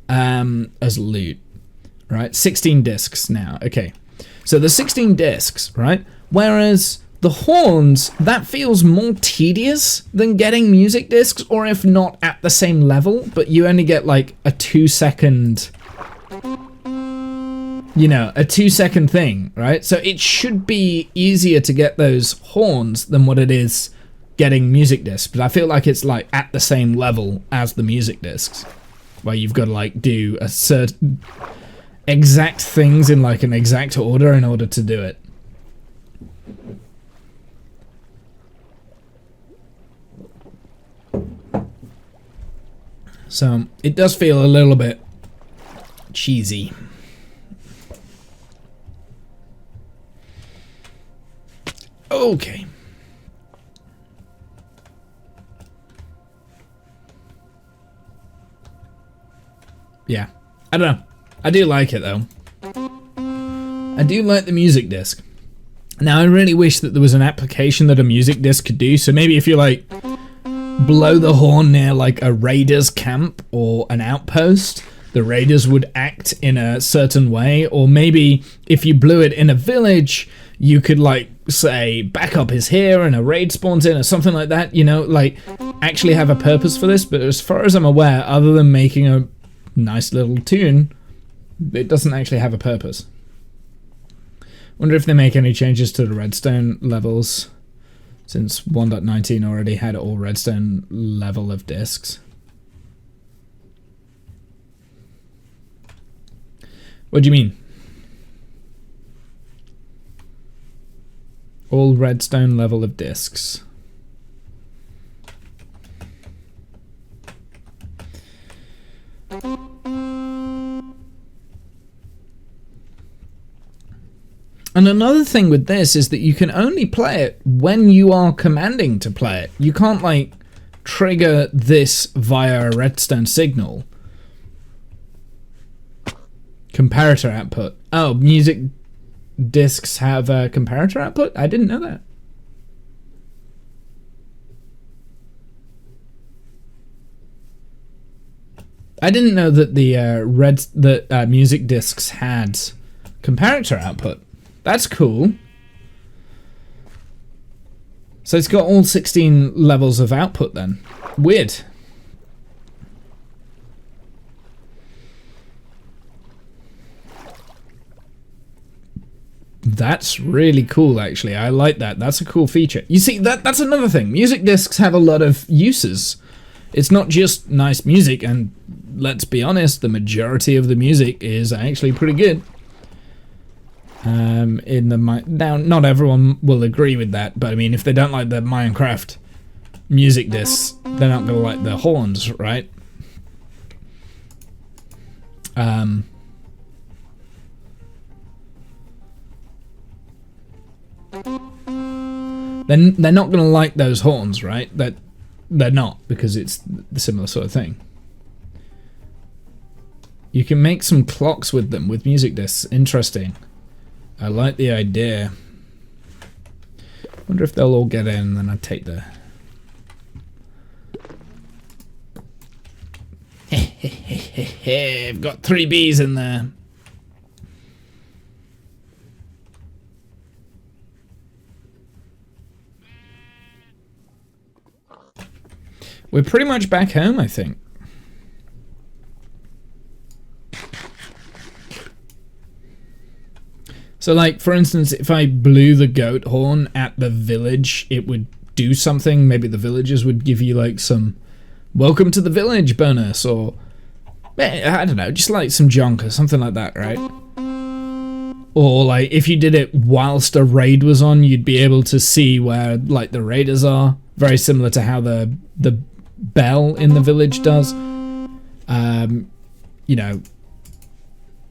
as loot. Right, 16 discs now. Okay, so the 16 discs, right? Whereas the horns, that feels more tedious than getting music discs, or if not at the same level, but you only get like a 2-second, you know, a 2-second thing, right? So it should be easier to get those horns than what it is getting music discs, but I feel like it's like at the same level as the music discs, where you've got to like do a certain exact things in like an exact order in order to do it. So it does feel a little bit cheesy. Okay. Yeah, I don't know. I do like it though. I do like the music disc. Now I really wish that there was an application that a music disc could do. So maybe if you like blow the horn near like a raiders camp or an outpost, the raiders would act in a certain way. Or maybe if you blew it in a village, you could like say backup is here and a raid spawns in or something like that. You know, like actually have a purpose for this. But as far as I'm aware, other than making a nice little tune, it doesn't actually have a purpose. Wonder if they make any changes to the redstone levels, since 1.19 already had all redstone level of discs. What do you mean? All redstone level of discs. And another thing with this is that you can only play it when you are commanding to play it. You can't like trigger this via a redstone signal. Comparator output. Oh, music discs have a comparator output? I didn't know that. I didn't know that the music discs had comparator output. That's cool. So it's got all 16 levels of output then. Weird. That's really cool, actually. I like that. That's a cool feature. You see, that's another thing. Music discs have a lot of uses. It's not just nice music, and let's be honest, the majority of the music is actually pretty good. Now, not everyone will agree with that, but I mean, if they don't like the Minecraft music discs, they're not gonna like the horns, right? Then they're not gonna like those horns, right? That they're not, because it's the similar sort of thing. You can make some clocks with them, with music discs. Interesting. I like the idea. Wonder if they'll all get in and then I take the... I've got 3 bees in there. we're pretty much back home, I think. So, like, for instance, if I blew the goat horn at the village, it would do something. Maybe the villagers would give you, like, some welcome to the village bonus, or, I don't know, just like some junk or something like that, right? Or, like, if you did it whilst a raid was on, you'd be able to see where, like, the raiders are. Very similar to how the bell in the village does. You know,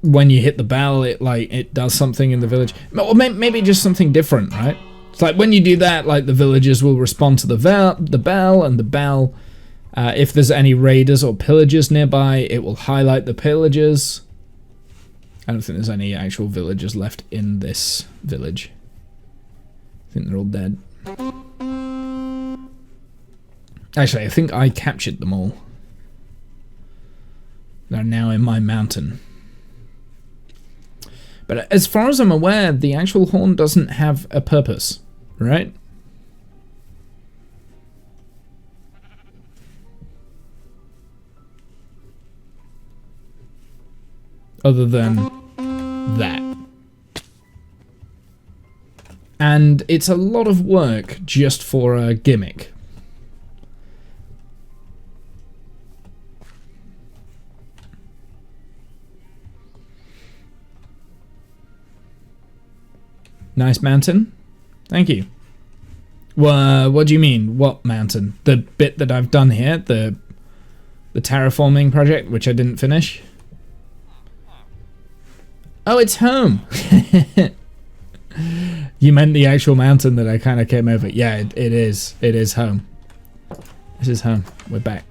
when you hit the bell, it does something in the village. Or maybe just something different, right? It's like when you do that, like, the villagers will respond to the bell, and the bell, if there's any raiders or pillagers nearby, it will highlight the pillagers. I don't think there's any actual villagers left in this village. I think they're all dead. Actually, I think I captured them all. They're now in my mountain. But as far as I'm aware, the actual horn doesn't have a purpose, right? Other than that. And it's a lot of work just for a gimmick. Nice mountain. Thank you. Well, what do you mean? What mountain? The bit that I've done here? The terraforming project, which I didn't finish? Oh, it's home. You meant the actual mountain that I kind of came over. Yeah, it is. It is home. This is home. We're back.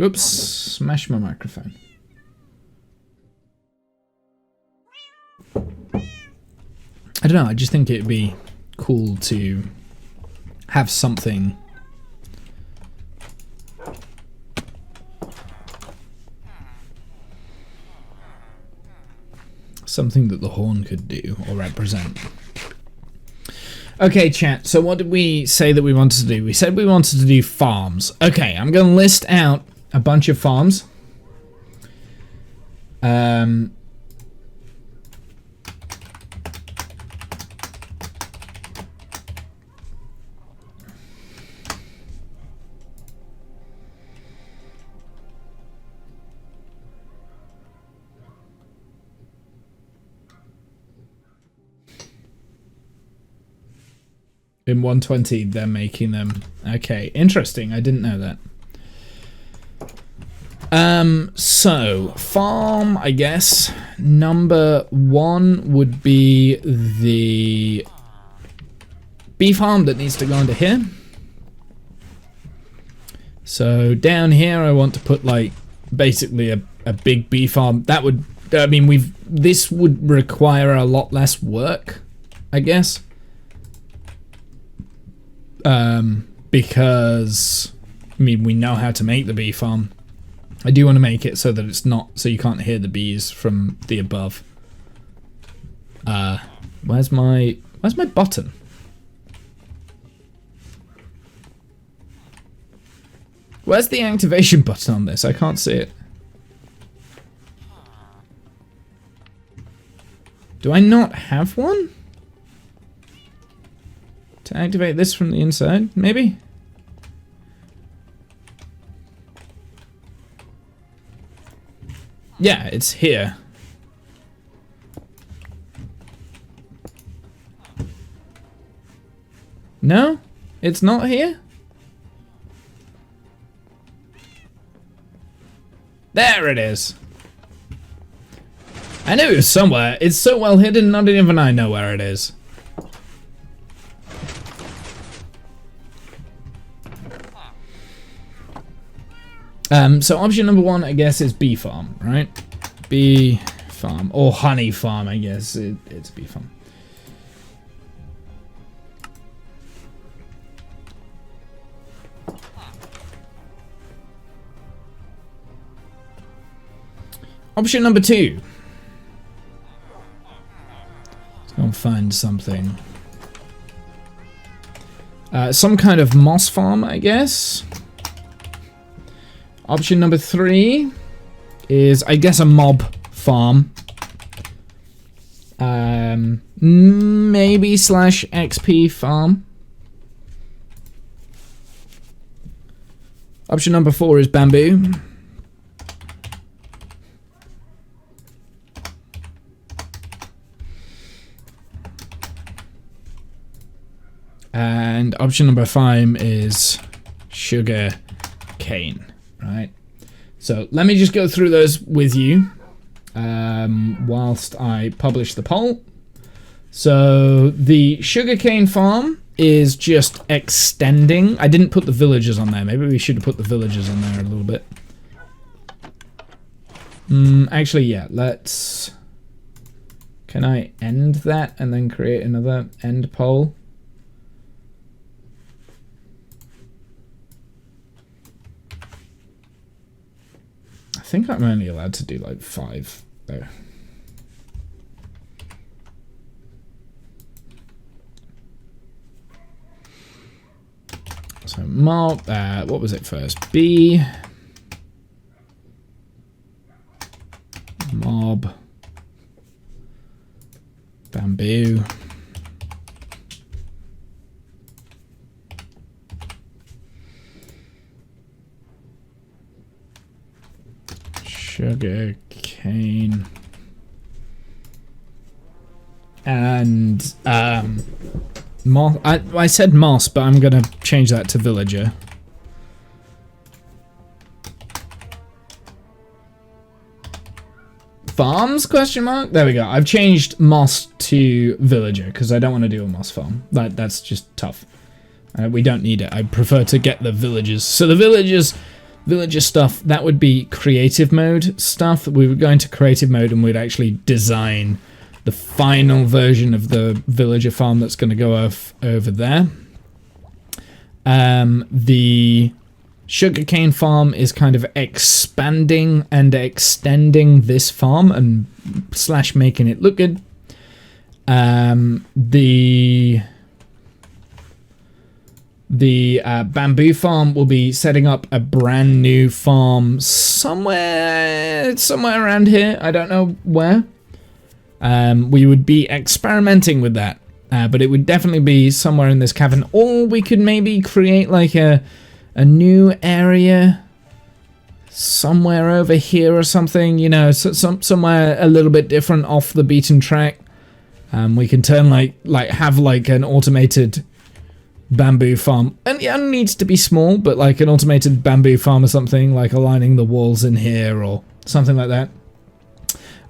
Oops, smash my microphone. I don't know, I just think it'd be cool to have something that the horn could do or represent. Okay, chat, so what did we say that we wanted to do? We said we wanted to do farms. Okay, I'm going to list out a bunch of farms. In 120, they're making them. Okay, interesting. I didn't know that. So, farm, I guess. Number 1 would be the bee farm that needs to go into here. So, down here, I want to put, like, basically a big bee farm. That would, I mean, this would require a lot less work, I guess. Because, I mean, we know how to make the bee farm. I do want to make it so that it's not, so you can't hear the bees from the above. Where's my button? Where's the activation button on this? I can't see it. Do I not have one? To activate this from the inside, maybe? Yeah, it's here. No? It's not here? There it is. I knew it was somewhere. It's so well hidden, not even I know where it is. So option number 1, I guess, is bee farm, right? Bee farm, or honey farm, I guess. It's bee farm. Option number 2. Let's go and find something. Some kind of moss farm, I guess. Option number 3 is, I guess, a mob farm. Maybe slash XP farm. Option number 4 is bamboo. And option number 5 is sugar cane, right? So let me just go through those with you whilst I publish the poll. So the sugarcane farm is just extending. I didn't put the villagers on there. Maybe we should have put the villagers on there a little bit. Actually, yeah, let's... Can I end that and then create another end poll? I think I'm only allowed to do like 5 though. So mob, what was it first? B, mob, bamboo, sugar cane, and moss. I said moss, but I'm gonna change that to villager. Farms? Question mark. There we go. I've changed moss to villager because I don't want to do a moss farm. That's just tough. We don't need it. I prefer to get the villagers. So the villager stuff, that would be creative mode stuff. We would go into creative mode and we'd actually design the final version of the villager farm that's going to go off over there. The sugarcane farm is kind of expanding and extending this farm and slash making it look good. The bamboo farm will be setting up a brand new farm somewhere around here. I don't know where. We would be experimenting with that, but it would definitely be somewhere in this cavern. Or we could maybe create like a new area somewhere over here or something, you know, somewhere a little bit different off the beaten track. We can turn have like an automated bamboo farm, and it needs to be small, but like an automated bamboo farm or something, like aligning the walls in here or something like that.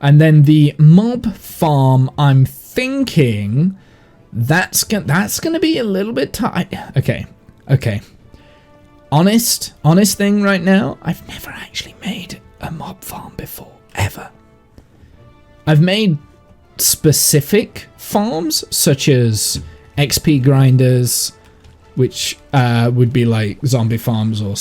And then the mob farm, I'm thinking that's gonna be a little bit tight. Okay. Honest thing right now, I've never actually made a mob farm before, ever. I've made specific farms, such as XP grinders, which would be like zombie farms or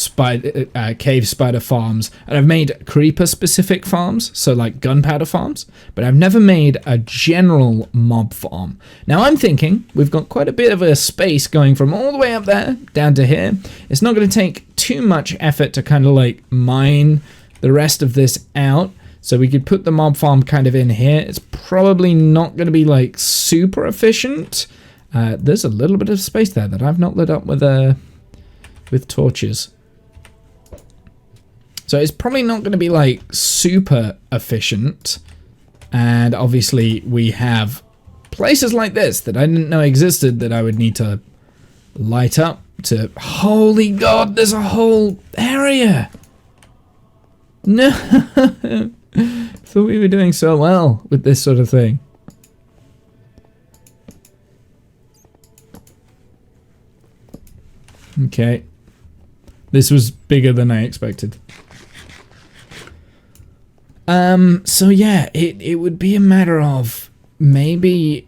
cave spider farms, and I've made creeper specific farms, so like gunpowder farms, but I've never made a general mob farm. Now I'm thinking we've got quite a bit of a space going from all the way up there down to here. It's not going to take too much effort to kind of like mine the rest of this out, so we could put the mob farm kind of in here. It's probably not going to be like super efficient. There's a little bit of space there that I've not lit up with torches. So it's probably not going to be like super efficient. And obviously we have places like this that I didn't know existed that I would need to light up to... Holy God, there's a whole area! No! Thought we were doing so well with this sort of thing. Okay. This was bigger than I expected. So yeah, it would be a matter of maybe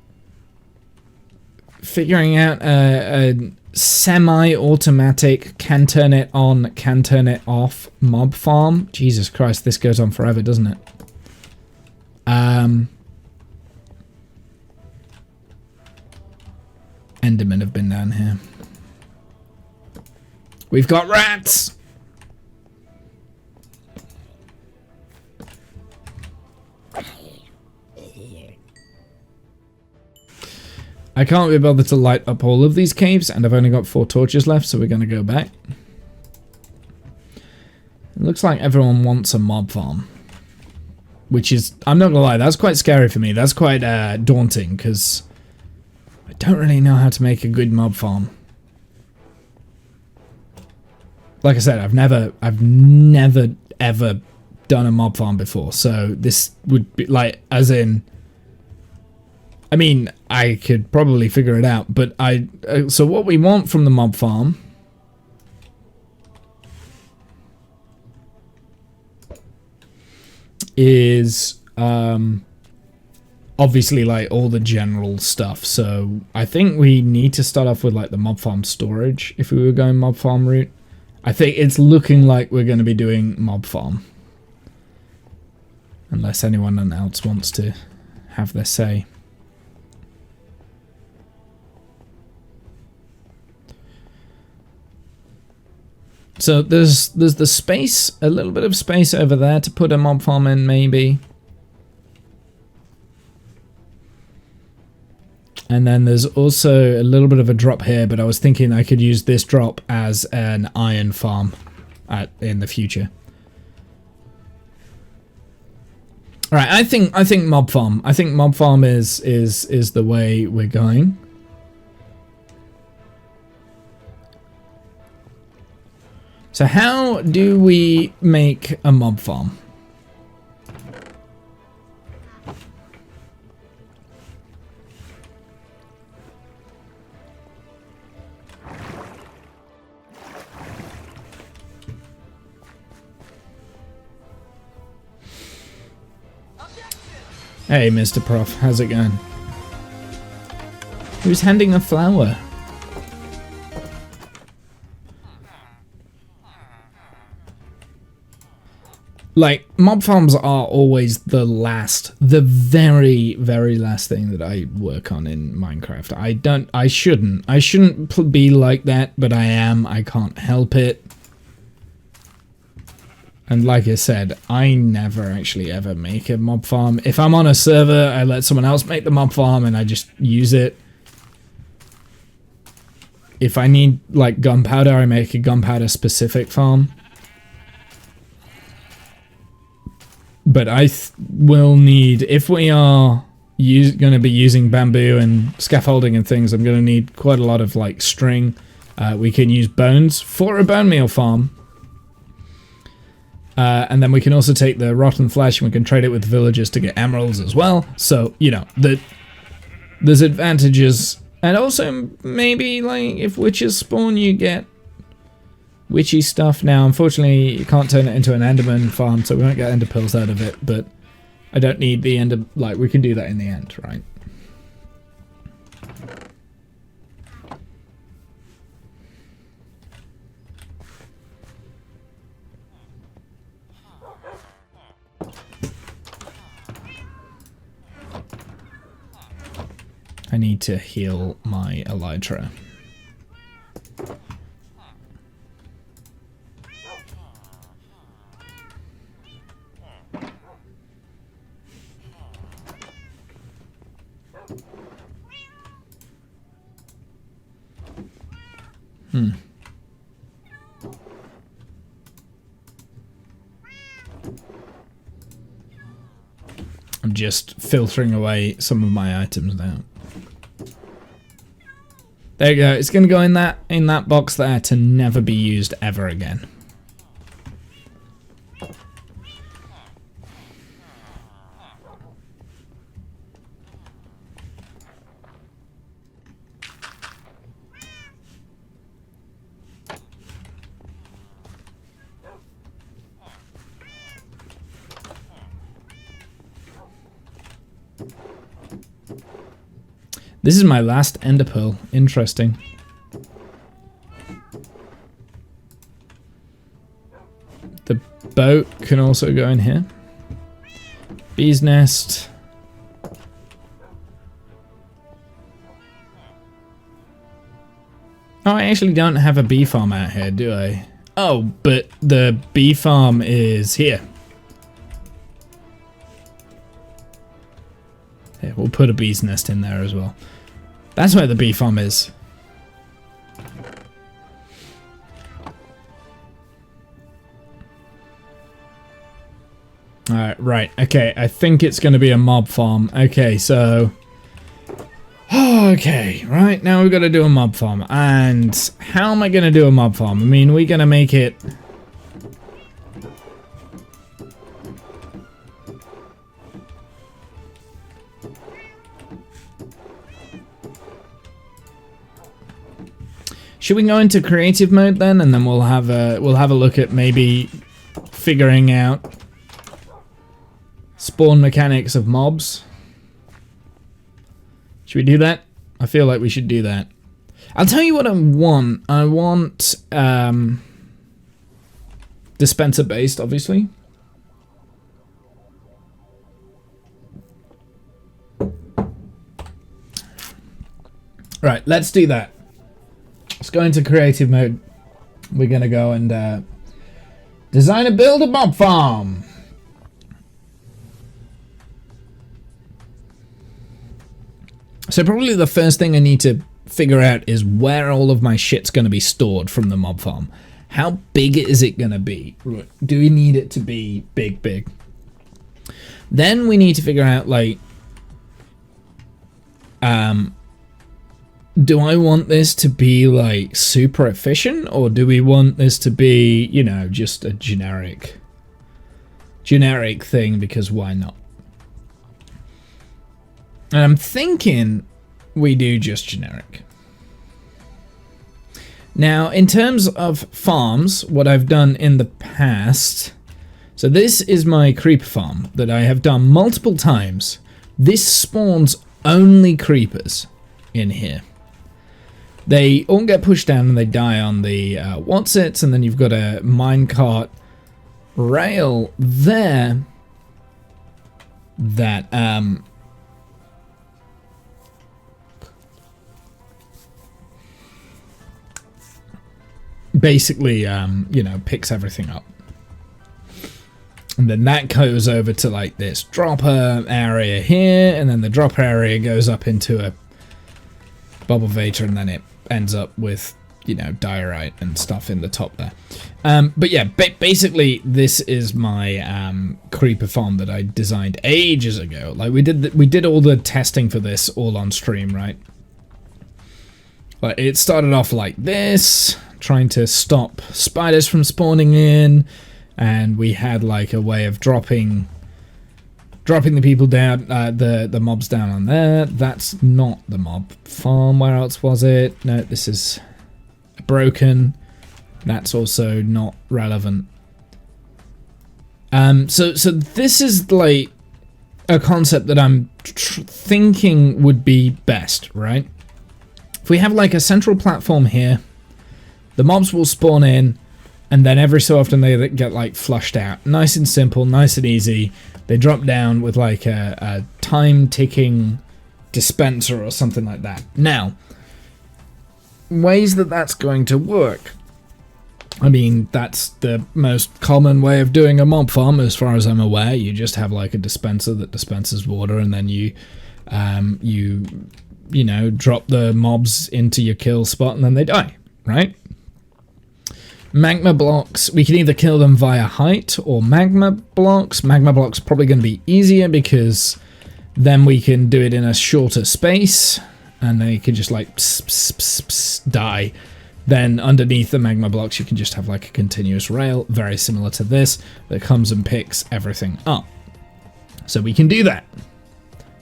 figuring out a semi-automatic can turn it on, can turn it off mob farm. Jesus Christ, this goes on forever, doesn't it? Endermen have been down here. We've got rats! I can't be bothered to light up all of these caves, and I've only got 4 torches left, so we're going to go back. It looks like everyone wants a mob farm. Which is, I'm not going to lie, that's quite scary for me. That's quite daunting, because I don't really know how to make a good mob farm. Like I said, I've never ever done a mob farm before, so this would be like, as in, I mean, I could probably figure it out, but so what we want from the mob farm is obviously like all the general stuff. So I think we need to start off with like the mob farm storage if we were going mob farm route. I think it's looking like we're going to be doing mob farm. Unless anyone else wants to have their say. So there's the space, a little bit of space over there to put a mob farm in, maybe. And then there's also a little bit of a drop here, but I was thinking I could use this drop as an iron farm in the future. All right, I think mob farm. I think mob farm is the way we're going. So how do we make a mob farm? Hey, Mr. Prof, how's it going? Who's handing a flower? Like, mob farms are always the very, very last thing that I work on in Minecraft. I shouldn't be like that, but I am. I can't help it. And like I said, I never actually ever make a mob farm. If I'm on a server, I let someone else make the mob farm and I just use it. If I need, like, gunpowder, I make a gunpowder specific farm. But I will need, if we are going to be using bamboo and scaffolding and things, I'm going to need quite a lot of like string. We can use bones for a bone meal farm. And then we can also take the rotten flesh and we can trade it with villagers to get emeralds as well. So, you know, there's advantages. And also maybe like if witches spawn, you get witchy stuff. Now, unfortunately, you can't turn it into an enderman farm, so we won't get ender pearls out of it, but I don't need the ender, like, we can do that in the end, right? I need to heal my elytra. I'm just filtering away some of my items now. There you go. It's going to go in that box there to never be used ever again. This is my last ender pearl. Interesting. The boat can also go in here. But Bee's nest. Oh, I actually don't have a bee farm out here, do I? Oh, but the bee farm is here. Here, we'll put a bee's nest in there as well. That's where the bee farm is. Alright, right. Okay, I think it's going to be a mob farm. Okay, so... Okay, right, now we've got to do a mob farm. And how am I going to do a mob farm? I mean, we're going to make it... Should we go into creative mode then, and then we'll have a look at maybe figuring out spawn mechanics of mobs? Should we do that? I feel like we should do that. I'll tell you what I want. I want dispenser based, obviously. Right, let's do that. Let's go into creative mode. We're gonna go and design and build a mob farm. So probably the first thing I need to figure out is where all of my shit's going to be stored from the mob farm. How big is it going to be? Do we need it to be big? Then we need to figure out, like, do I want this to be, like, super efficient? Or do we want this to be, you know, just a generic thing, because why not? And I'm thinking we do just generic. Now, in terms of farms, what I've done in the past... So this is my creeper farm that I have done multiple times. This spawns only creepers in here. They all get pushed down and they die on the what's-its, and then you've got a minecart rail there that... basically, you know, picks everything up. And then that goes over to, like, this dropper area here, and then the dropper area goes up into a bubble vator, and then it ends up with, you know, diorite and stuff in the top there. But yeah, basically, this is my creeper farm that I designed ages ago. Like, we did all the testing for this all on stream, right? Like, it started off like this, trying to stop spiders from spawning in, and we had like a way of dropping the people down, the mobs down on there. That's not the mob farm. Where else was it? No, this is broken. That's also not relevant. So this is like a concept that I'm thinking would be best, right? If we have like a central platform here, the mobs will spawn in, and then every so often they get like flushed out. Nice and simple, nice and easy. They drop down with like a time-ticking dispenser or something like that. Now, ways that that's going to work. I mean, that's the most common way of doing a mob farm, as far as I'm aware. You just have like a dispenser that dispenses water, and then you know, drop the mobs into your kill spot, and then they die, right? Magma blocks, we can either kill them via height or magma blocks. Magma blocks probably going to be easier because then we can do it in a shorter space, and they can just like die. Then underneath the magma blocks you can just have like a continuous rail, very similar to this, that comes and picks everything up. So we can do that.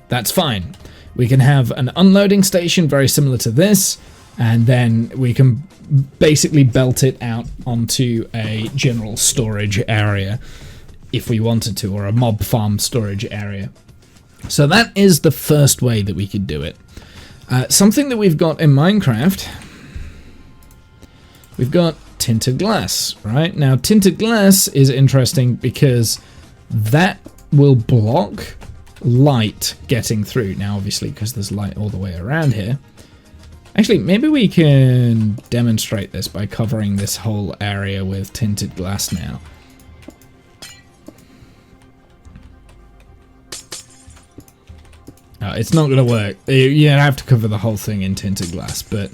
That's fine. We can have an unloading station very similar to this, and then we can basically belt it out onto a general storage area if we wanted to, or a mob farm storage area. So that is the first way that we could do it. Something that we've got in Minecraft, we've got tinted glass, right? Now tinted glass is interesting because that will block light getting through. Now, obviously, because there's light all the way around here. Actually, maybe we can demonstrate this by covering this whole area with tinted glass now. It's not going to work. You have to cover the whole thing in tinted glass, but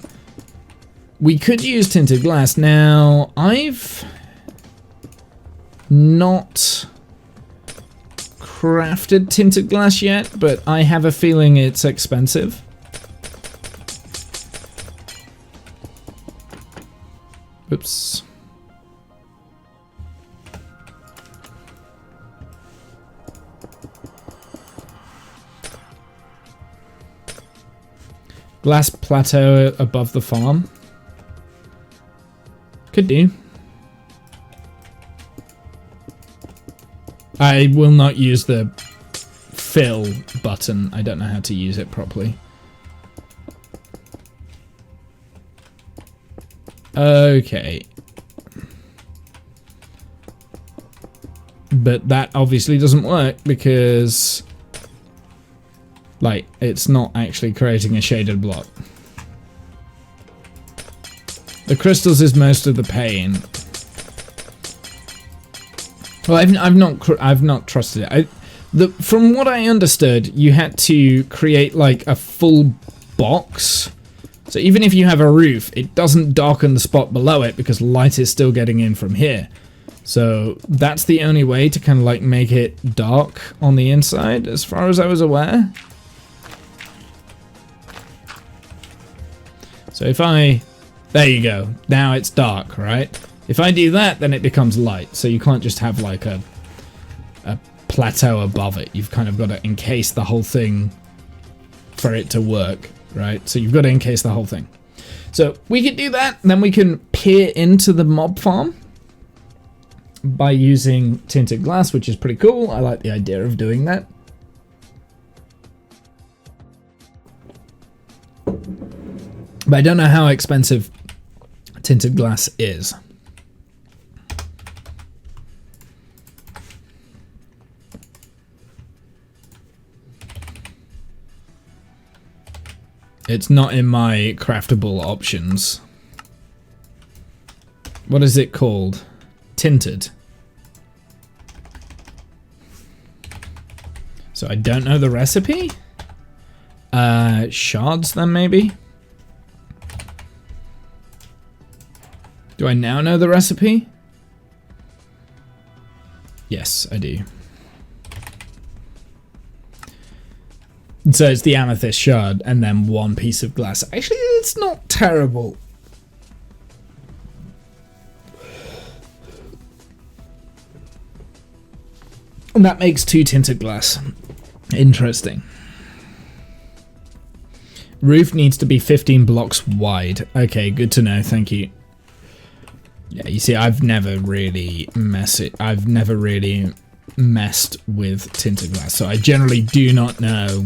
we could use tinted glass. Now, I've not crafted tinted glass yet, but I have a feeling it's expensive. Oops. Glass plateau above the farm. Could do. I will not use the fill button. I don't know how to use it properly. Okay. But that obviously doesn't work because, like, it's not actually creating a shaded block. The crystals is most of the pain. Well, I've not trusted it. From what I understood, you had to create like a full box. So even if you have a roof, it doesn't darken the spot below it because light is still getting in from here. So that's the only way to kind of like make it dark on the inside, as far as I was aware. So if there you go. Now it's dark, right? If I do that, then it becomes light. So you can't just have like a plateau above it. You've kind of got to encase the whole thing for it to work, right? So you've got to encase the whole thing. So we can do that. Then we can peer into the mob farm by using tinted glass, which is pretty cool. I like the idea of doing that. But I don't know how expensive tinted glass is. It's not in my craftable options. What is it called? Tinted. So I don't know the recipe? Shards then maybe? Do I now know the recipe? Yes, I do. So it's the amethyst shard and then one piece of glass. Actually, it's not terrible. And that makes 2 tinted glass. Interesting. Roof needs to be 15 blocks wide. Okay, good to know. Thank you. Yeah, you see, I've never really messed with tinted glass, so I generally do not know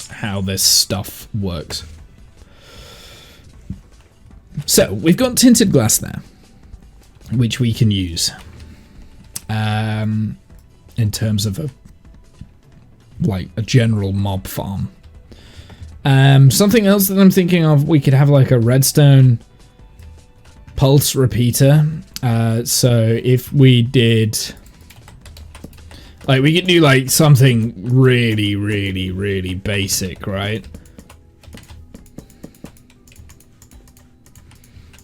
how this stuff works. So we've got tinted glass there, which we can use in terms of a general mob farm. Something else that I'm thinking of, we could have like a redstone pulse repeater. So if we did, like, we could do like something really, really, really basic, right?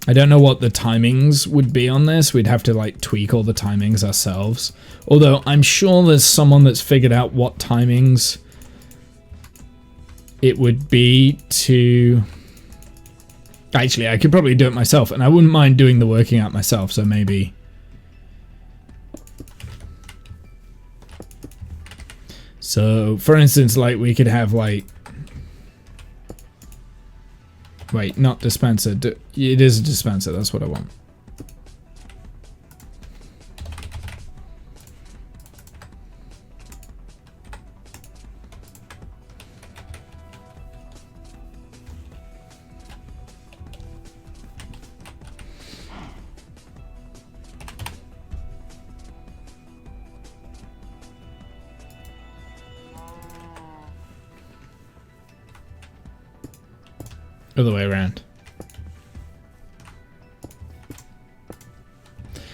I don't know what the timings would be on this. We'd have to like tweak all the timings ourselves. Although I'm sure there's someone that's figured out what timings it would be to... Actually, I could probably do it myself, and I wouldn't mind doing the working out myself, so maybe... So, for instance, like, we could have, like... Wait, not dispenser. It is a dispenser, that's what I want. Other way around.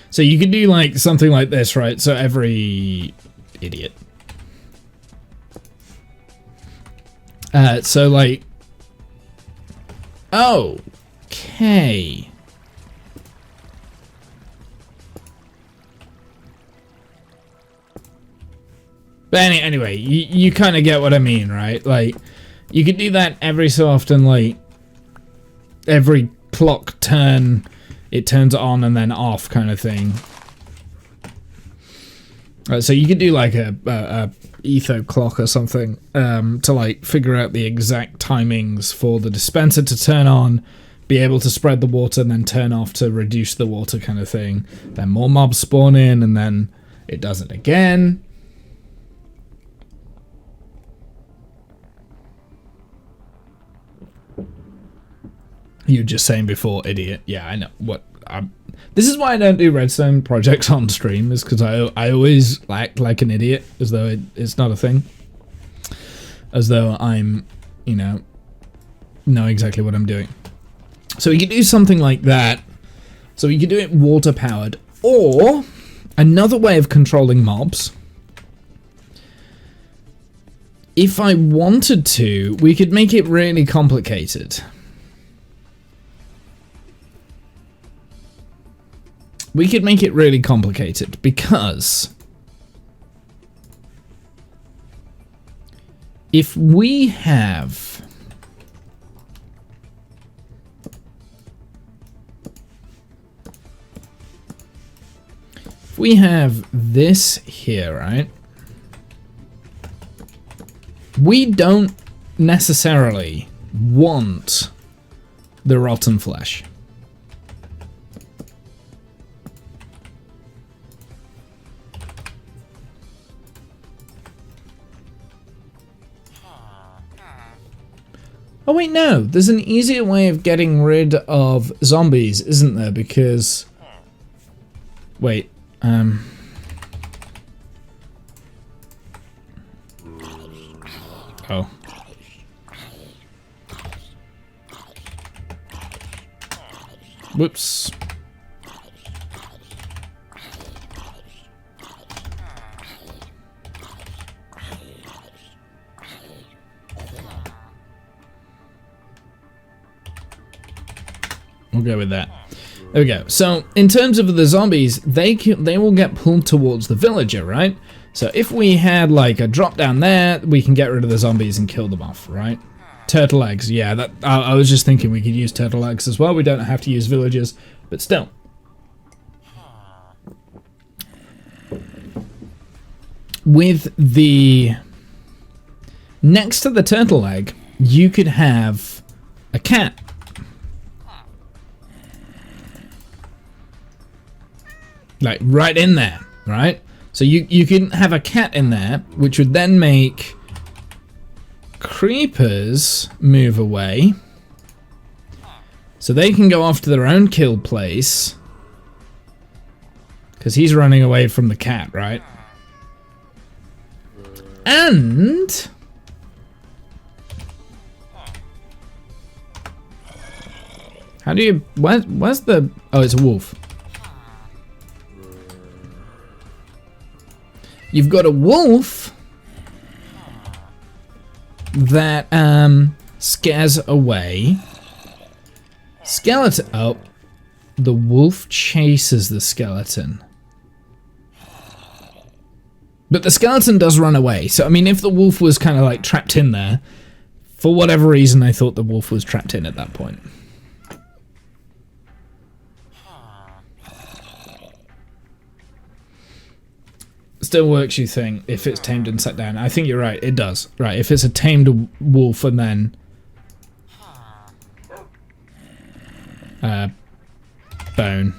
So you could do like something like this, right? So every idiot. So like, okay. But anyway, you kind of get what I mean, right? Like, you could do that every so often, like, every clock turn, it turns on and then off kind of thing. So you could do like a etho clock or something to like figure out the exact timings for the dispenser to turn on, be able to spread the water and then turn off to reduce the water kind of thing. Then more mobs spawn in and then it does it again. You were just saying before, idiot. Yeah, I know. This is why I don't do redstone projects on stream, is because I always act like an idiot, as though it's not a thing. As though I'm, you know exactly what I'm doing. So we could do something like that. So we could do it water powered. Or, another way of controlling mobs. If I wanted to, we could make it really complicated. We could make it really complicated because if we have this here, right? We don't necessarily want the rotten flesh. Oh wait, no, there's an easier way of getting rid of zombies, isn't there? Because... wait, oh. Whoops. We'll go with that. There we go. So, in terms of the zombies, they will get pulled towards the villager, right? So, if we had, like, a drop down there, we can get rid of the zombies and kill them off, right? Turtle eggs, yeah. I was just thinking we could use turtle eggs as well. We don't have to use villagers, but still. With the... next to the turtle egg, you could have a cat. Like, right in there, right? So you can have a cat in there, which would then make creepers move away. So they can go off to their own kill place. Because he's running away from the cat, right? And... how do you... where's the... oh, it's a wolf. You've got a wolf that scares away skeleton. Oh, the wolf chases the skeleton. But the skeleton does run away. So, I mean, if the wolf was kind of like trapped in there, for whatever reason, I thought the wolf was trapped in at that point. Still works, you think, if it's tamed and set down. I think you're right, it does. Right, if it's a tamed wolf and then... bone.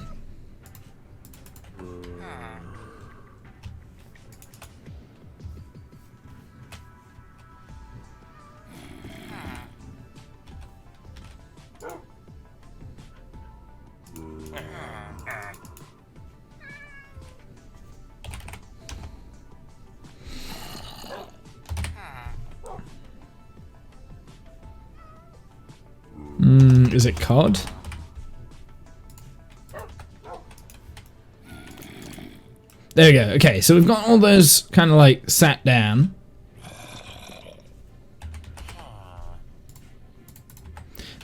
Is it cod? There we go. Okay, so we've got all those kind of like sat down.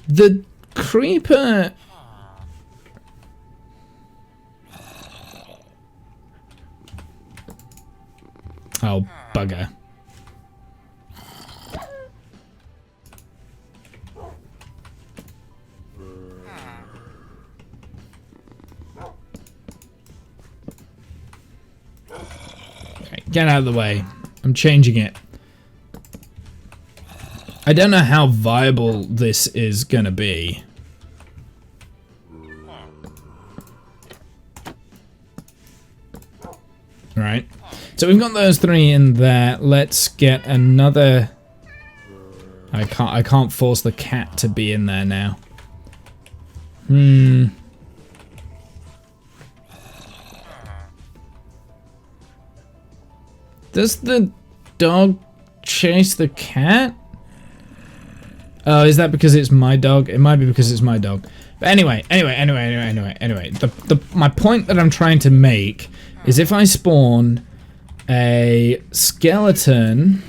The creeper... Oh, bugger. Okay, get out of the way. I'm changing it. I don't know how viable this is gonna be. Right. So we've got those three in there. Let's get another. I can't force the cat to be in there now. Does the dog chase the cat? Oh, is that because it's my dog? It might be because it's my dog. But anyway. My point that I'm trying to make is if I spawn a skeleton,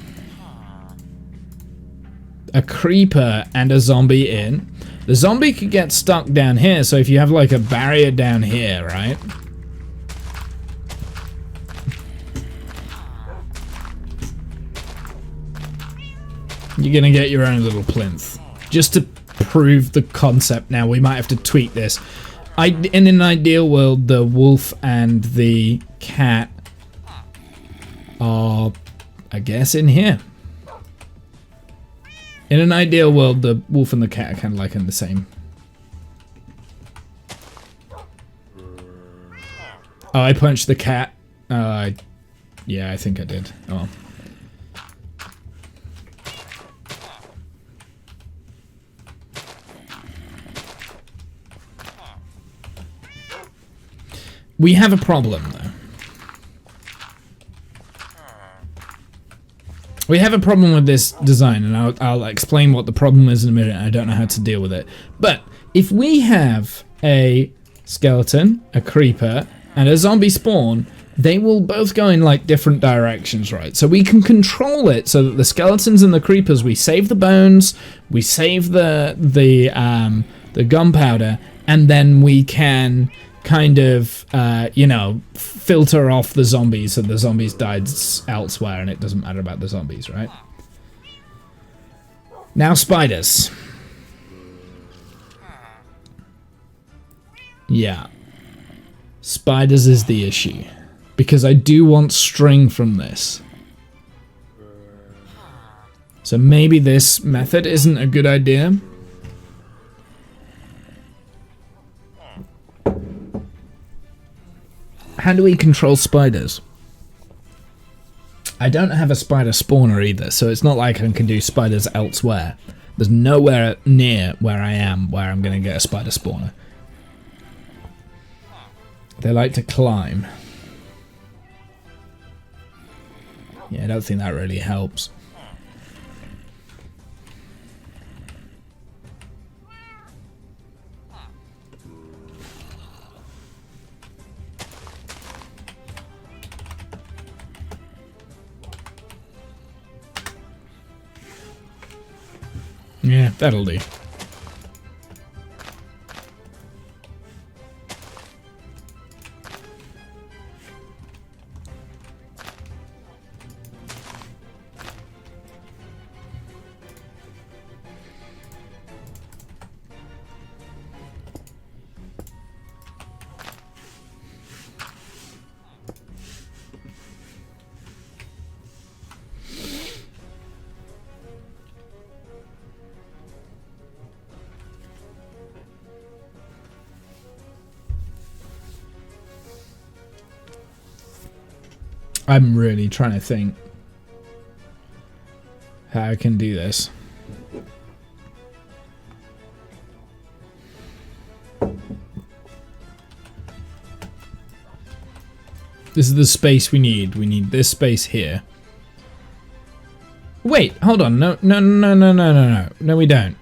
a creeper, and a zombie in, the zombie could get stuck down here. So if you have like a barrier down here, right? You're gonna get your own little plinth. Just to prove the concept now, we might have to tweak this. In an ideal world, the wolf and the cat are, I guess, in here. In an ideal world, the wolf and the cat are kind of like in the same. Oh, I punched the cat. Yeah, I think I did. Oh. We have a problem, though. We have a problem with this design, and I'll explain what the problem is in a minute. I don't know how to deal with it. But if we have a skeleton, a creeper, and a zombie spawn, they will both go in like different directions, right? So we can control it so that the skeletons and the creepers, we save the bones, we save the gunpowder, and then we can kind of, you know, filter off the zombies so the zombies died elsewhere and it doesn't matter about the zombies, right? Now spiders. Yeah. Spiders is the issue. Because I do want string from this. So maybe this method isn't a good idea. How do we control spiders? I don't have a spider spawner either, so it's not like I can do spiders elsewhere. There's nowhere near where I am where I'm going to get a spider spawner. They like to climb. Yeah, I don't think that really helps. Yeah, that'll do. I'm really trying to think how I can do this. This is the space we need. We need this space here. Wait, hold on. No, we don't.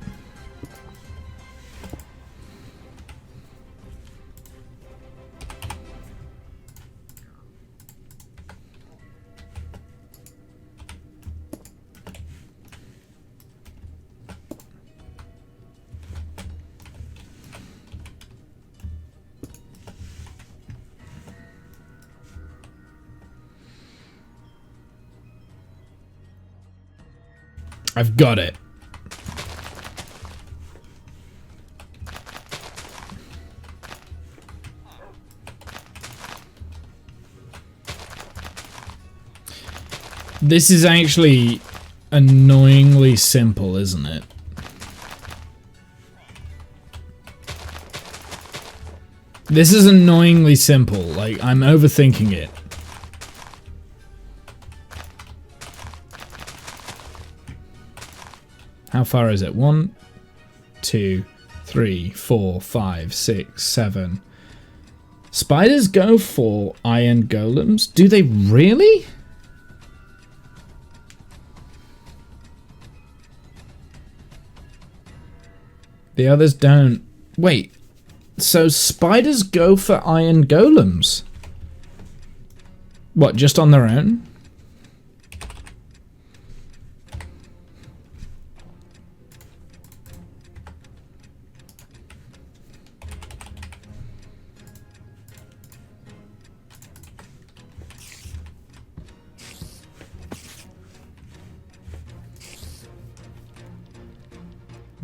I've got it. This is actually annoyingly simple, isn't it? This is annoyingly simple. Like, I'm overthinking it. How far is it? 1, 2, 3, 4, 5, 6, 7. Spiders go for iron golems? Do they really? The others don't. Wait, so spiders go for iron golems? What, just on their own?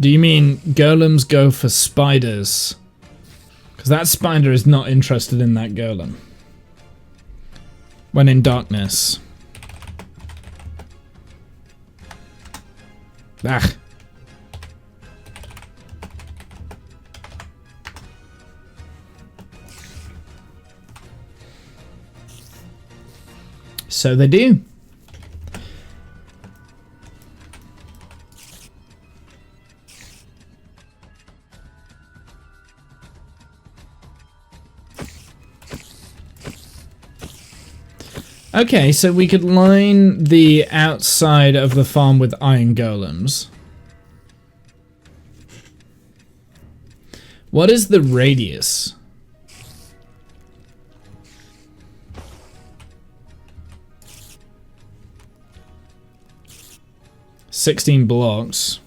Do you mean golems go for spiders? Because that spider is not interested in that golem. When in darkness. Ah. So they do. Okay, so we could line the outside of the farm with iron golems. What is the radius? "16 blocks.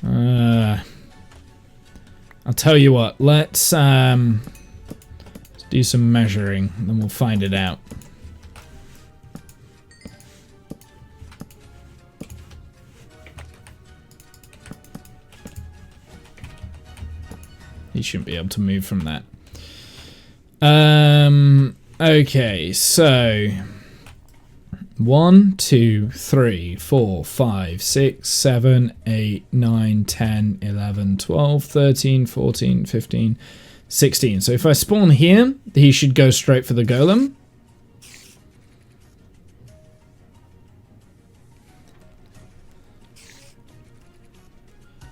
I'll tell you what, let's do some measuring, and then we'll find it out. He shouldn't be able to move from that. Okay, so 1, 2, 3, 4, 5, 6, 7, 8, 9, 10, 11, 12, 13, 14, 15, 16. So if I spawn here, he should go straight for the golem.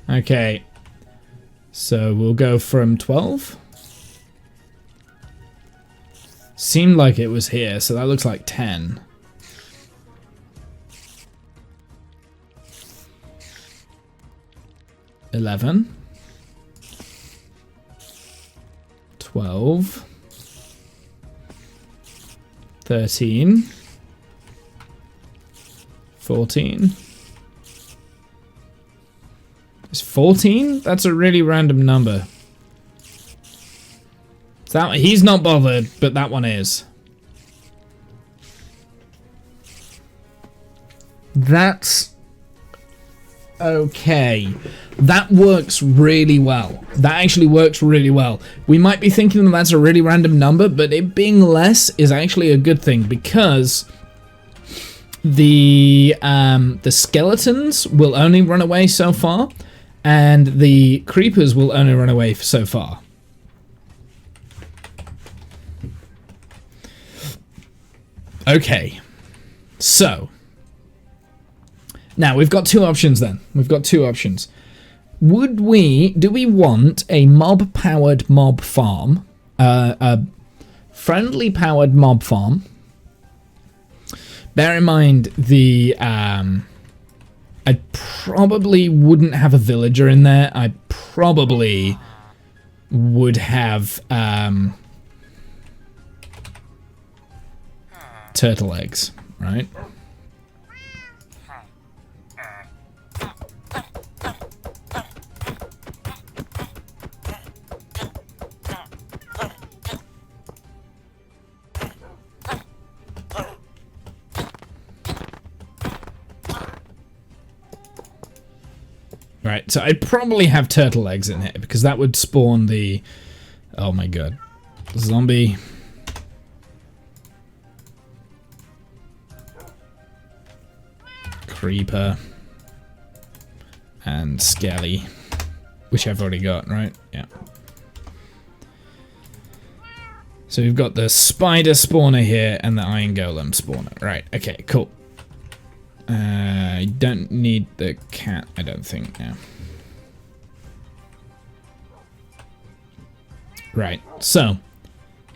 Okay. So we'll go from 12. Seemed like it was here, so that looks like 10. $11, 12, 13, 14. Is 14? That's a really random number. That, he's not bothered, but that one is. That's okay. That works really well. That actually works really well. We might be thinking that that's a really random number, but it being less is actually a good thing, because the skeletons will only run away so far, and the creepers will only run away so far. Okay, so now we've got two options then. We've got two options. Do we want a mob-powered mob farm, a friendly powered mob farm? Bear in mind the, I probably wouldn't have a villager in there. I probably would have, turtle eggs, right? Right, so I'd probably have turtle eggs in here because that would spawn the... Oh my god. Zombie. Creeper. And Skelly. Which I've already got, right? Yeah. So we've got the spider spawner here and the iron golem spawner. Right, okay, cool. I don't need the cat, I don't think, now. Right, so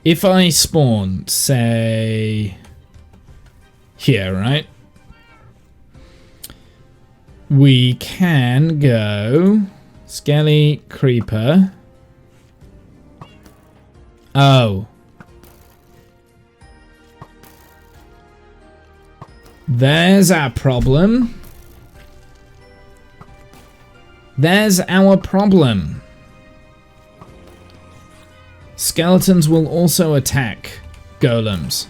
if I spawn, say, here, right? We can go Skelly, Creeper. Oh. There's our problem. There's our problem. Skeletons will also attack golems.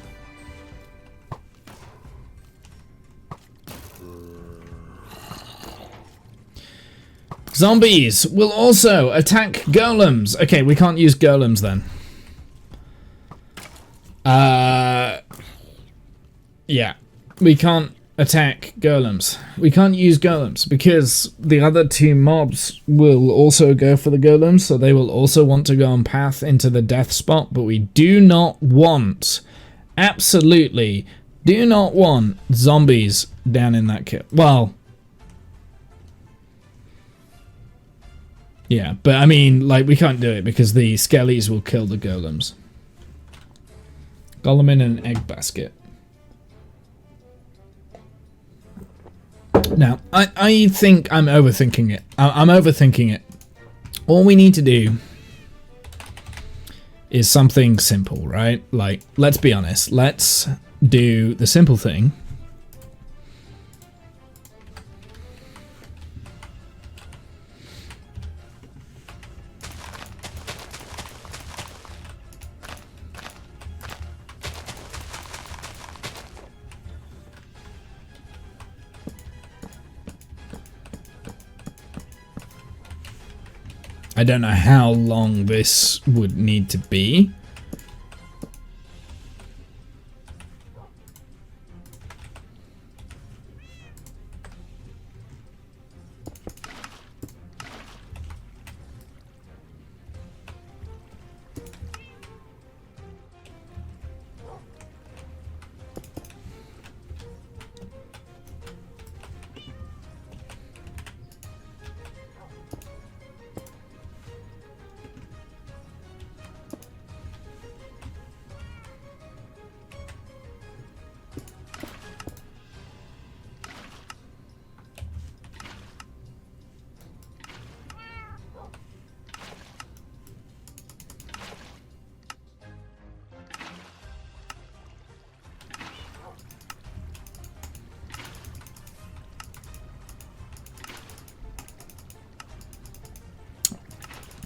Zombies will also attack golems. Okay, we can't use golems then. Yeah. We can't attack golems. We can't use golems because the other two mobs will also go for the golems, so they will also want to go on path into the death spot, but we do not want, absolutely do not want zombies down in that kill. Well, yeah, but I mean, like, we can't do it because the skellies will kill the golems. Golem in an egg basket. Now, I think I'm overthinking it. I'm overthinking it. All we need to do is something simple, right? Like, let's be honest. Let's do the simple thing. I don't know how long this would need to be.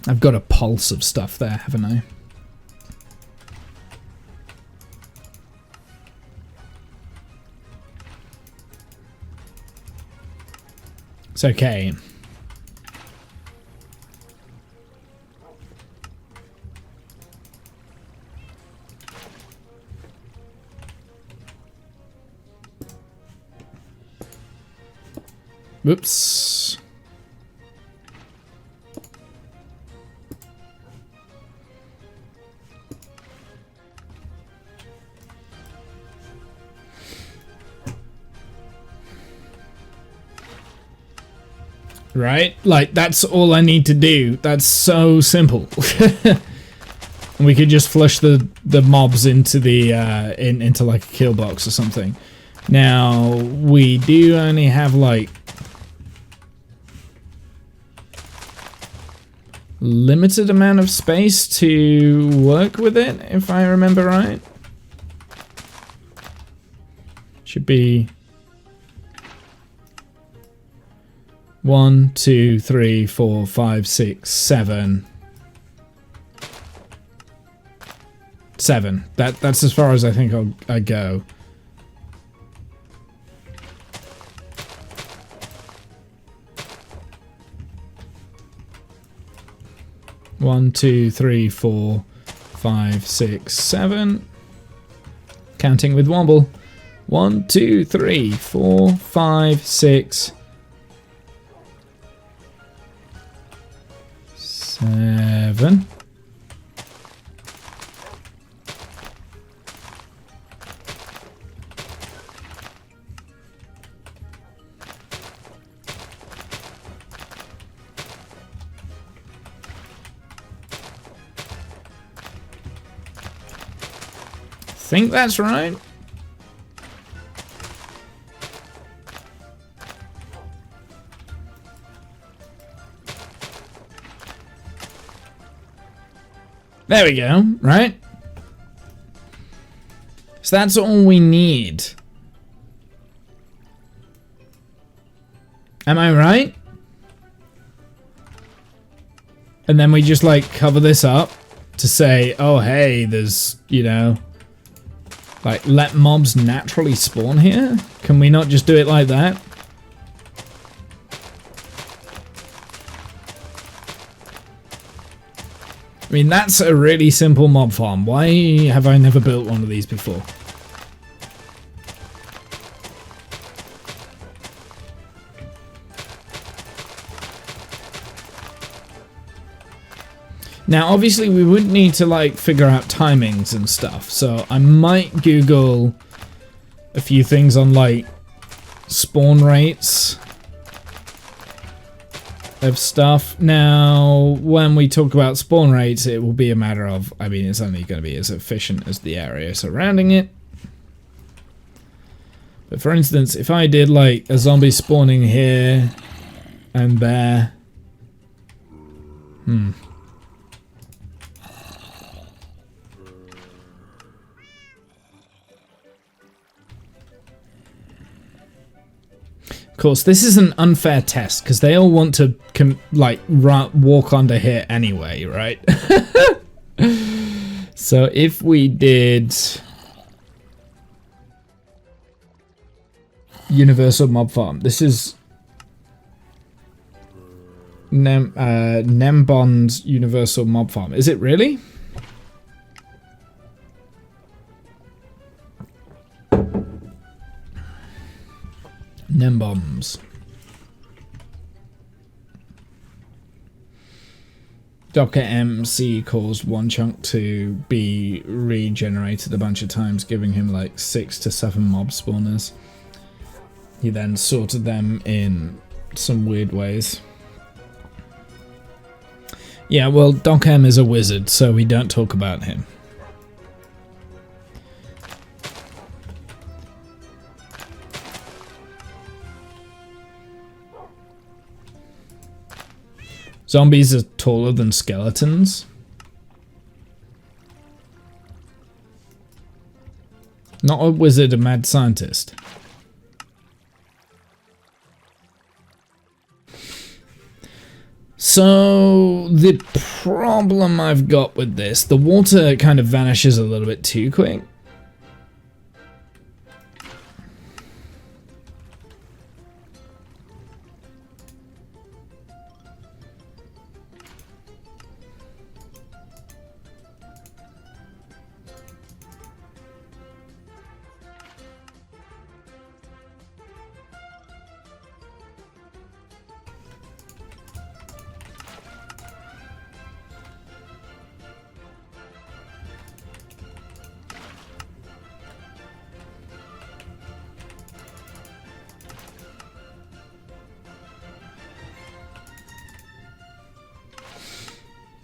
I've got a pulse of stuff there, haven't I? It's okay. Whoops. Right? Like, that's all I need to do. That's so simple. And we could just flush the mobs into the into like a kill box or something. Now, we do only have like limited amount of space to work with it, if I remember right. Should be 1, 2, 3, 4, 5, 6, 7. 7. That's as far as I think I go. 1, 2, 3, 4, 5, 6, 7. Counting with wobble. 1, 2, 3, 4, 5, 6, 7. Think that's right. There we go, right? So that's all we need. Am I right? And then we just like cover this up to say, oh hey, there's, you know, like let mobs naturally spawn here? Can we not just do it like that? I mean, that's a really simple mob farm. Why have I never built one of these before? Now, obviously, we would need to, like, figure out timings and stuff. So I might Google a few things on, like, spawn rates of stuff. Now, when we talk about spawn rates, it will be a matter of, I mean, it's only going to be as efficient as the area surrounding it. But for instance, if I did, like, a zombie spawning here and there. Of course, this is an unfair test because they all want to walk onto here anyway, right? So if we did Universal Mob Farm, this is Nembond's Universal Mob Farm. Is it really? Nembombs. Docker MC caused one chunk to be regenerated a bunch of times, giving him like 6 to 7 mob spawners. He then sorted them in some weird ways. Yeah, well, Doc M is a wizard, so we don't talk about him. Zombies are taller than skeletons. Not a wizard, a mad scientist. So, the problem I've got with this, the water kind of vanishes a little bit too quick.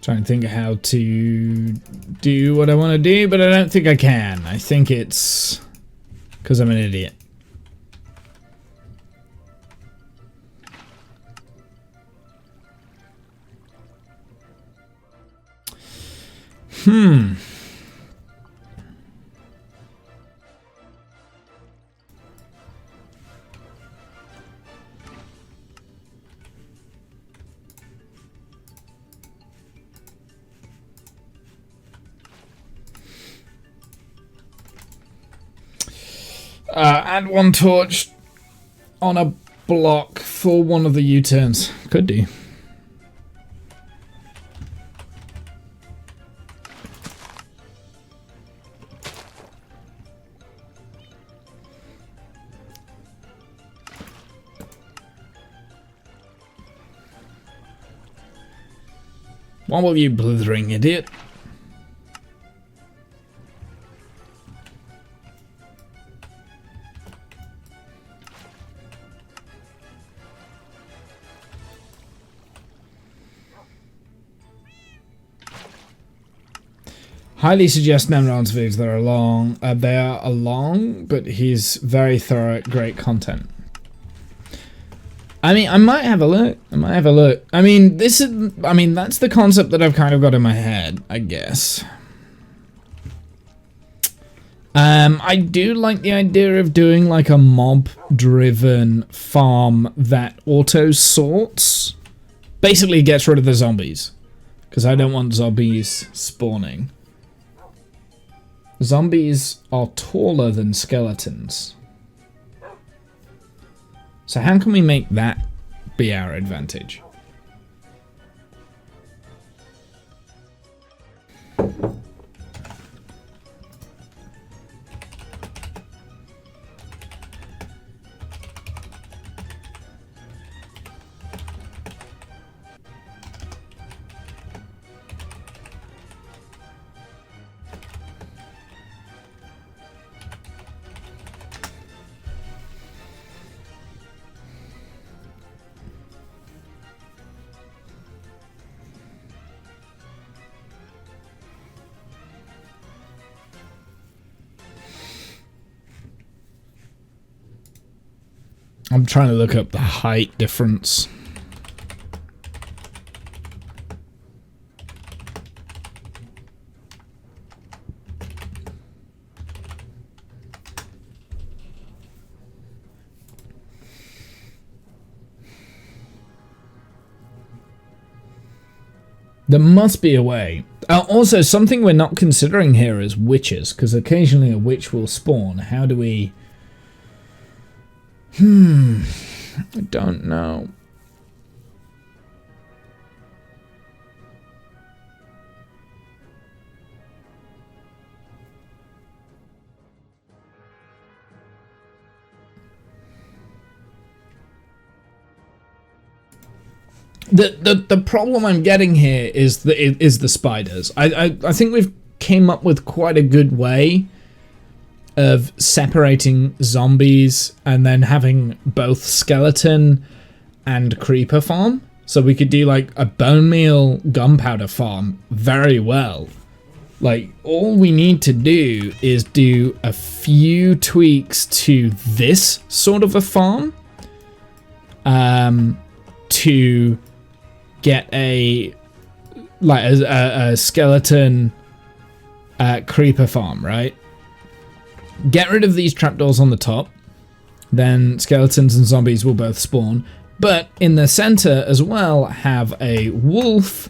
Trying to think of how to do what I want to do, but I don't think I can. I think it's because I'm an idiot. Add one torch on a block for one of the U-turns. Could do. What will you blithering idiot? Highly suggest Nemron's videos that are long. They are long, but he's very thorough, great content. I mean, I might have a look. I mean, that's the concept that I've kind of got in my head, I guess. I do like the idea of doing like a mob-driven farm that auto-sorts. Basically gets rid of the zombies. Because I don't want zombies spawning. Zombies are taller than skeletons. So how can we make that be our advantage? I'm trying to look up the height difference. There must be a way. Also, something we're not considering here is witches, because occasionally a witch will spawn. How do we... I don't know. The problem I'm getting here is the spiders. I think we've came up with quite a good way of separating zombies and then having both skeleton and creeper farm. So we could do like a bone meal gunpowder farm very well. Like all we need to do is do a few tweaks to this sort of a farm to get a skeleton creeper farm, right? Get rid of these trapdoors on the top, then skeletons and zombies will both spawn. But in the center as well, have a wolf,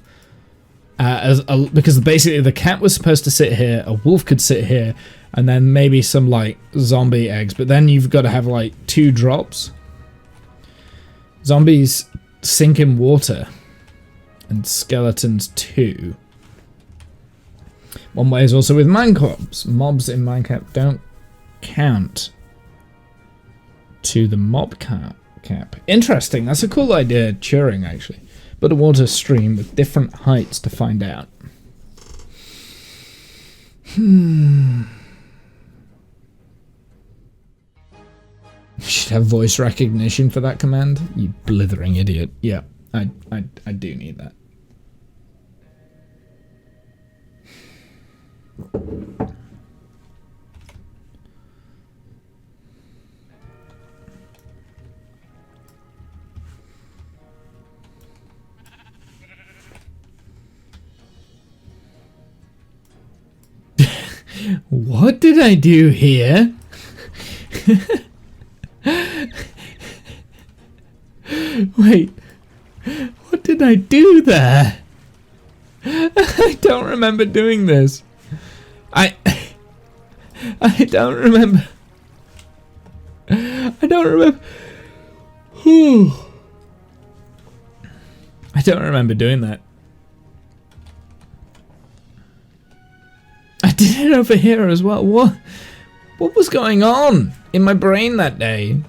because basically the cat was supposed to sit here, a wolf could sit here, and then maybe some like zombie eggs. But then you've got to have like 2 drops. Zombies sink in water, and skeletons too. One way is also with minecobs. Mobs in Minecraft don't count to the mob cap. Interesting, that's a cool idea, Turing, actually. But a water stream with different heights to find out. You should have voice recognition for that command. You blithering idiot. Yeah, I do need that. What did I do here? Wait, what did I do there? I don't remember doing this. I don't remember. I don't remember. I don't remember doing that. I did it over here as well. What was going on in my brain that day?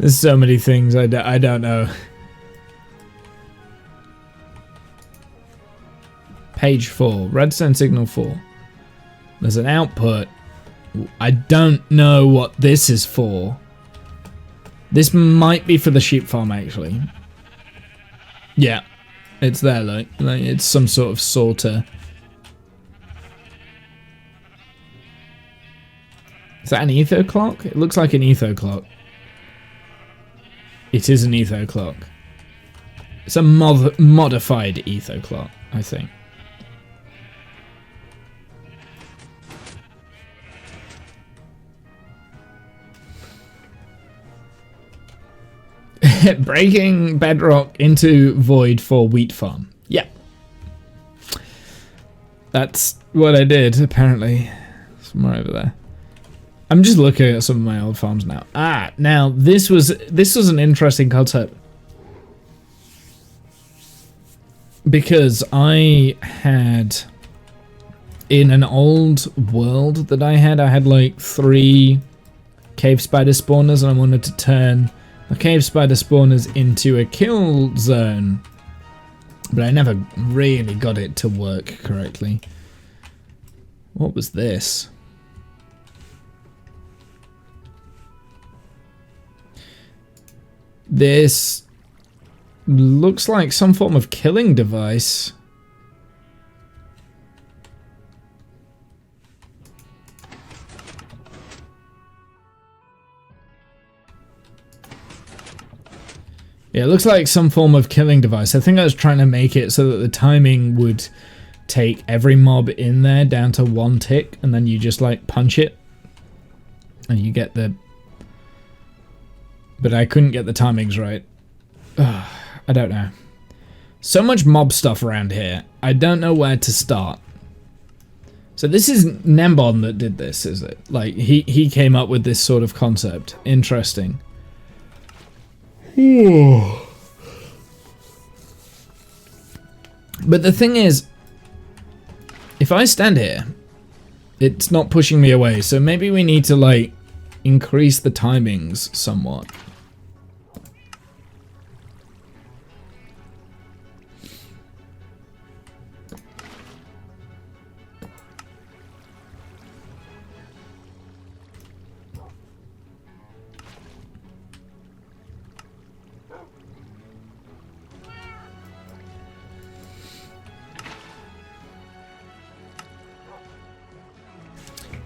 There's so many things I don't know. Page 4. Redstone signal 4. There's an output. I don't know what this is for. This might be for the sheep farm, actually. Yeah. It's there, like it's some sort of sorter. Is that an etho clock? It looks like an etho clock. It is an etho clock. It's a modified etho clock, I think. Breaking bedrock into void for wheat farm. Yeah. That's what I did, apparently. Somewhere over there. I'm just looking at some of my old farms now. Ah, now this was an interesting concept. Because I had, in an old world that I had like 3 cave spider spawners, and I wanted to turn the cave spider spawners into a kill zone. But I never really got it to work correctly. What was this? This looks like some form of killing device. Yeah, it looks like some form of killing device. I think I was trying to make it so that the timing would take every mob in there down to 1 tick, and then you just like punch it and you get the... But I couldn't get the timings right. Ugh, I don't know. So much mob stuff around here. I don't know where to start. So this is Nembon that did this, is it? Like, he came up with this sort of concept. Interesting. But the thing is, if I stand here, it's not pushing me away. So maybe we need to, like, increase the timings somewhat.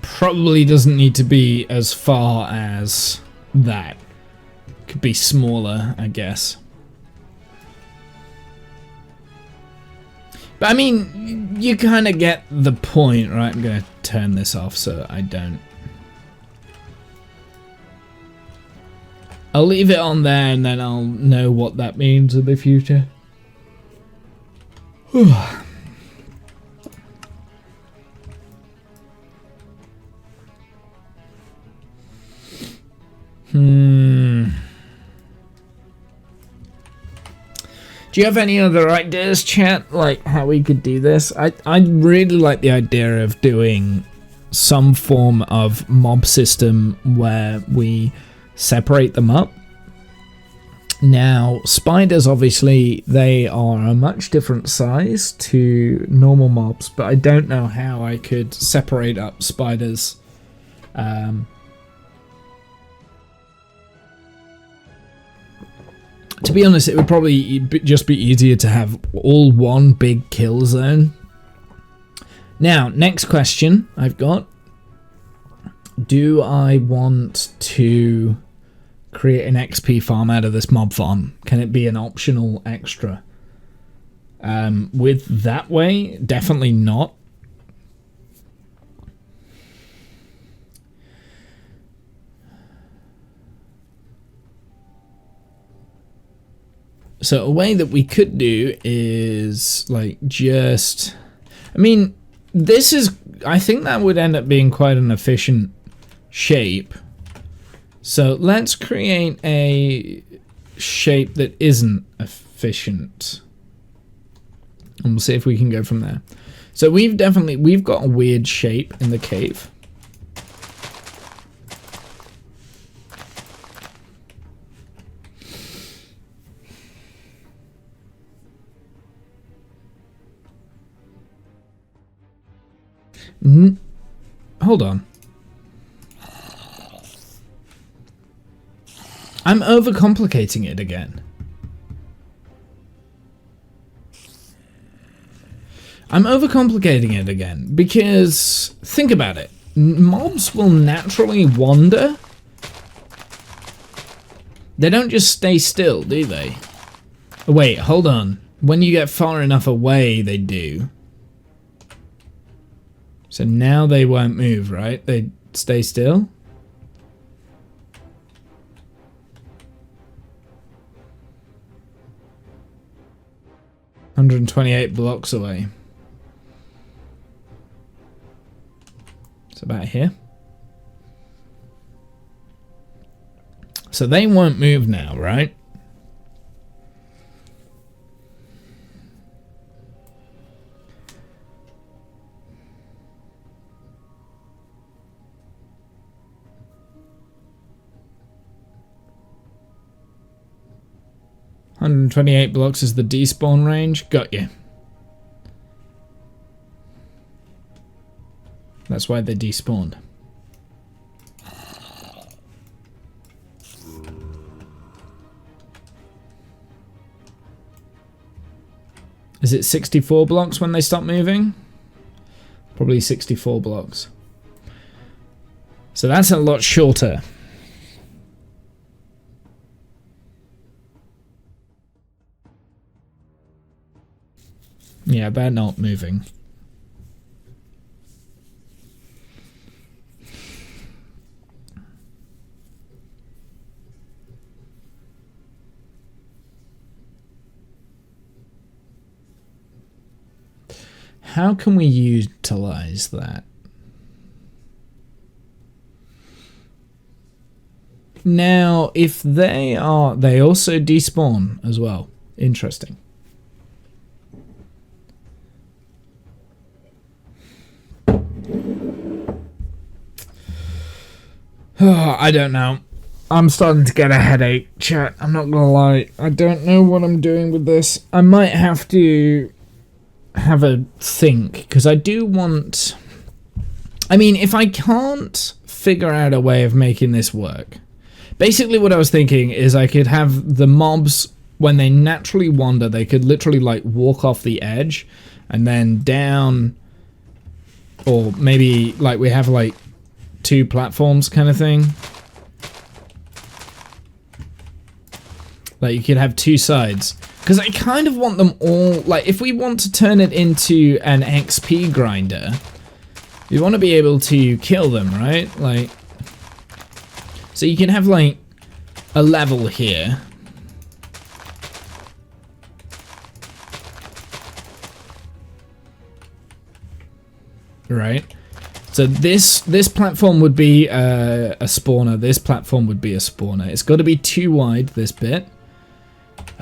Probably doesn't need to be as far as that. Could be smaller, I guess. But I mean, you kind of get the point, right? I'm going to turn this off so I don't. I'll leave it on there and then I'll know what that means in the future. Do you have any other ideas, chat? Like how we could do this? I really like the idea of doing some form of mob system where we separate them up. Now, spiders, obviously, they are a much different size to normal mobs, but I don't know how I could separate up spiders. To be honest, it would probably just be easier to have all one big kill zone. Now, next question I've got. Do I want to create an XP farm out of this mob farm? Can it be an optional extra? With that way, definitely not. So a way that we could do is like just, I mean, this is, I think that would end up being quite an efficient shape. So let's create a shape that isn't efficient. And we'll see if we can go from there. So we've got a weird shape in the cave. Hold on. I'm overcomplicating it again. Because think about it. Mobs will naturally wander. They don't just stay still, do they? Wait, hold on. When you get far enough away, they do. So now they won't move, right? They stay still? "128 blocks away." It's about here. So they won't move now, right? "128 blocks is the despawn range." Got you. That's why they despawned. Is it 64 blocks when they stop moving? Probably 64 blocks. So that's a lot shorter. Yeah, they're not moving. How can we utilize that? Now, if they also despawn as well. Interesting. Oh, I don't know. I'm starting to get a headache, chat. I'm not gonna lie. I don't know what I'm doing with this. I might have to have a think, because I do want... I mean, if I can't figure out a way of making this work... Basically what I was thinking is I could have the mobs, when they naturally wander, they could literally like walk off the edge and then down, or maybe like we have like 2 platforms kind of thing. Like you could have 2 sides. Because I kind of want them all, like if we want to turn it into an XP grinder, we want to be able to kill them, right? Like, so you can have like a level here. Right? So this platform would be a spawner, this platform would be a spawner. It's got to be too wide, this bit.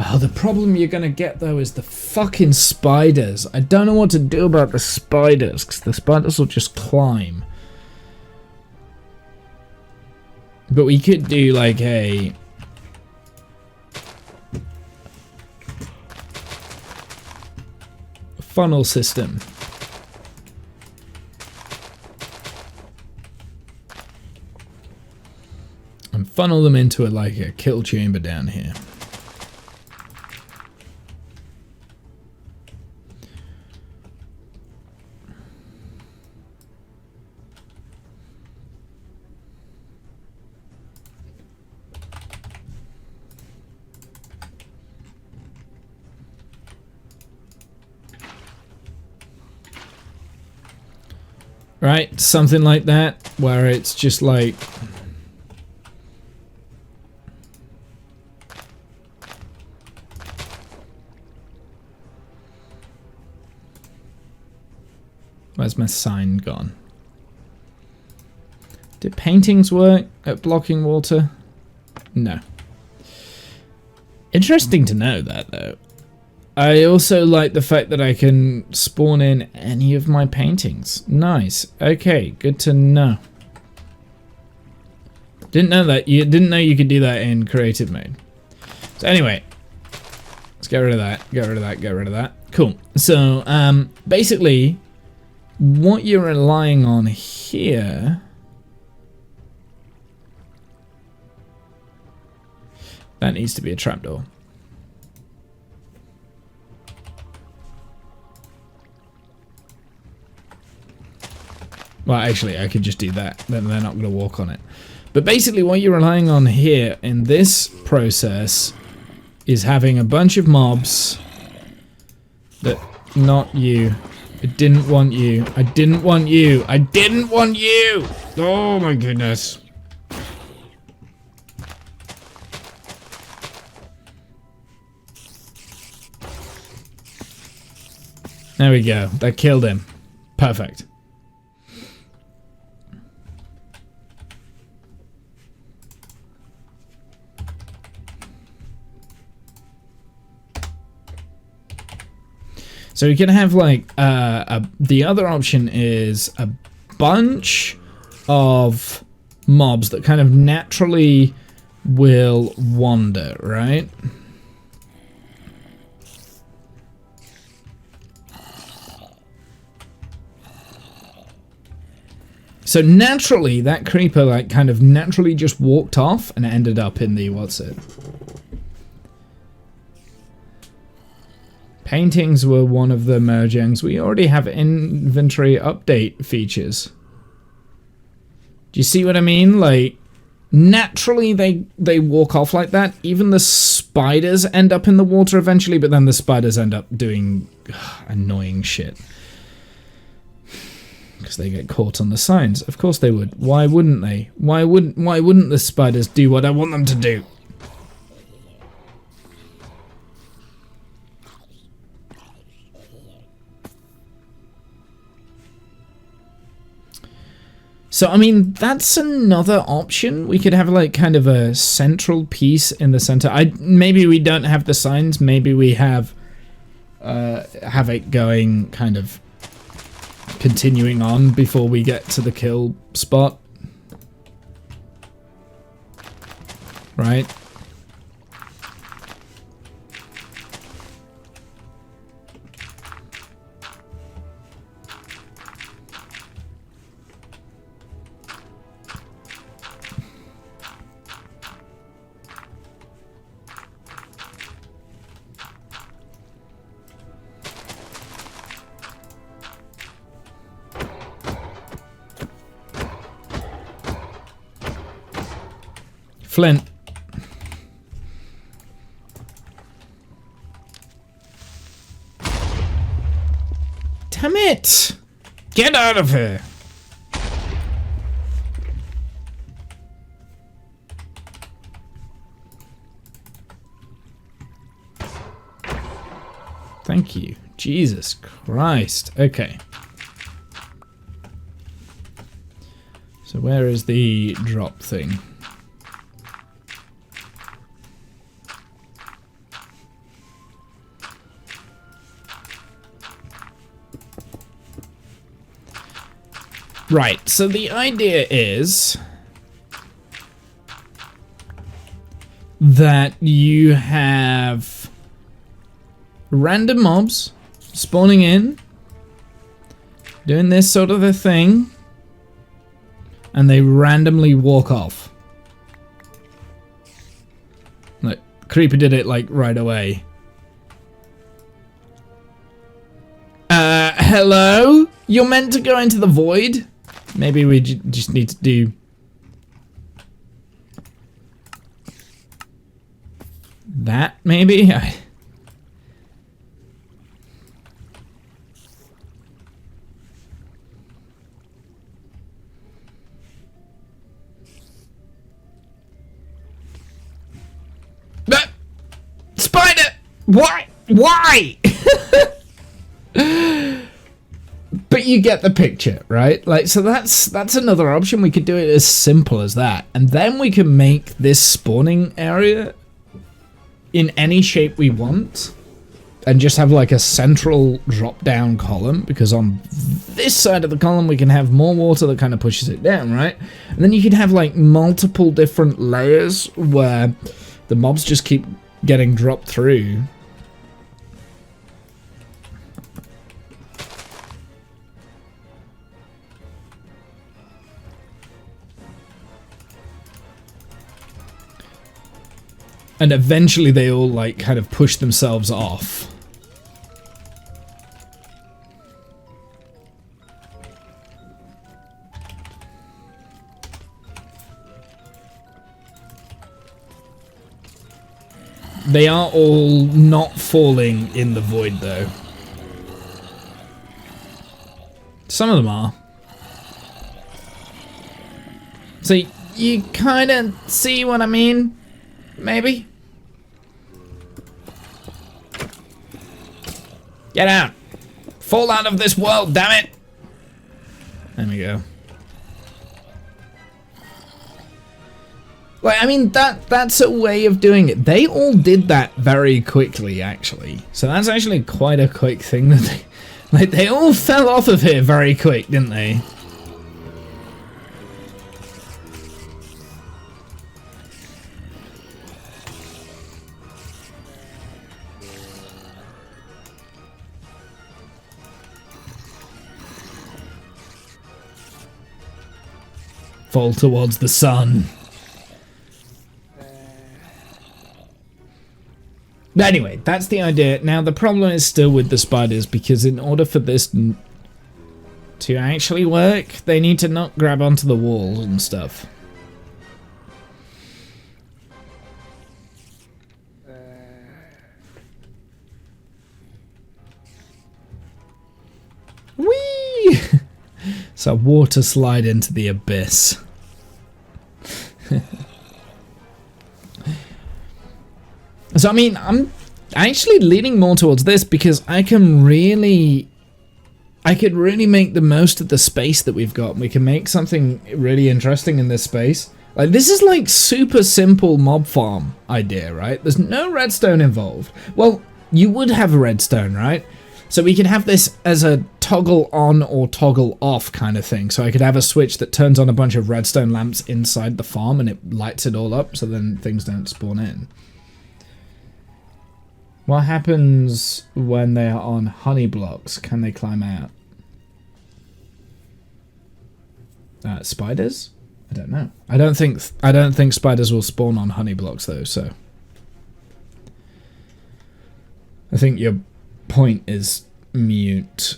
Oh, the problem you're going to get, though, is the fucking spiders. I don't know what to do about the spiders, because the spiders will just climb. But we could do, like, a... funnel system. And funnel them into, like, a kill chamber down here. Right, something like that, where it's just like... Where's my sign gone? Did paintings work at blocking water? No. Interesting to know that, though. I also like the fact that I can spawn in any of my paintings. Nice. Okay, good to know. Didn't know that. You didn't know you could do that in creative mode. So anyway, let's get rid of that. Get rid of that. Get rid of that. Cool. So basically, what you're relying on here... That needs to be a trapdoor. Well, actually, I could just do that. Then they're not going to walk on it. But basically, what you're relying on here in this process is having a bunch of mobs that... Not you. I didn't want you. I didn't want you. I didn't want you! Oh my goodness. There we go. That killed him. Perfect. So we can have like the other option is a bunch of mobs that kind of naturally will wander, right? So naturally, that creeper like kind of naturally just walked off and ended up in the what's it? Paintings were one of the mergings. We already have inventory update features. Do you see what I mean? Like, naturally they walk off like that. Even the spiders end up in the water eventually, but then the spiders end up doing annoying shit. Because they get caught on the signs. Of course they would. Why wouldn't they? Why wouldn't the spiders do what I want them to do? So, I mean, that's another option. We could have, like, kind of a central piece in the center. Maybe we don't have the signs. Maybe we have it going kind of continuing on before we get to the kill spot. Right? Flint. Damn it! Get out of here! Thank you. Jesus Christ. Okay. So where is the drop thing? Right, so the idea is that you have random mobs spawning in, doing this sort of a thing, and they randomly walk off. Like, Creeper did it, like, right away. Hello? You're meant to go into the void? Maybe we just need to do... that, maybe? Spider! Why? Why? But you get the picture, right? Like, so that's another option. We could do it as simple as that. And then we can make this spawning area in any shape we want. And just have like a central drop-down column. Because on this side of the column, we can have more water that kind of pushes it down, right? And then you could have like multiple different layers where the mobs just keep getting dropped through. And eventually they all like kind of push themselves off. They are all not falling in the void though. Some of them are. So you kind of see what I mean? Maybe? Get out! Fall out of this world, damn it! There we go. Like, I mean, that's a way of doing it. They all did that very quickly, actually. So that's actually quite a quick thing that they... Like, they all fell off of here very quick, didn't they? Fall towards the sun. But anyway, that's the idea. Now, the problem is still with the spiders, because in order for this to actually work, they need to not grab onto the walls and stuff. Whee! So water slide into the abyss. So I mean, I'm actually leaning more towards this because I could really make the most of the space that we've got. We can make something really interesting in this space. Like, this is like super simple mob farm idea, right? There's no redstone involved. Well, you would have a redstone, right? So we could have this as a toggle on or toggle off kind of thing. So I could have a switch that turns on a bunch of redstone lamps inside the farm and it lights it all up so then things don't spawn in. What happens when they are on honey blocks? Can they climb out? Spiders? I don't know. I don't think spiders will spawn on honey blocks though, so I think your point is mute.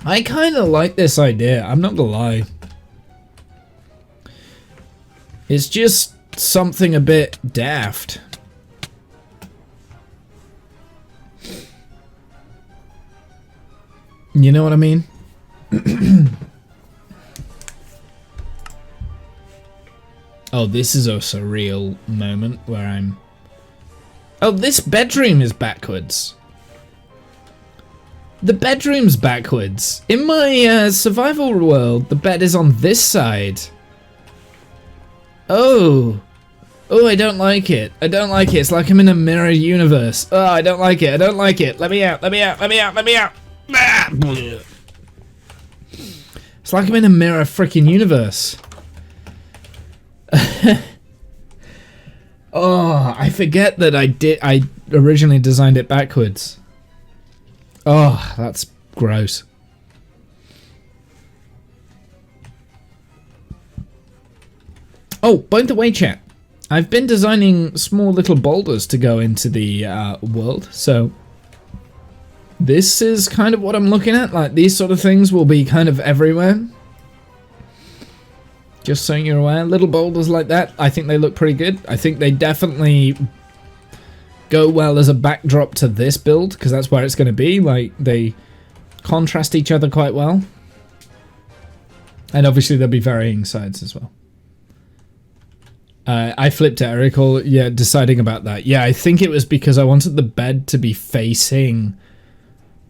I kind of like this idea, I'm not gonna lie. It's just something a bit daft. You know what I mean? Oh, this is a surreal moment where I'm... Oh, this bedroom is backwards. The bedroom's backwards. In my survival world, the bed is on this side. Oh. Oh, I don't like it. I don't like it. It's like I'm in a mirror universe. Oh, I don't like it. I don't like it. Let me out. Let me out. Let me out. Let me out. It's like I'm in a mirror freaking universe. Oh, I forget that I originally designed it backwards. Oh, that's gross. Oh, by the way, chat, I've been designing small little boulders to go into the world, so this is kind of what I'm looking at. Like, these sort of things will be kind of everywhere. Just so you're aware, little boulders like that, I think they look pretty good. I think they definitely go well as a backdrop to this build, because that's where it's going to be. Like, they contrast each other quite well. And obviously there'll be varying sides as well. I flipped it, I recall, yeah, deciding about that. Yeah, I think it was because I wanted the bed to be facing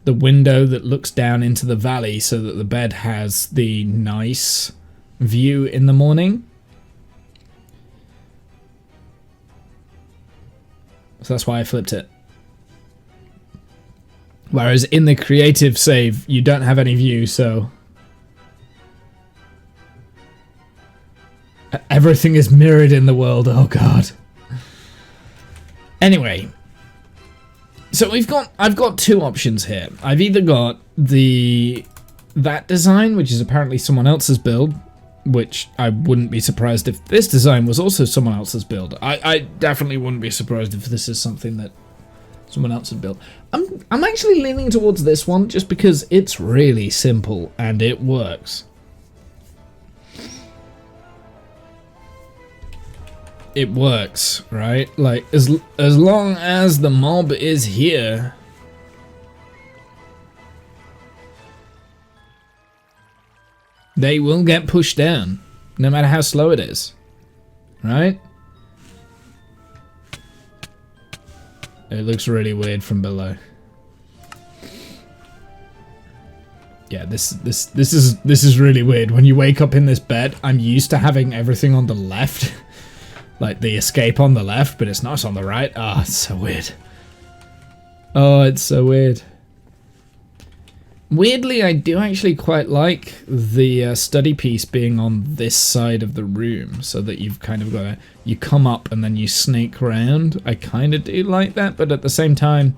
the window that looks down into the valley so that the bed has the nice view in the morning. So that's why I flipped it. Whereas in the creative save, you don't have any view, so everything is mirrored in the world. Oh god. Anyway, so I've got two options here. I've either got the that design, which is apparently someone else's build, which I wouldn't be surprised if this design was also someone else's build. I definitely wouldn't be surprised if this is something that someone else had built. I'm actually leaning towards this one just because it's really simple and it works. It works, right? Like, as long as the mob is here, they will get pushed down, no matter how slow it is, right? It looks really weird from below. Yeah, this is really weird. When you wake up in this bed, I'm used to having everything on the left. Like the escape on the left, but it's not on the right. Oh, it's so weird. Oh, it's so weird. Weirdly, I do actually quite like the study piece being on this side of the room, so that you've kind of got to, you come up and then you snake around. I kind of do like that, but at the same time,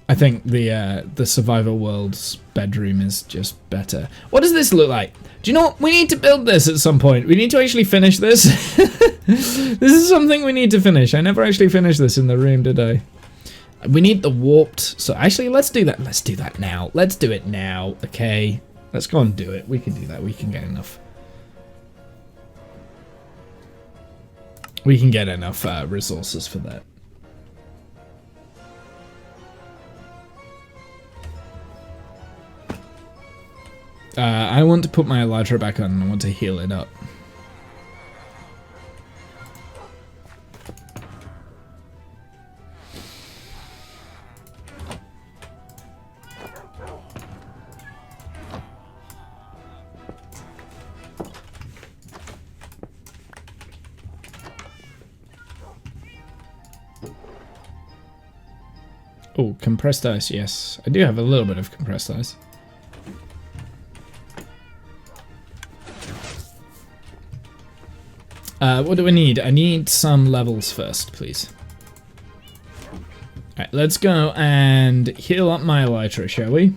I think the survival world's bedroom is just better. What does this look like? Do you know what? We need to build this at some point. We need to actually finish this. This is something we need to finish. I never actually finished this in the room, did I? We need the warped. So actually, let's do that. Let's do that now. Let's do it now. Okay. Let's go and do it. We can do that. We can get enough. We can get enough resources for that. I want to put my elytra back on and I want to heal it up. Oh, compressed ice, yes. I do have a little bit of compressed ice. What do I need? I need some levels first, please. Alright, let's go and heal up my elytra, shall we?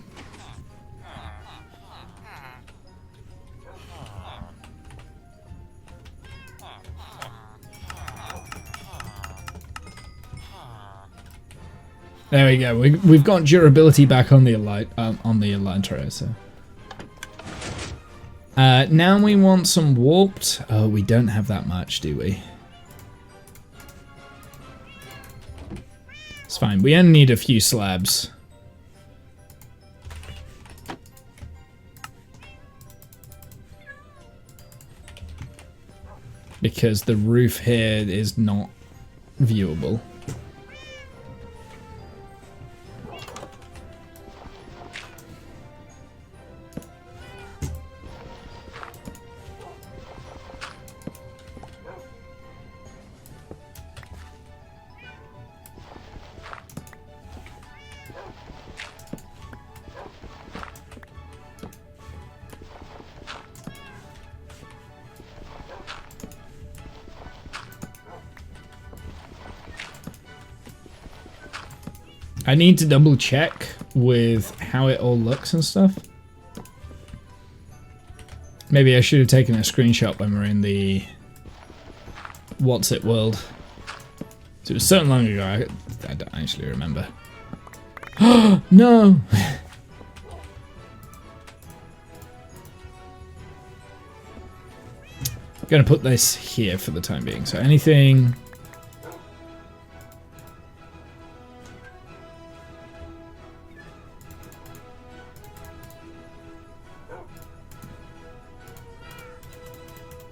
There we go. We've got durability back on the elytra, so. Now we want some warped. Oh, we don't have that much, do we? It's fine. We only need a few slabs. Because the roof here is not viewable. I need to double check with how it all looks and stuff. Maybe I should have taken a screenshot when we were in the What's It world. It was so long ago, I don't actually remember. Oh, no! I'm gonna put this here for the time being, so anything...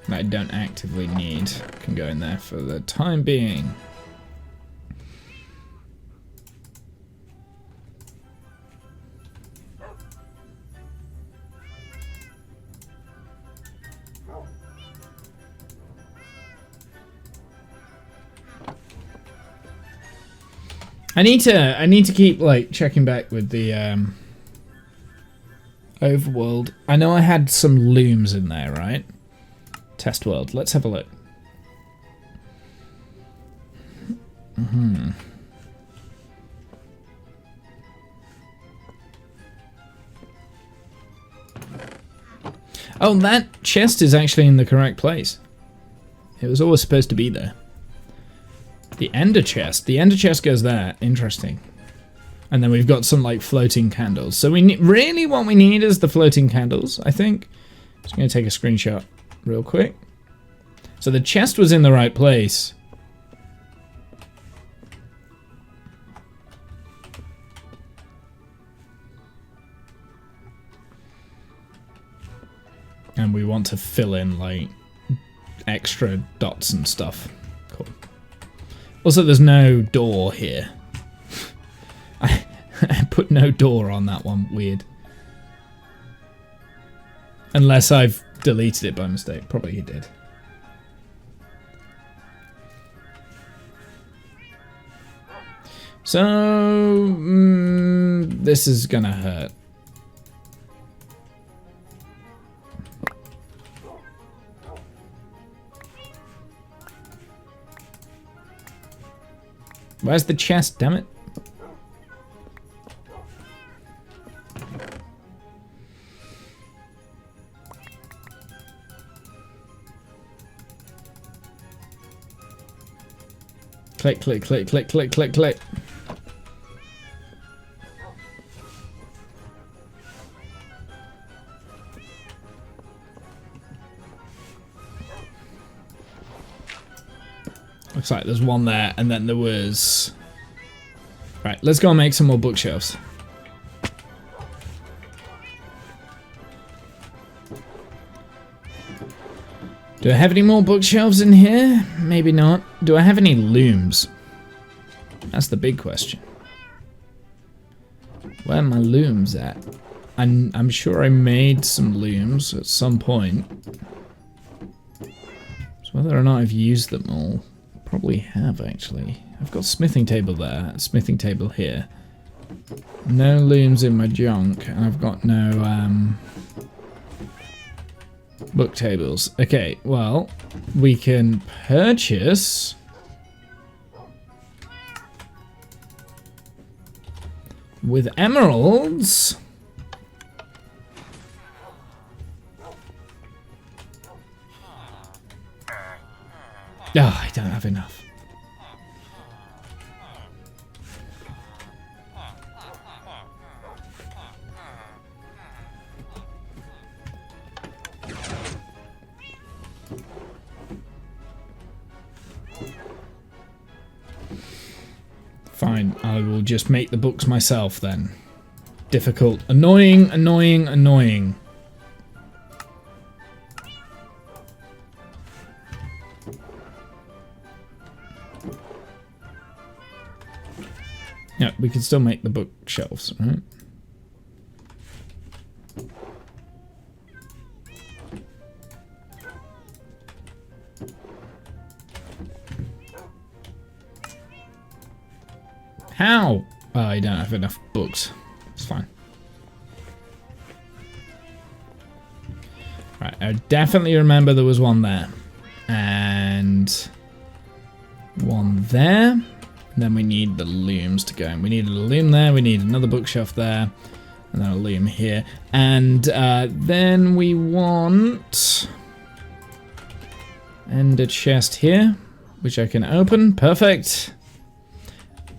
I don't actively need can go in there for the time being. I need to keep like checking back with the overworld. I know I had some looms in there, right? Test world. Let's have a look. Oh, that chest is actually in the correct place. It was always supposed to be there. The ender chest. The ender chest goes there. Interesting. And then we've got some like floating candles. So we really what we need is the floating candles, I think. Just going to take a screenshot real quick. So the chest was in the right place. And we want to fill in like extra dots and stuff. Cool. Also, there's no door here. I put no door on that one. Weird. Unless I've deleted it by mistake. Probably you did. So, this is gonna hurt. Where's the chest, damn it? Click, click, click, click, click, click, click. Looks like there's one there, and then there was... Right, let's go and make some more bookshelves. Do I have any more bookshelves in here? Maybe not. Do I have any looms? That's the big question. Where are my looms at? I'm sure I made some looms at some point. So whether or not I've used them all, probably have actually. I've got a smithing table there, a smithing table here. No looms in my junk, and I've got no book tables. Okay, well, we can purchase with emeralds. Oh, I don't have enough. Fine, I will just make the books myself then. Difficult. Annoying, annoying, annoying. Yeah, we can still make the bookshelves, right? How? Oh, I don't have enough books. It's fine. Right, I definitely remember there was one there. And one there. And then we need the looms to go in. We need a loom there, we need another bookshelf there, and then a loom here. And then we want... and a chest here, which I can open. Perfect.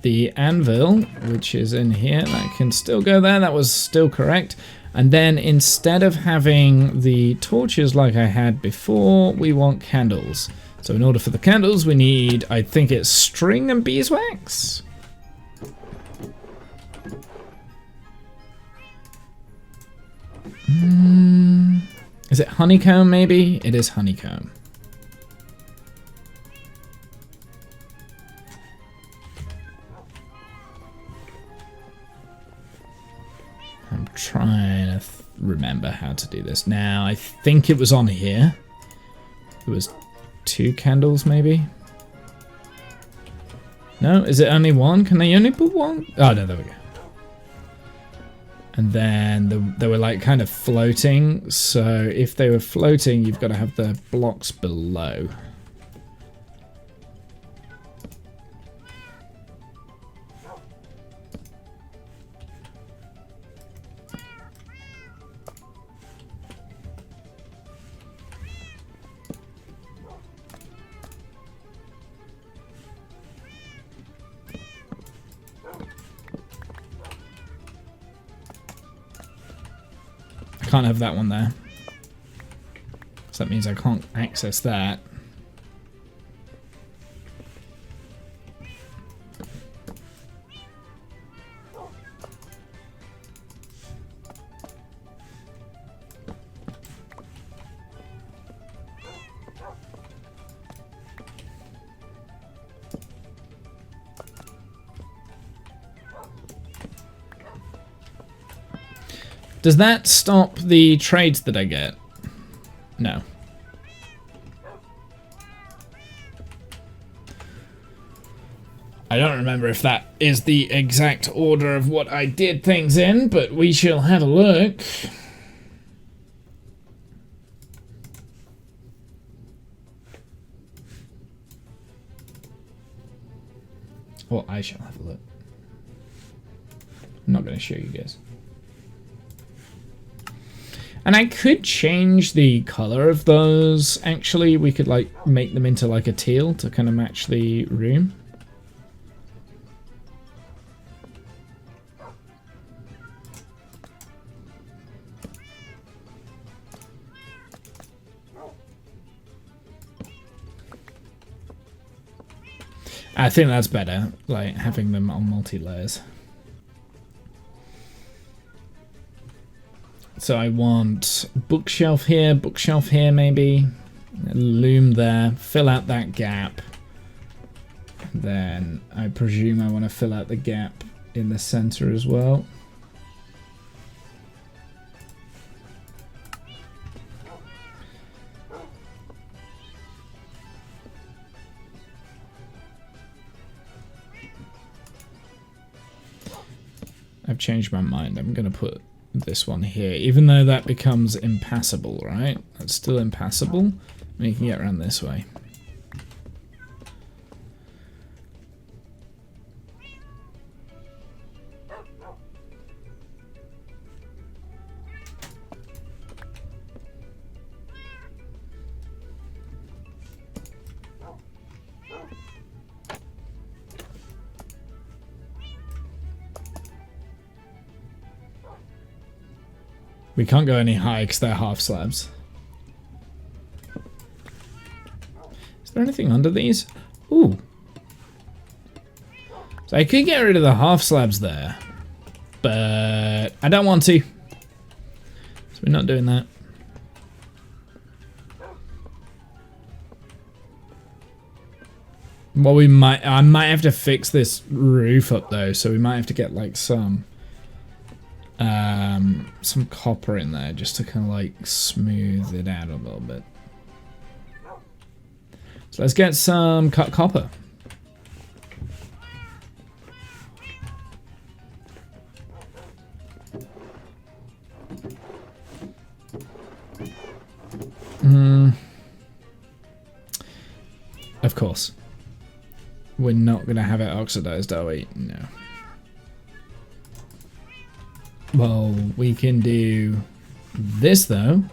The anvil, which is in here, that can still go there. That was still correct. And then instead of having the torches like I had before, we want candles. So in order for the candles, we need, I think it's string and beeswax? Is it honeycomb maybe? It is honeycomb. I'm trying to remember how to do this. Now, I think it was on here. It was 2 candles, maybe? No? Is it only 1? Can they only put 1? Oh, no, there we go. And then they were like kind of floating. So if they were floating, you've got to have the blocks below. can't have that one there. So that means I can't access that. Does that stop the trades that I get? No. I don't remember if that is the exact order of what I did things in, but we shall have a look. Well, I shall have a look. I'm not going to show you guys. And I could change the color of those. Actually, we could like make them into like a teal to kind of match the room. I think that's better, like having them on multi-layers. So I want bookshelf here maybe, loom there, fill out that gap. Then I presume I want to fill out the gap in the center as well. I've changed my mind. I'm going to put this one here, even though that becomes impassable, right? That's still impassable. We can get around this way. We can't go any higher because they're half slabs. Is there anything under these? Ooh. So I could get rid of the half slabs there, but I don't want to. So we're not doing that. Well, I might have to fix this roof up though, so we might have to get like some copper in there just to kind of like smooth it out a little bit. So let's get some cut copper. Of course. We're not going to have it oxidized, are we? No. Well, we can do this though.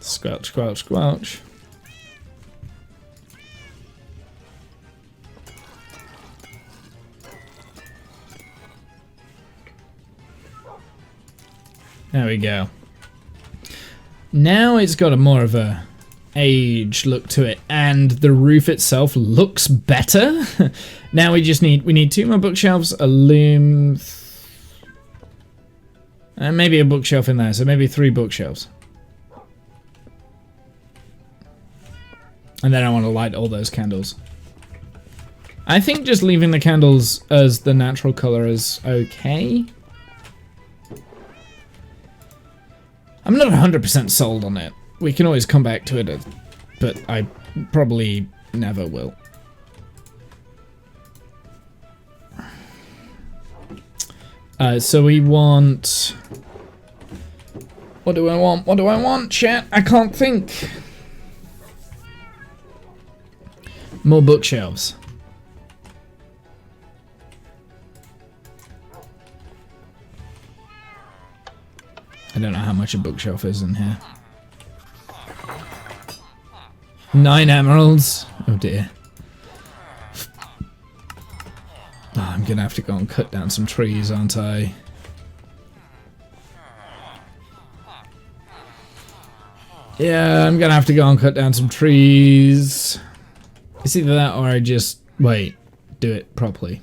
Squelch, squelch, squelch. There we go. Now it's got a more of a aged look to it, and the roof itself looks better. Now we need 2 more bookshelves, a loom, and maybe a bookshelf in there, so maybe 3 bookshelves. And then I want to light all those candles. I think just leaving the candles as the natural color is okay. I'm not 100% sold on it. We can always come back to it, but I probably never will. So we want... What do I want? What do I want, chat? I can't think. More bookshelves. I don't know how much a bookshelf is in here. 9 emeralds. Oh dear. Oh, I'm gonna have to go and cut down some trees, aren't I? Yeah, I'm gonna have to go and cut down some trees. It's either that or I just wait, do it properly.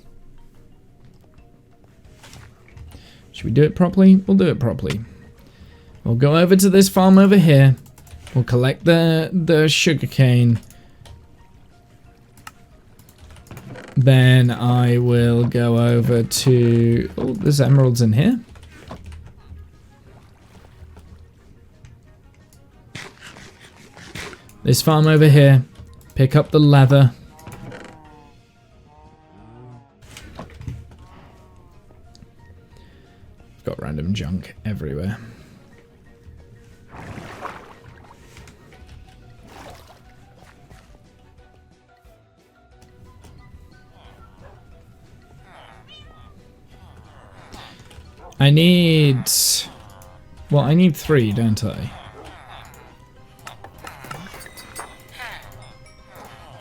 Should we do it properly? We'll do it properly. We'll go over to this farm over here. We'll collect the sugar cane. Then I will go over to... Oh, there's emeralds in here. This farm over here. Pick up the leather. Got random junk everywhere. I need... Well, I need 3, don't I?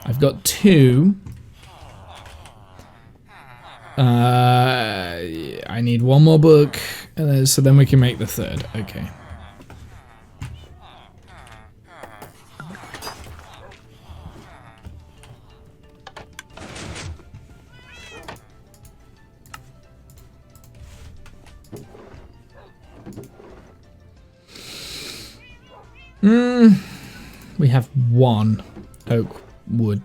I've got 2. I need 1 more book, so then we can make the 3rd. Okay. We have 1 oak wood.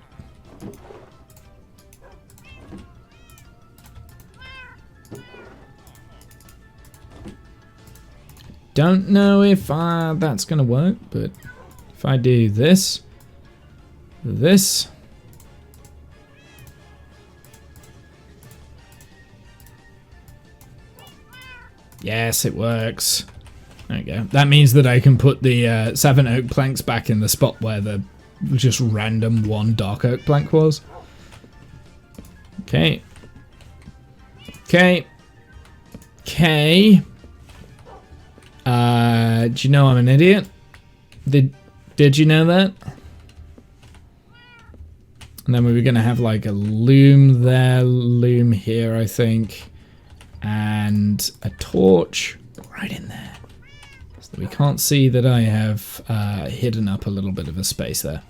Don't know if that's gonna work, but if I do this, yes, it works. There we go. That means that I can put the 7 oak planks back in the spot where the just random 1 dark oak plank was. Okay. Okay. Okay. Do you know I'm an idiot? Did you know that? And then we were gonna have like a loom there, loom here, I think, and a torch right in there. So we can't see that I have hidden up a little bit of a space there.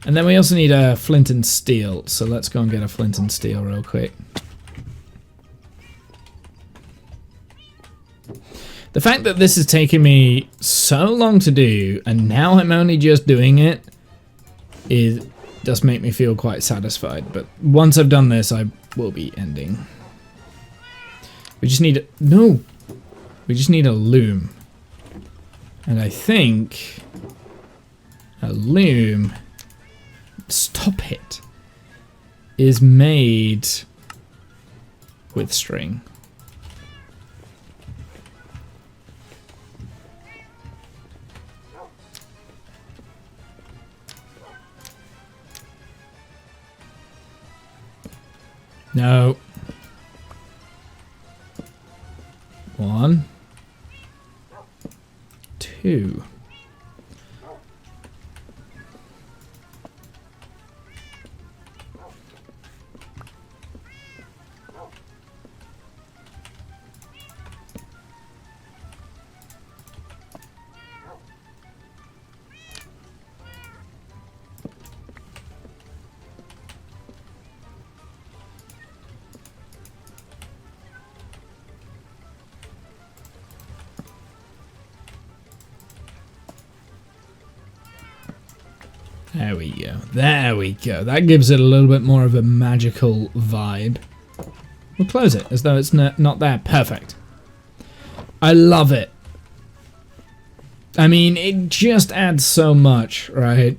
And then we also need a flint and steel, so let's go and get a flint and steel real quick. The fact that this has taken me so long to do, and now I'm only just doing it, does make me feel quite satisfied. But once I've done this, I will be ending. We just need we just need a loom. And I think a loom, stop it, is made with string. No. 1, 2. There we go. There we go. That gives it a little bit more of a magical vibe. We'll close it as though it's not there. Perfect. I love it. I mean, it just adds so much, right?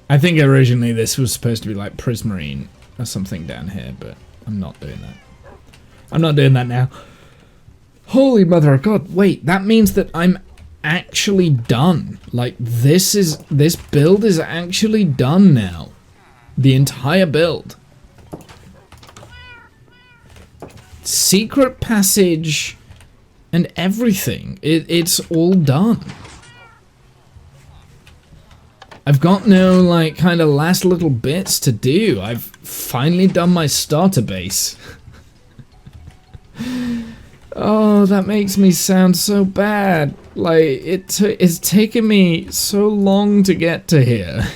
I think originally this was supposed to be like prismarine or something down here, but I'm not doing that. I'm not doing that now. Holy mother of God. Wait, that means that I'm actually done. Like, this build is actually done now. The entire build. Secret passage and everything. It's all done. I've got no, like, kind of last little bits to do. I've finally done my starter base. Oh, that makes me sound so bad. Like, it's taken me so long to get to here.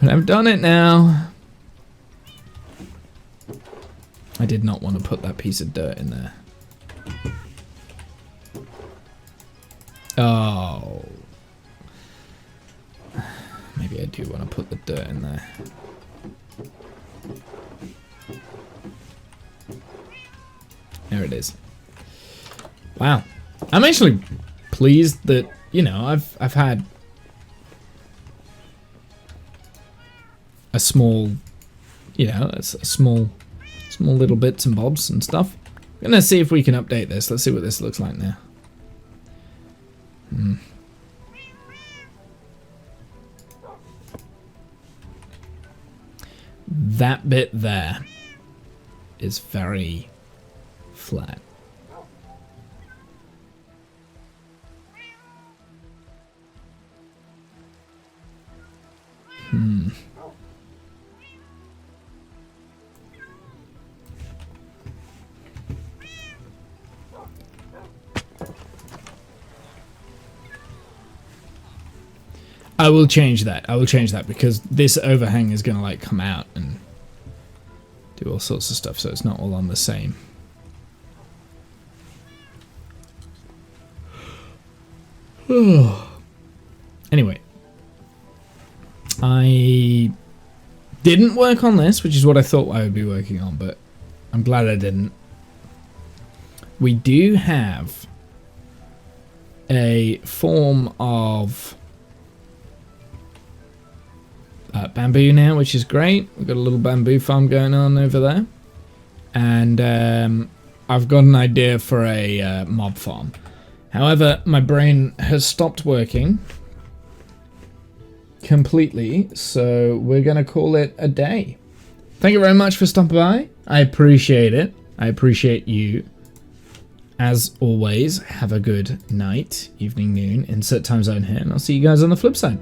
But I've done it now. I did not want to put that piece of dirt in there. Oh. Maybe I do want to put the dirt in there. There it is. Wow. I'm actually pleased that, you know, I've had a small, you know, a small little bits and bobs and stuff. I'm gonna see if we can update this. Let's see what this looks like now. That bit there is very flat. I will change that. I will change that because this overhang is going to like come out and do all sorts of stuff, so it's not all on the same. Anyway, I didn't work on this, which is what I thought I would be working on, but I'm glad I didn't. We do have a form of bamboo now, which is great. We've got a little bamboo farm going on over there. And I've got an idea for a mob farm. However, my brain has stopped working completely, so we're going to call it a day. Thank you very much for stopping by. I appreciate it. I appreciate you. As always, have a good night, evening, noon, insert time zone here, and I'll see you guys on the flip side.